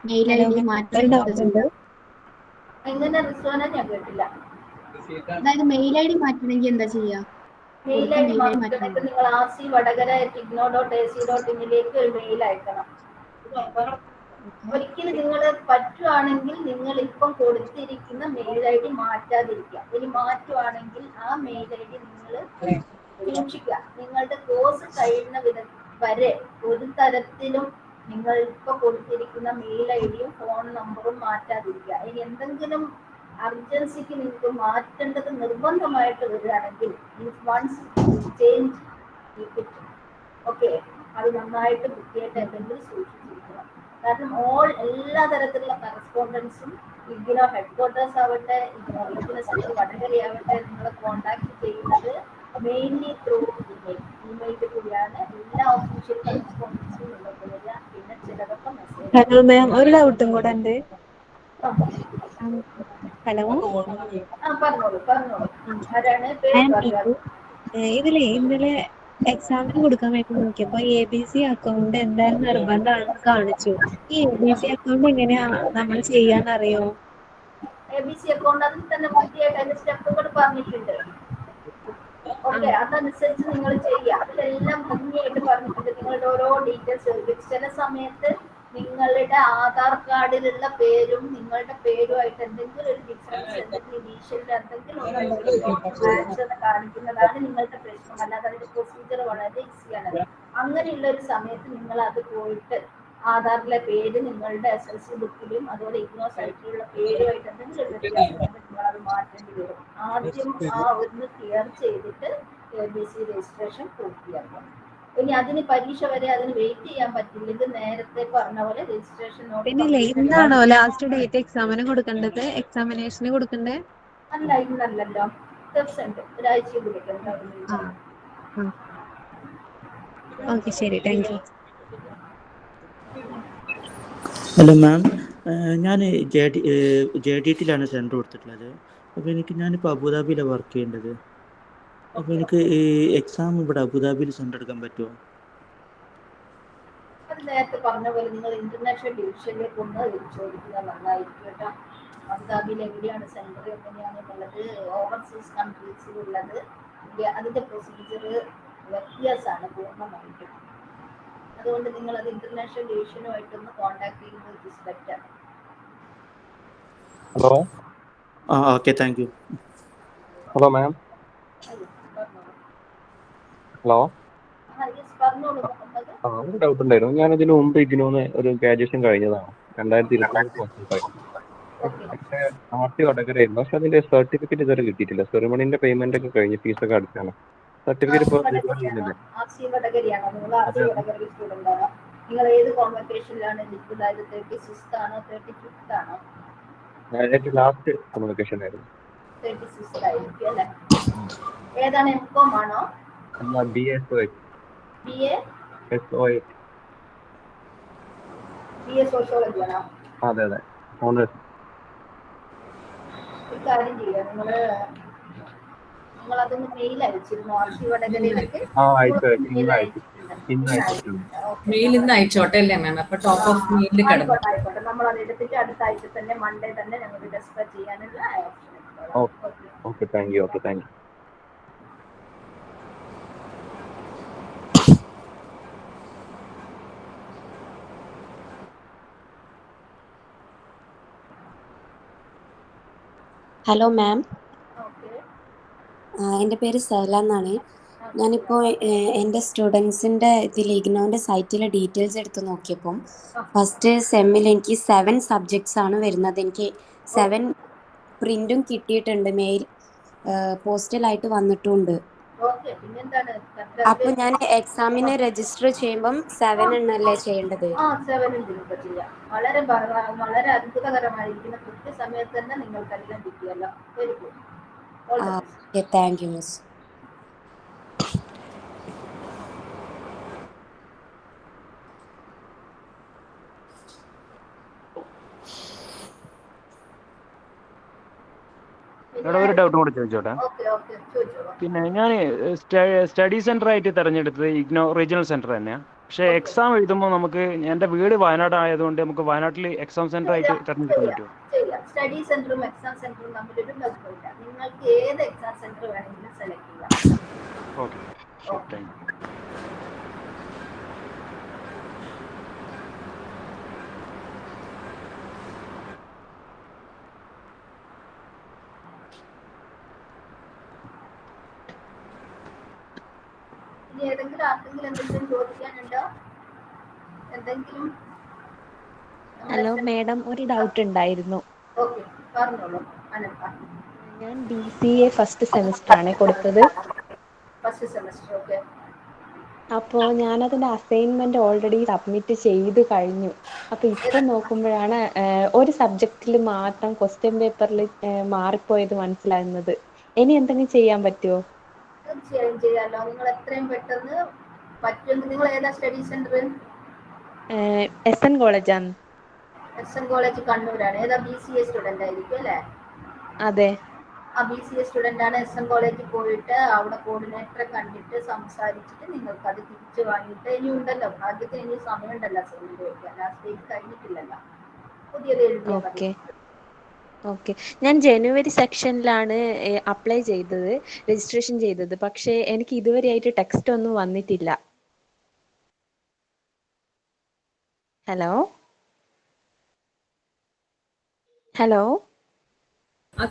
മെയിൽ ഐഡി മാറ്റുന്നുണ്ട്. എങ്ങനെ റിസോന ഞാൻ കേട്ടില്ല. അതായത് മെയിൽ ഐഡി മാറ്റണമെങ്കിൽ എന്താ ചെയ്യാ? മെയിൽ ഐഡി മാറ്റണമെങ്കിൽ നിങ്ങൾ rcvadagara@igno.ac.in ഒരു മെയിൽ അയക്കണം. ഒരിക്കലും നിങ്ങൾ പറ്റുവാണെങ്കിൽ നിങ്ങൾ ഇപ്പം കൊടുത്തിരിക്കുന്ന മെയിൽ ഐഡി മാറ്റാതിരിക്കുക. ഇനി മാറ്റുവാണെങ്കിൽ ആ മെയിൽ ഐഡി നിങ്ങൾ സൂക്ഷിക്കുക. നിങ്ങളുടെ കോഴ്സ് കഴിയുന്ന വരെ ഒരു തരത്തിലും നിങ്ങൾ ഇപ്പൊ കൊടുത്തിരിക്കുന്ന മെയിൽ ഐഡിയും ഫോൺ നമ്പറും മാറ്റാതിരിക്കുക. ഇനി എന്തെങ്കിലും അർജൻസിക്ക് നിങ്ങൾക്ക് മാറ്റേണ്ടത് നിർബന്ധമായിട്ട് വരികയാണെങ്കിൽ വൺസ് ചേഞ്ച് ഓക്കെ അത് നന്നായിട്ട് വൃത്തിയായിട്ട് എന്തെങ്കിലും സൂക്ഷിച്ചിരിക്കുക. കാരണം എല്ലാ തരത്തിലുള്ള കറസ്പോണ്ടൻസും ഇഗ്നോ ഹെഡ്ക്വാർട്ടേഴ്സ് ആവട്ടെ, ഇഗ്നോ സെന്റർ വടകരയാവട്ടെ, നിങ്ങളെ കോണ്ടാക്ട് ചെയ്യുന്നത് മെയിൻലി ത്രൂ ഇമെയിൽ കൂടിയാണ്. എല്ലാ ഒഫീഷ്യൽ കറസ്പോണ്ടൻസും നിങ്ങൾക്ക് വരിക. പിന്നെ ചിലതൊക്കെ മെസ്സേജ്. ഹലോ മാം, ഒരു ഡൗട്ടും കൂടെ ഉണ്ട്. ഹലോ പറഞ്ഞോളൂ. ആരാണ്? ഇതിലേ ഇന്നലെ എക്സാമിന് കൊടുക്കാൻ വേണ്ടി നോക്കിയപ്പോ ABC അക്കൗണ്ട് എന്തായാലും നിർബന്ധമാണെന്ന് കാണിച്ചു. ഈ ABC അക്കൗണ്ട് എങ്ങനെയാ നമ്മൾ ചെയ്യാന്നറിയോ? ABC അക്കൗണ്ട് അതിൽ തന്നെ വൃത്തിയായിട്ട് അതിന്റെ സ്റ്റെപ്പുകൾ പറഞ്ഞിട്ടുണ്ട്. ഓക്കെ, അതനുസരിച്ച് നിങ്ങൾ ചെയ്യുക. അതിലെല്ലാം ഭംഗിയായിട്ട് പറഞ്ഞിട്ടുണ്ട്. നിങ്ങളുടെ ഓരോ ഡീറ്റെയിൽസ് ചില സമയത്ത് നിങ്ങളുടെ ആധാർ കാർഡിലുള്ള പേരും നിങ്ങളുടെ പേരുമായിട്ട് എന്തെങ്കിലും ഒരു ഡിഫറൻസ്, എന്തെങ്കിലും ഇനീഷ്യലിൽ എന്തെങ്കിലും മാച്ച് എന്ന് കാണിക്കുന്നതാണ് നിങ്ങളുടെ പ്രശ്നം. അല്ലാതെ അതിന്റെ പ്രൊസീജിയർ വളരെ ഈസിയാണ്. അങ്ങനെയുള്ള ഒരു സമയത്ത് നിങ്ങൾ അത് പോയിട്ട് ആധാറിലെ പേര് നിങ്ങളുടെ SSLC ബുക്കിലും അതുപോലെ ഇഗ്നോ സൈറ്റിലുള്ള പേരുമായിട്ട് എന്തെങ്കിലും വ്യത്യാസം നിങ്ങൾ അത് മാറ്റേണ്ടി വരും. ആദ്യം ആ ഒന്ന് ക്ലിയർ ചെയ്തിട്ട് ABC രജിസ്ട്രേഷൻ പൂർത്തിയാക്കണം. ഇനി അതിന് പരീക്ഷ വരെ അതിന് വെയിറ്റ് ചെയ്യാൻ പറ്റില്ല. ഇത് നേരത്തെ പറഞ്ഞ പോലെ രജിസ്ട്രേഷൻ പിന്നെ ഇന്നാണോ ലാസ്റ്റ് ഡേറ്റ് എക്സാമിന് കൊടുക്കേണ്ടത്? എക്സാമിനേഷന് കൊടുക്കണ്ടേ? അല്ല, ഇന്നല്ലല്ലോ. ദിവസമുണ്ട്, ഒരാഴ്ച കൊടുക്കണ്ട. ഓക്കെ, ശരി, താങ്ക് യു. ഹലോ മാം, ഞാൻ JDTയിലാണ് സെൻറ്റർ കൊടുത്തിട്ടുള്ളത്. അപ്പോൾ ഞാനിപ്പോൾ അബുദാബിയിലാണ് വർക്ക് ചെയ്യേണ്ടത്. അപ്പോൾ എനിക്ക് ഈ എക്സാം ഇവിടെ അബുദാബിയിൽ സെൻറ്റർ എടുക്കാൻ പറ്റുമോ? അത് നേരത്തെ പറഞ്ഞ പോലെ നിങ്ങൾ ഇന്റർനാഷണൽ ഡിവിഷനിലേക്ക് ഒന്ന് ചോദിക്കുന്നത് നന്നായിരിക്കും കേട്ടോ. അബുദാബിയിൽ എവിടെയാണ് സെൻറ്റർ, എങ്ങനെയാണെന്നുള്ളത്, ഓവർസീസ് കൺട്രീസിലുള്ളത്, അതിൻ്റെ പ്രൊസീജിയർ വ്യത്യാസമാണ് പൂർണ്ണമായിട്ടും. അതുകൊണ്ട് നിങ്ങൾ അത് ഇന്റർനാഷണൽ ഡിവിഷനുമായിട്ടൊന്ന് കോൺടാക്ട് ചെയ്യുന്നത് is better. Hello. Okay, thank U. Hello ma'am. Hello. ഒരു ഡൗട്ട് ഉണ്ടായിരുന്നു. ഞാൻ ഇതിന് മുമ്പ് ഇഗ്നോന്ന് ഒരു ഗ്രാജുവേഷൻ കഴിഞ്ഞതാണ് 2023. RC വടകരയായിരുന്നു. പക്ഷെ അതിന്റെ സർട്ടിഫിക്കറ്റ് ഇതുവരെ കിട്ടിയിട്ടില്ല. സെറിമണിന്റെ പേയ്മെന്റ് ഒക്കെ കഴിഞ്ഞ് ഫീസൊക്കെ അടച്ചാണ്. സർട്ടിഫിക്കറ്റ് ഇപ്പോൾ RC വടകരയാണോ? നിങ്ങൾ RC വടകര സ്റ്റുഡന്റ് ആണോ? നിങ്ങൾ ഏത് കോൺവെക്കേഷനിലാണ് നിൽക്കുന്നത്? അതായത് 36th ആണോ 35th ആണോ? ലാസ്റ്റ് കോൺവെക്കേഷൻ ആയിരുന്നു. 36th ആയിരിക്കും അല്ലേ? ഏതാണ്? MCOM ആണോ? BA SOH. BA സോഷ്യോളജി ആണോ? അതെ അതെ, ഓണേഴ്സ്. ഒരു കാര്യം ചെയ്യുക, നിങ്ങളതൊന്ന് മെയിൽ അയച്ചിരുന്നു RC വടകരയിലേക്ക്. ഇന്ന് അയച്ചിട്ടുണ്ട്. മെയിൽ ഇന്ന് അയച്ചോട്ടെ അല്ലേ മാം? അപ്പൊ ടോപ്പ് ഓഫ് മെയിലിൽ കിടന്നു. ആയിക്കോട്ടെ, നമ്മൾ അത് എടുത്തിട്ട് അടുത്ത ആഴ്ച തന്നെ മൺഡേ തന്നെ ഞങ്ങൾ ഡിസ്പാച്ച് ചെയ്യാനുള്ള ആക്ഷൻ എടുത്തോളാം. Okay, thank U. Hello ma'am, okay. എൻ്റെ പേര് സഹല എന്നാണ്. ഞാനിപ്പോൾ എൻ്റെ സ്റ്റുഡൻസിൻ്റെ ഇതിൽ ഇഗ്നോൻ്റെ സൈറ്റിലെ ഡീറ്റെയിൽസ് എടുത്ത് നോക്കിയപ്പം ഫസ്റ്റ് സെമ്മിൽ എനിക്ക് 7 സബ്ജക്ട്സ് ആണ് വരുന്നത്. എനിക്ക് 7 പ്രിൻറ്റും കിട്ടിയിട്ടുണ്ട്, മെയിൽ പോസ്റ്റലായിട്ട് വന്നിട്ടുമുണ്ട്. അപ്പോൾ ഞാൻ എക്സാമിന് രജിസ്റ്റർ ചെയ്യുമ്പം 7 എണ്ണല്ലേ ചെയ്യേണ്ടത്? 7 ചെയ്യാം. വളരെ അത്ഭുതകരമായിരിക്കുന്ന കൃത്യസമയത്ത് തന്നെ നിങ്ങൾക്കെല്ലാം കിട്ടിയല്ലോ. Very good. Okay, thank you miss. ഇവിടെ ഒരു ഡൗട്ടും കൂടെ ചോദിച്ചോട്ടെ. പിന്നെ ഞാൻ സ്റ്റഡി സെന്റർ ആയിട്ട് തിരഞ്ഞെടുത്തത് ഇഗ്നോ റീജിയണൽ സെന്റർ തന്നെയാണ്. പക്ഷെ എക്സാം എഴുതുമ്പോൾ നമുക്ക് എൻ്റെ വീട് വയനാട് ആയതുകൊണ്ട് നമുക്ക് വയനാട്ടിൽ എക്സാം സെന്റർ ആയിട്ട് തിരഞ്ഞെടുക്കാൻ പറ്റുമോ? സ്റ്റഡി സെന്ററും എക്സാം സെന്ററും തമ്മിലൊരു ബന്ധമില്ല. നിങ്ങൾക്ക് ഏത് എക്സാം സെന്റർ വേണമെങ്കിലും സെലക്ട് ചെയ്യാം. Okay, thank U. ഏതെങ്കിലും ആർക്കെങ്കിലും എന്തെങ്കിലും ചോദിക്കാനുണ്ടോ? എന്തെങ്കിലും? ഹലോ മാഡം, ഒരു ഡൗട്ട് ഉണ്ടായിരുന്നു. ഓക്കെ, പറഞ്ഞോളൂ അനന്ത. ഞാൻ BCA ഫസ്റ്റ് സെമിസ്റ്റർ ആണ് കൊടുത്തത്. First semester, okay. അപ്പോൾ ഞാനതിൻ്റെ അസൈൻമെൻറ്റ് ഓൾറെഡി സബ്മിറ്റ് ചെയ്ത് കഴിഞ്ഞു. അപ്പോൾ ഇപ്പം നോക്കുമ്പോഴാണ് ഒരു സബ്ജക്റ്റിൽ മാത്രം ക്വസ്റ്റ്യൻ പേപ്പറിൽ മാറിപ്പോയത് മനസ്സിലാകുന്നത്. ഇനി എന്തെങ്കിലും ചെയ്യാൻ പറ്റുമോ? തീർച്ചയായും ചെയ്യാമല്ലോ. നിങ്ങൾ എത്രയും പെട്ടെന്ന് പറ്റുമെങ്കിൽ നിങ്ങൾ ഏതാ സ്റ്റഡി സെന്റർ? SN കോളേജാണ്. SN കോളേജ് കണ്ണൂരാണ്. ഏതാ BCA സ്റ്റുഡന്റ് ആയിരിക്കും അല്ലേ? അതെ. BCA സ്റ്റുഡന്റ് ആണ്. SN കോളേജിൽ പോയിട്ട് അവിടെ കോർഡിനേറ്ററെ കണ്ടിട്ട് സംസാരിച്ചിട്ട് നിങ്ങൾക്ക് അത് തിരിച്ചു വാങ്ങിയിട്ട് ഇനി ഉണ്ടല്ലോ, ഭാഗ്യത്തിന് ഇനി സമയമുണ്ടല്ലോ സെമിനാർ വയ്ക്കാൻ. ലാസ്റ്റ് ഡേറ്റ് കഴിഞ്ഞിട്ടില്ലല്ലോ, പുതിയത് എഴുതിയാൽ മതി. ഓക്കെ, ഞാൻ ജനുവരി സെക്ഷനിലാണ് അപ്ലൈ ചെയ്തത്, രജിസ്ട്രേഷൻ ചെയ്തത്. പക്ഷേ എനിക്ക് ഇതുവരെയായിട്ട് ടെക്സ്റ്റ് ഒന്നും വന്നിട്ടില്ല. ഹലോ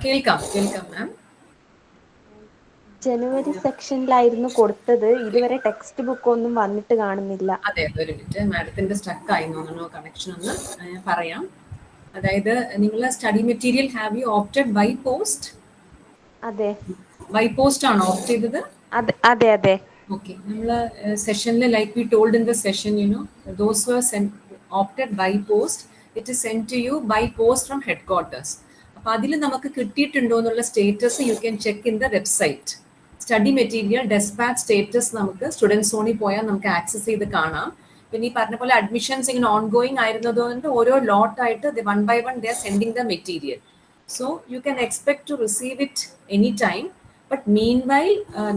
കേൾക്കാം മാം. ജനുവരി സെക്ഷനിലായിരുന്നു കൊടുത്തത്. ഇതുവരെ ടെക്സ്റ്റ് ബുക്ക് ഒന്നും വന്നിട്ട് കാണുന്നില്ല. അതെ, ഒരു മിനിറ്റ്, മാഡത്തിന്റെ സ്റ്റക്ക് ആയി തോന്നുന്നു കണക്ഷൻ ഒന്ന് പറയാം. അതായത് നിങ്ങൾ study material have you opted by post? അതെ, ബൈ പോസ്റ്റ് ആണോ ഓപ്റ്റ് ചെയ്തത്? അതെ. ഓക്കെ, നമ്മൾ സെഷനിൽ like we told in the session, those who are opted by post, it is sent to you by post from headquarters. അപ്പോൾ അതിൽ നമുക്ക് കിട്ടിയിട്ടുണ്ടോ എന്നുള്ള status you can check in the website. Study material dispatch status നമുക്ക് student സോണിൽ പോയാൽ നമുക്ക് access ചെയ്ത് കാണാം. പിന്നെ ഈ പറഞ്ഞ പോലെ അഡ്മിഷൻസ് ഇങ്ങനെ ഓൺഗോയിങ് ആയിരുന്നതുകൊണ്ട് ഓരോ ലോട്ടായിട്ട് one by one they are sending the material. So you can expect to receive it any time. But meanwhile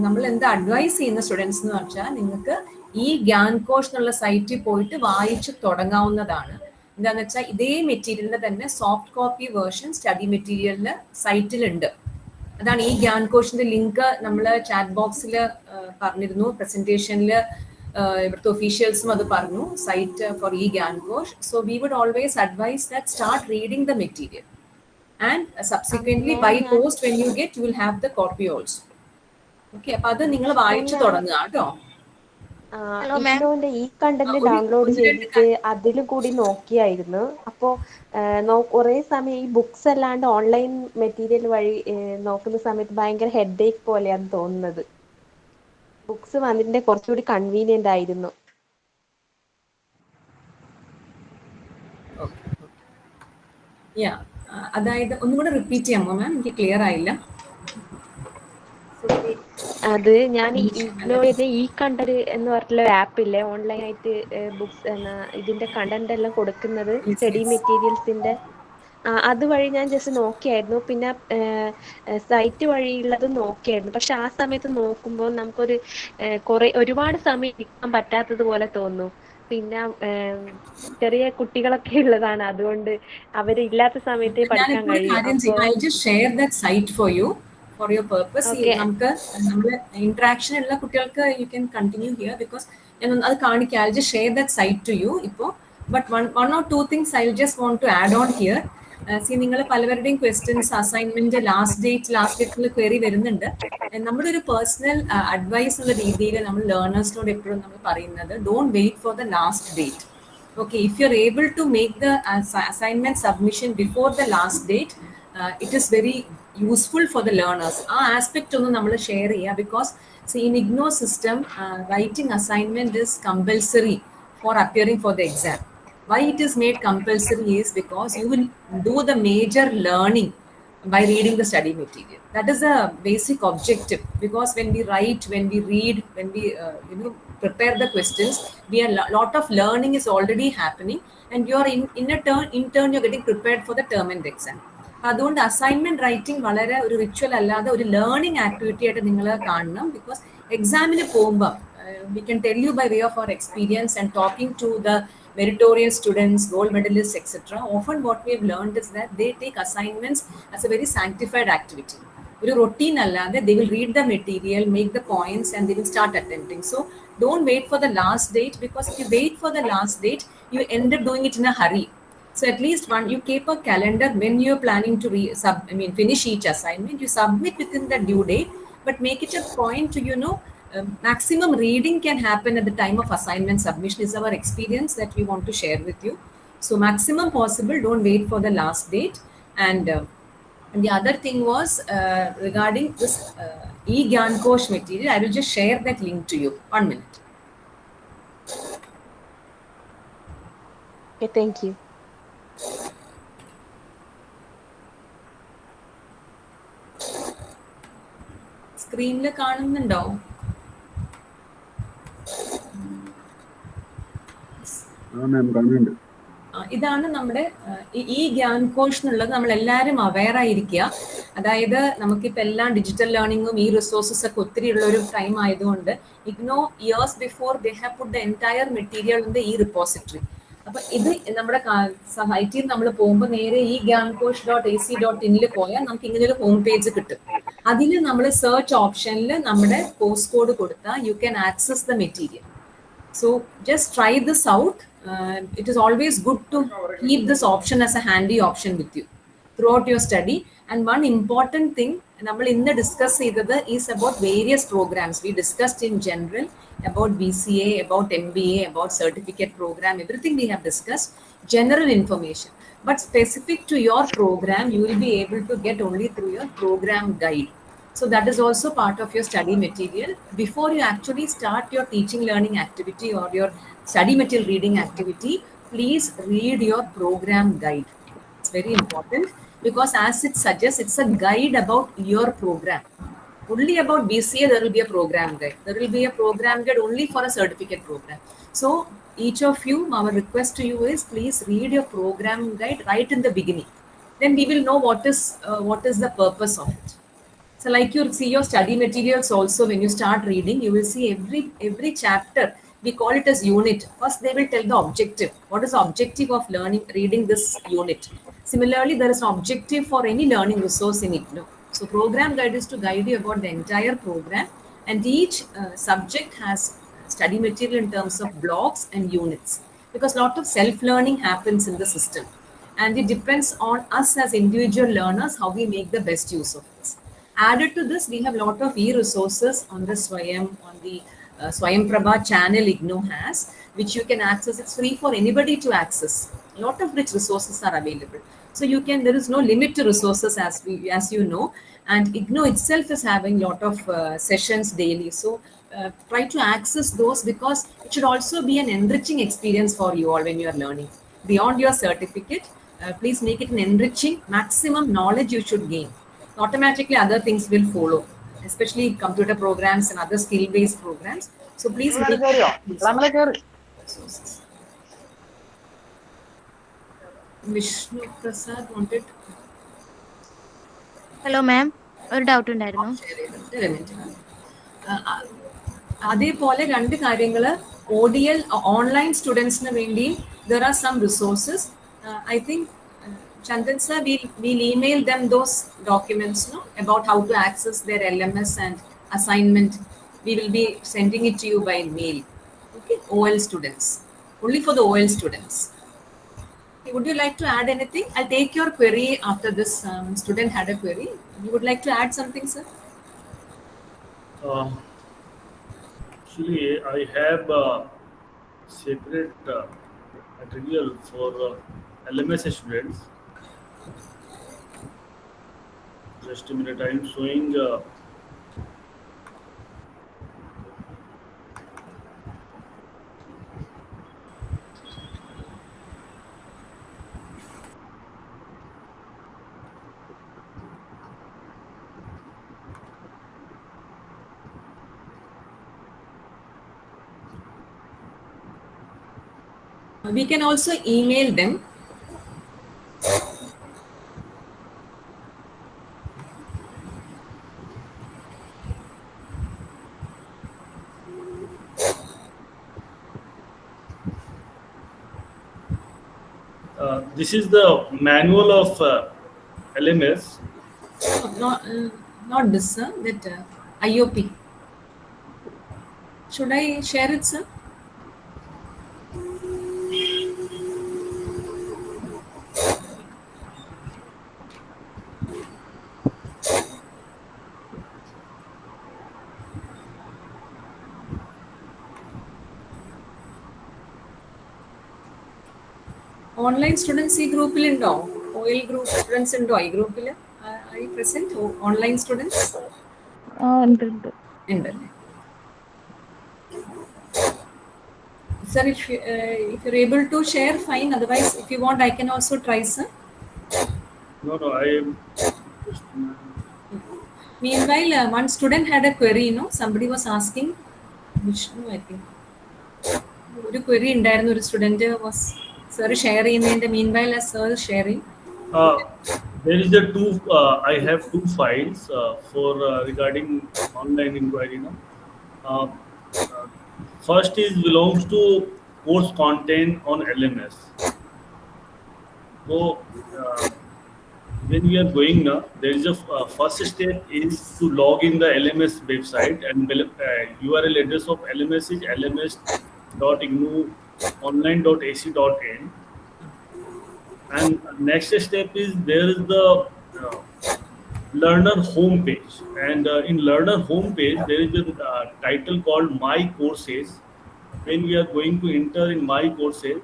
നമ്മൾ എന്താ അഡ്വൈസ് ചെയ്യുന്ന സ്റ്റുഡൻസ് എന്ന് വെച്ചാൽ നിങ്ങൾക്ക് ഈ ഗ്യാൻകോഷ് എന്നുള്ള സൈറ്റിൽ പോയിട്ട് വായിച്ച് തുടങ്ങാവുന്നതാണ്. എന്താണെന്ന് വെച്ചാൽ ഇതേ മെറ്റീരിയലിന്റെ തന്നെ സോഫ്റ്റ് കോപ്പി വേർഷൻ സ്റ്റഡി മെറ്റീരിയലിന്റെ സൈറ്റിലുണ്ട്. അതാണ് ഈ ഗ്യാൻകോഷിന്റെ ലിങ്ക് നമ്മൾ ചാറ്റ് ബോക്സിൽ പറഞ്ഞിരുന്നു, പ്രസന്റേഷനിൽ ഇവിടുത്തെ ഒഫീഷ്യൽസും അത് പറഞ്ഞു, site for eGyankosh. So we would always advise that start reading the material and subsequently by post when you get you will have the copy also. Okay, അപ്പോൾ അത് നിങ്ങൾ വായിച്ചു തുടങ്ങുക കേട്ടോ. ഈ കണ്ടന്റ് ഡൗൺലോഡ് ചെയ്തിട്ട് അതിലും കൂടി നോക്കിയായിരുന്നു. അപ്പോൾ കുറേ സമയം ഈ ബുക്സ് അല്ലാണ്ട് ഓൺലൈൻ മെറ്റീരിയൽ വഴി നോക്കുന്ന സമയത്ത് ഭയങ്കര ഹെഡേക്ക് പോലെയാണ് തോന്നുന്നത്. ബുക്സ് വന്നിട്ട് കുറച്ചുകൂടി കൺവീനിയന്റ് ആയിരുന്നു. അതായത് ഒന്നും കൂടെ റിപ്പീറ്റ് ചെയ്യാമോ മാം? എനിക്ക് ക്ലിയർ ആയില്ല. അത് ഞാൻ ഇഗ്നോയുടെ ഈ കണ്ടന്റ് എന്ന് പറഞ്ഞിട്ടുള്ള ആപ്പില്ലേ ഓൺലൈനായിട്ട് ബുക്സ് ഇതിന്റെ കണ്ടന്റ് എല്ലാം കൊടുക്കുന്നത് സ്റ്റഡി മെറ്റീരിയൽസിന്റെ അതുവഴി ഞാൻ ജസ്റ്റ് നോക്കിയായിരുന്നു. പിന്നെ സൈറ്റ് വഴിയുള്ളത് നോക്കിയായിരുന്നു. പക്ഷെ ആ സമയത്ത് നോക്കുമ്പോൾ നമുക്കൊരു ഒരുപാട് സമയം ഇരിക്കാൻ പറ്റാത്തത് പോലെ തോന്നുന്നു. പിന്നെ ചെറിയ കുട്ടികളൊക്കെ ഉള്ളതാണ്, അതുകൊണ്ട് അവരില്ലാത്ത സമയത്തേ പഠിക്കാൻ കഴിയും. For your purpose, നമുക്ക് interaction ഉള്ള കുട്ടികൾക്ക് you can continue here because ഞാൻ അത് കാണിക്കാം. I'll just share that site to you ഇപ്പോൾ. But one or two things I'll just want to add on here. നിങ്ങൾ പലവരുടെയും ക്വസ്റ്റ്യൻസ് അസൈൻമെന്റ് ലാസ്റ്റ് ഡേറ്റിൽ ക്വയറി വരുന്നുണ്ട്. നമ്മുടെ ഒരു പേഴ്സണൽ അഡ്വൈസ് എന്നുള്ള രീതിയിൽ നമ്മൾ ലേണേഴ്സിനോട് എപ്പോഴും നമ്മൾ പറയുന്നത് don't wait for the last date. Okay, if you are able to make the assignment submission before the last date, it is very useful for the learners. ആ ആസ്പെക്ട് ഒന്ന് നമ്മൾ ഷെയർ ചെയ്യുക. Because in IGNOU system writing assignment is compulsory for appearing for the exam. Why it is made compulsory is because you will do the major learning by reading the study material. That is a basic objective, because when we write, when we read, when we prepare the questions, lot of learning is already happening, and you are in turn you're getting prepared for the term and exam. അതുകൊണ്ട് assignment writing വളരെ ഒരു ritual അല്ലാതെ ഒരു learning activity ആയിട്ട് നിങ്ങൾ കാണണം. Because എക്സാമിന് പോകുമ്പോൾ we can tell you by way of our experience and talking to the meritorious students, gold medalists, etc. Often what we have learned is that they take assignments as a very sanctified activity. ഒരു routine allade, they will read the material, make the points, and they will start attempting. So don't wait for the last date, because if you wait for the last date, you end up doing it in a hurry. So at least you keep a calendar when you're planning to finish each assignment. You submit within the due date, but make it a point to maximum reading can happen at the time of assignment submission is our experience that we want to share with you. So maximum possible, don't wait for the last date. And the other thing was regarding this e-Gyankosh material. I will just share that link to you. 1 minute. Okay, thank you. സ്ക്രീനിൽ കാണുന്നുണ്ടോ? ഇതാണ് നമ്മുടെ ഈ ഗ്യാൻകോഷ് എന്നുള്ളത്. നമ്മൾ എല്ലാവരും aware ആയിരിക്കുക. അതായത് നമുക്കിപ്പോൾ എല്ലാം ഡിജിറ്റൽ ലേണിംഗും ഈ റിസോഴ്സസ് ഒക്കെ ഒത്തിരി ഉള്ള ഒരു ടൈം ആയതുകൊണ്ട് IGNOU years before they have put the entire material in the ഈ റിപ്പോസിറ്ററി. അപ്പൊ ഇത് നമ്മുടെ സൈറ്റിൽ നമ്മൾ പോകുമ്പോൾ നേരെ ഈ gyankosh.ac.in പോയാൽ നമുക്ക് ഇങ്ങനെ ഒരു ഹോം പേജ് കിട്ടും. അതിൽ നമ്മൾ സെർച്ച് ഓപ്ഷനിൽ നമ്മുടെ പോസ്റ്റ് കോഡ് കൊടുത്താൽ you can access the material. So just try this out. It is always good to keep this option as a handy option with you throughout your study. And one important thing നമ്മൾ ഇന്ന് discuss ചെയ്തത് is about various programs. We discussed in general about BCA, about MBA, about certificate program, everything we have discussed, general information. But specific to your program, you will be able to get only through your program guide. So that is also part of your study material. Before you actually start your teaching learning activity or your study material reading activity, please read your program guide. It's very important, because as it suggests, it's a guide about your program. Only about BCA, there will be a program guide. There will be a program guide only for a certificate program. So each of you, our request to you is, please read your program guide right in the beginning. Then we will know what is the purpose of it. So like you see your study materials also, when you start reading, you will see every chapter, we call it as unit. First, they will tell the objective. What is the objective of reading this unit? Similarly, there is an objective for any learning resource in IGNO. So program guide is to guide you about the entire program, and each subject has study material in terms of blocks and units, because a lot of self-learning happens in the system, and it depends on us as individual learners how we make the best use of this. Added to this, we have a lot of e-resources on the Swayam, on the Swayam Prabha channel IGNO has, which you can access. It's free for anybody to access. A lot of rich resources are available. So there is no limit to resources, as you know, and IGNO itself is having a lot of sessions daily. So try to access those, because it should also be an enriching experience for you all when you are learning. Beyond your certificate, please make it an enriching, maximum knowledge you should gain. Automatically other things will follow. especially computer programs and other skill-based programs. So please make resources. Vishnu Prasad wanted. Hello ma'am, ഒരു doubt ഉണ്ടായിരുന്നു. അതേപോലെ രണ്ട് കാര്യങ്ങൾ ODL online സ്റ്റുഡൻസിന് വേണ്ടി there are some resources. I think Chandan sir, we'll email them those documents, no, about how to access their LMS and assignment. We will be sending it to you by mail. Okay, OL students, only for the OL students. Okay, would you like to add anything? I'll take your query after this. Student had a query. You would like to add something, sir? Actually, I have separate material for LMS students. Just a minute, I am showing. We can also email them. This is the manual of LMS. Not this, sir. That IOP. Should I share it, sir? Online students ഈ ഗ്രൂപ്പിലുണ്ടോ? OL group students ഉണ്ടോ ഈ ഗ്രൂപ്പിൽ? I present online students ഉണ്ടല്ലേ? Sir, if you're able to share, fine. Otherwise, if you want, I can also try, sir. No, I am. Meanwhile, one student had a query. Somebody was asking. Vishnu, I think. ഒരു query ഉണ്ടായിരുന്നു. ഒരു student was sir share ചെയ്യുന്നതിന്റെ meanwhile as sir sharing. There is I have two files for regarding online inquiry. First belongs to course content on LMS. So when we are going now, there is a first step is to log in the LMS website, and URL address of LMS is lms.ignoonline.ac.in. And next step is there is the learner homepage, and in learner homepage there is a title called My Courses. When we are going to enter in My Courses,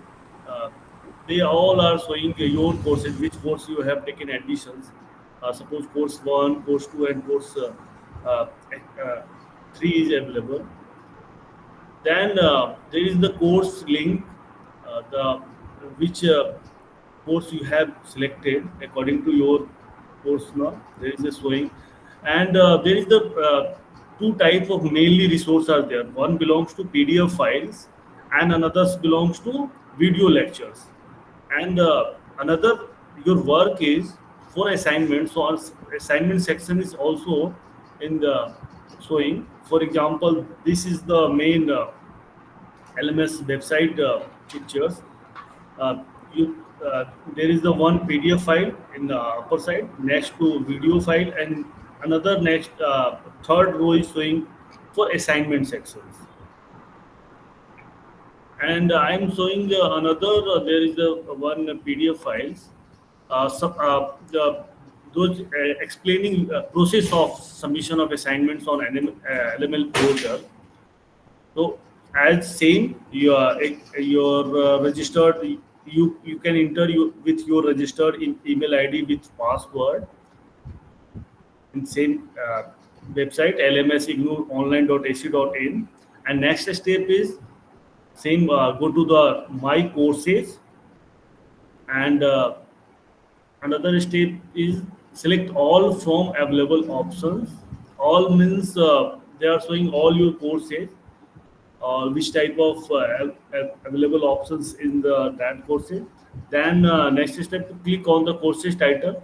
they all are showing your courses, which course you have taken admissions. Suppose course 1, course 2 and course 3 is available. Then there is the course link, which course you have selected according to your course now. There is a showing, and there is the two types of mainly resources are there. One belongs to PDF files, and another belongs to video lectures. And another, your work is for assignment. So assignment section is also in the showing. For example, this is the main LMS website pictures. There is the one PDF file in the upper side next to video file, and another next third row is showing for assignment sections. And I am showing another. There is the one PDF files. Those explaining process of submission of assignments on LML portal. So as same, your registered. You can enter with your registered email ID with password in same website lms.ignoonline.ac.in. And next step is same, go to the My Courses, and another step is select all from available options all means they are showing all your courses, which type of available options in that courses. Then next step, click on the courses title.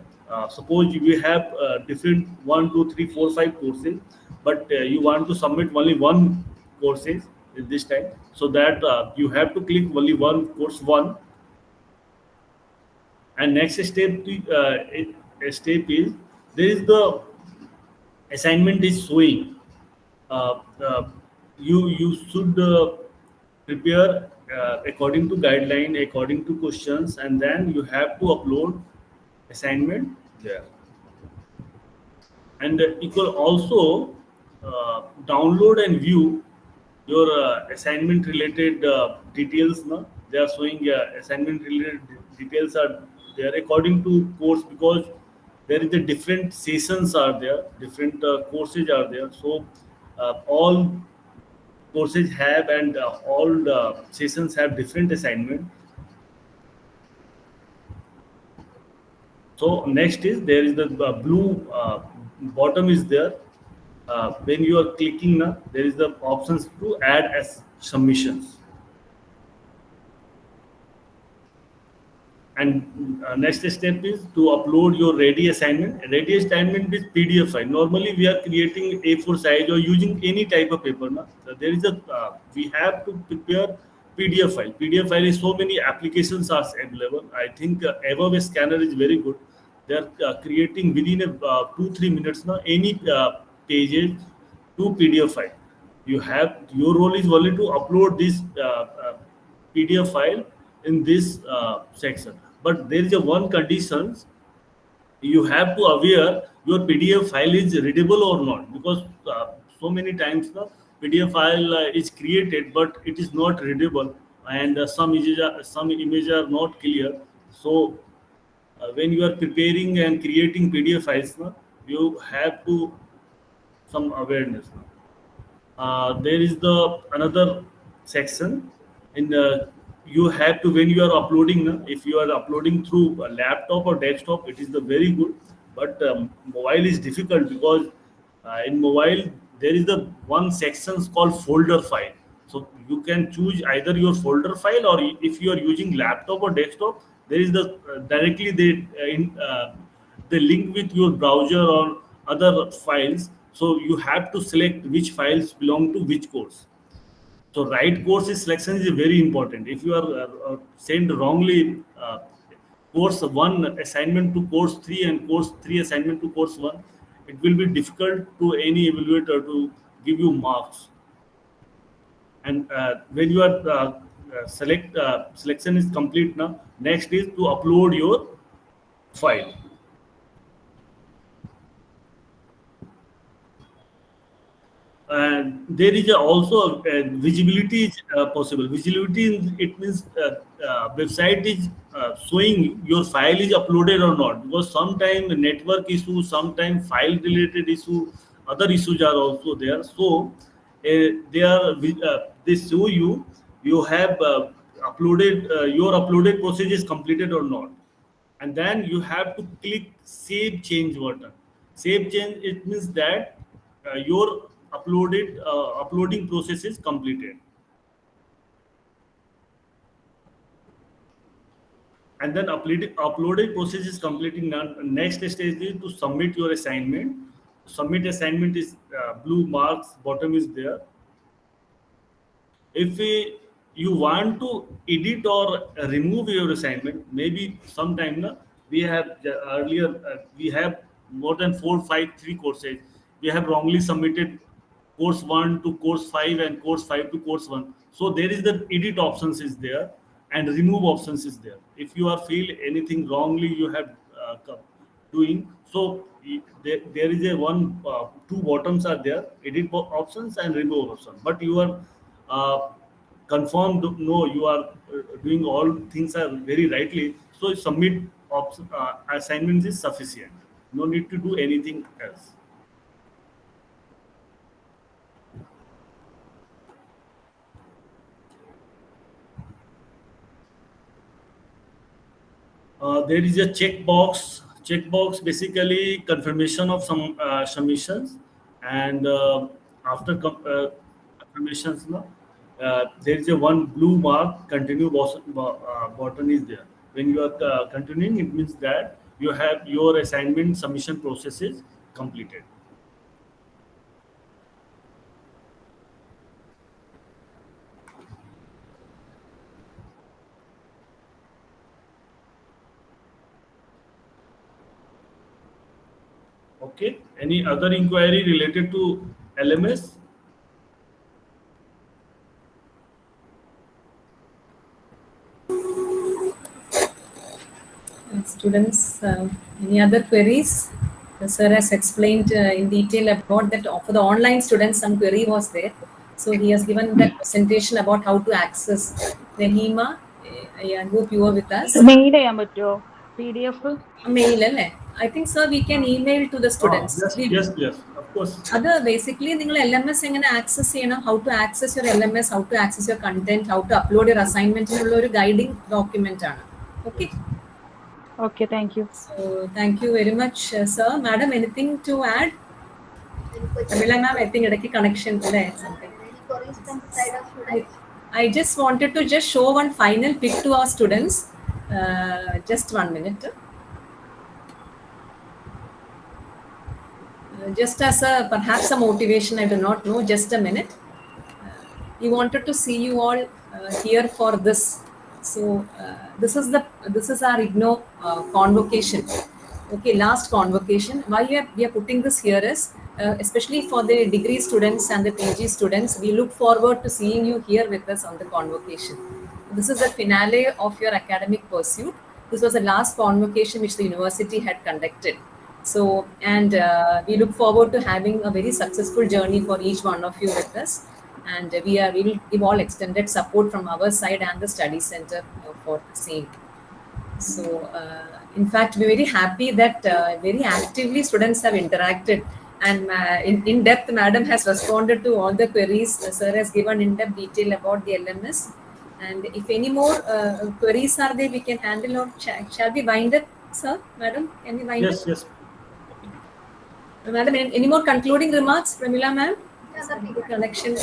Suppose we have different 1, 2, 3, 4, 5 courses, but you want to submit only one courses in this time, so that you have to click only one course one. And next step is there is the assignment is showing. You should prepare according to guideline, according to questions, and then you have to upload assignment there. And you can also download and view your assignment related details. No? They are showing assignment related details are there according to course, because there is the different sessions are there, different courses are there. So all courses have and all sessions have different assignment. So next is there is the blue bottom is there. When you are clicking now, there is the options to add as submissions. And next step is to upload your ready assignment. Ready assignment is PDF file. Normally we are creating A4 size or using any type of paper. Na? So there is a we have to prepare PDF file. PDF file is so many applications are available. I think Adobe Scanner is very good. They are creating within 2-3 minutes now any pages to PDF file. You have your role is only to upload this PDF file in this section. But there is a one condition: you have to aware your PDF file is readable or not, because so many times the PDF file is created but it is not readable, and some images are not clear. So when you are preparing and creating PDF files, you have to some awareness. There is the another section in the you have to, when you are uploading, if you are uploading through a laptop or desktop, it is the very good, but mobile is difficult, because in mobile there is the one section called folder file. So you can choose either your folder file, or if you are using laptop or desktop, there is the directly they link with your browser or other files. So you have to select which files belong to which course. So right course selection is very important. If you are sent wrongly course 1 assignment to course 3 and course 3 assignment to course 1, it will be difficult to any evaluator to give you marks. And when you are selection is complete now, next is to upload your file. And there is also visibility is possible. Visibility, it means website is showing your file is uploaded or not, because sometimes network issue, sometimes file related issue, other issues are also there. So they show you have uploaded your uploaded process is completed or not, and then you have to click save change button. Save change, it means that your uploading process is completed. And then uploaded process is completing. Now next stage is to submit your assignment. Submit assignment is blue marks, bottom is there. If you want to edit or remove your assignment, maybe sometime we have earlier we have more than 4, 5, 3 courses. We have wrongly submitted course 1 to course 5 and course 5 to course 1. So there is the edit options is there and remove options is there. If you are feel anything wrongly you have doing, so there is a two bottoms are there, edit options and remove options. But you are confirmed, no, you are doing all things are very rightly. So submit assignments is sufficient. No need to do anything else. There is a checkbox. Checkbox basically confirmation of some submissions. and after affirmations, there is a one blue mark, continue button is there. When you are continuing, it means that you have your assignment submission process is completed. Okay, any other inquiry related to LMS? Students, any other queries? The sir has explained in detail about that. For the online students, some query was there. So he has given that presentation about how to access. Rahima, I hope you are with us. Mail ചെയ്യാൻ പറ്റുമോ PDF? Mail, I think, sir, we can email to the students. Yes, of course. Other basically, നിങ്ങൾ LMS എങ്ങനെ access ചെയ്യണം, how to access your LMS, how to access your content, how to upload your assignment എന്നുള്ള ഒരു guiding document ആണ്. Okay. Okay, thank you. So, thank you very much, sir. Madam, anything to add? Pramila ma'am, I think idakki connection today. I just wanted to just show one final pic to our students. Just 1 minute. Just as perhaps a motivation, I do not know. Just a minute. We wanted to see you all here for this. So this is our IGNOU convocation. Okay, last convocation. Why we are putting this here is especially for the degree students and the PG students. We look forward to seeing you here with us on the convocation. This is the finale of your academic pursuit. This was the last convocation which the university had conducted. So, and we look forward to having a very successful journey for each one of you with us. And we will give all extended support from our side and the study center for the same. So, in fact, we're very happy that very actively students have interacted, and in depth, madam has responded to all the queries. Sir has given in-depth detail about the LMS. And if any more queries are there, we can handle or shall we wind up, sir? Madam, can we wind up? Yes. Madam, any more concluding remarks, Pramila ma'am? Connection.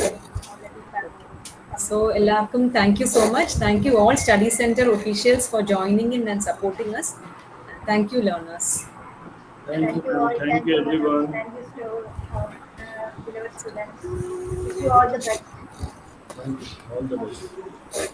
So, Ellakum, thank you so much. Thank you all study center officials for joining in and supporting us. Thank you, learners. Thank you everyone. Thank you to beloved students. Wish you all the best. Thank you. All the best.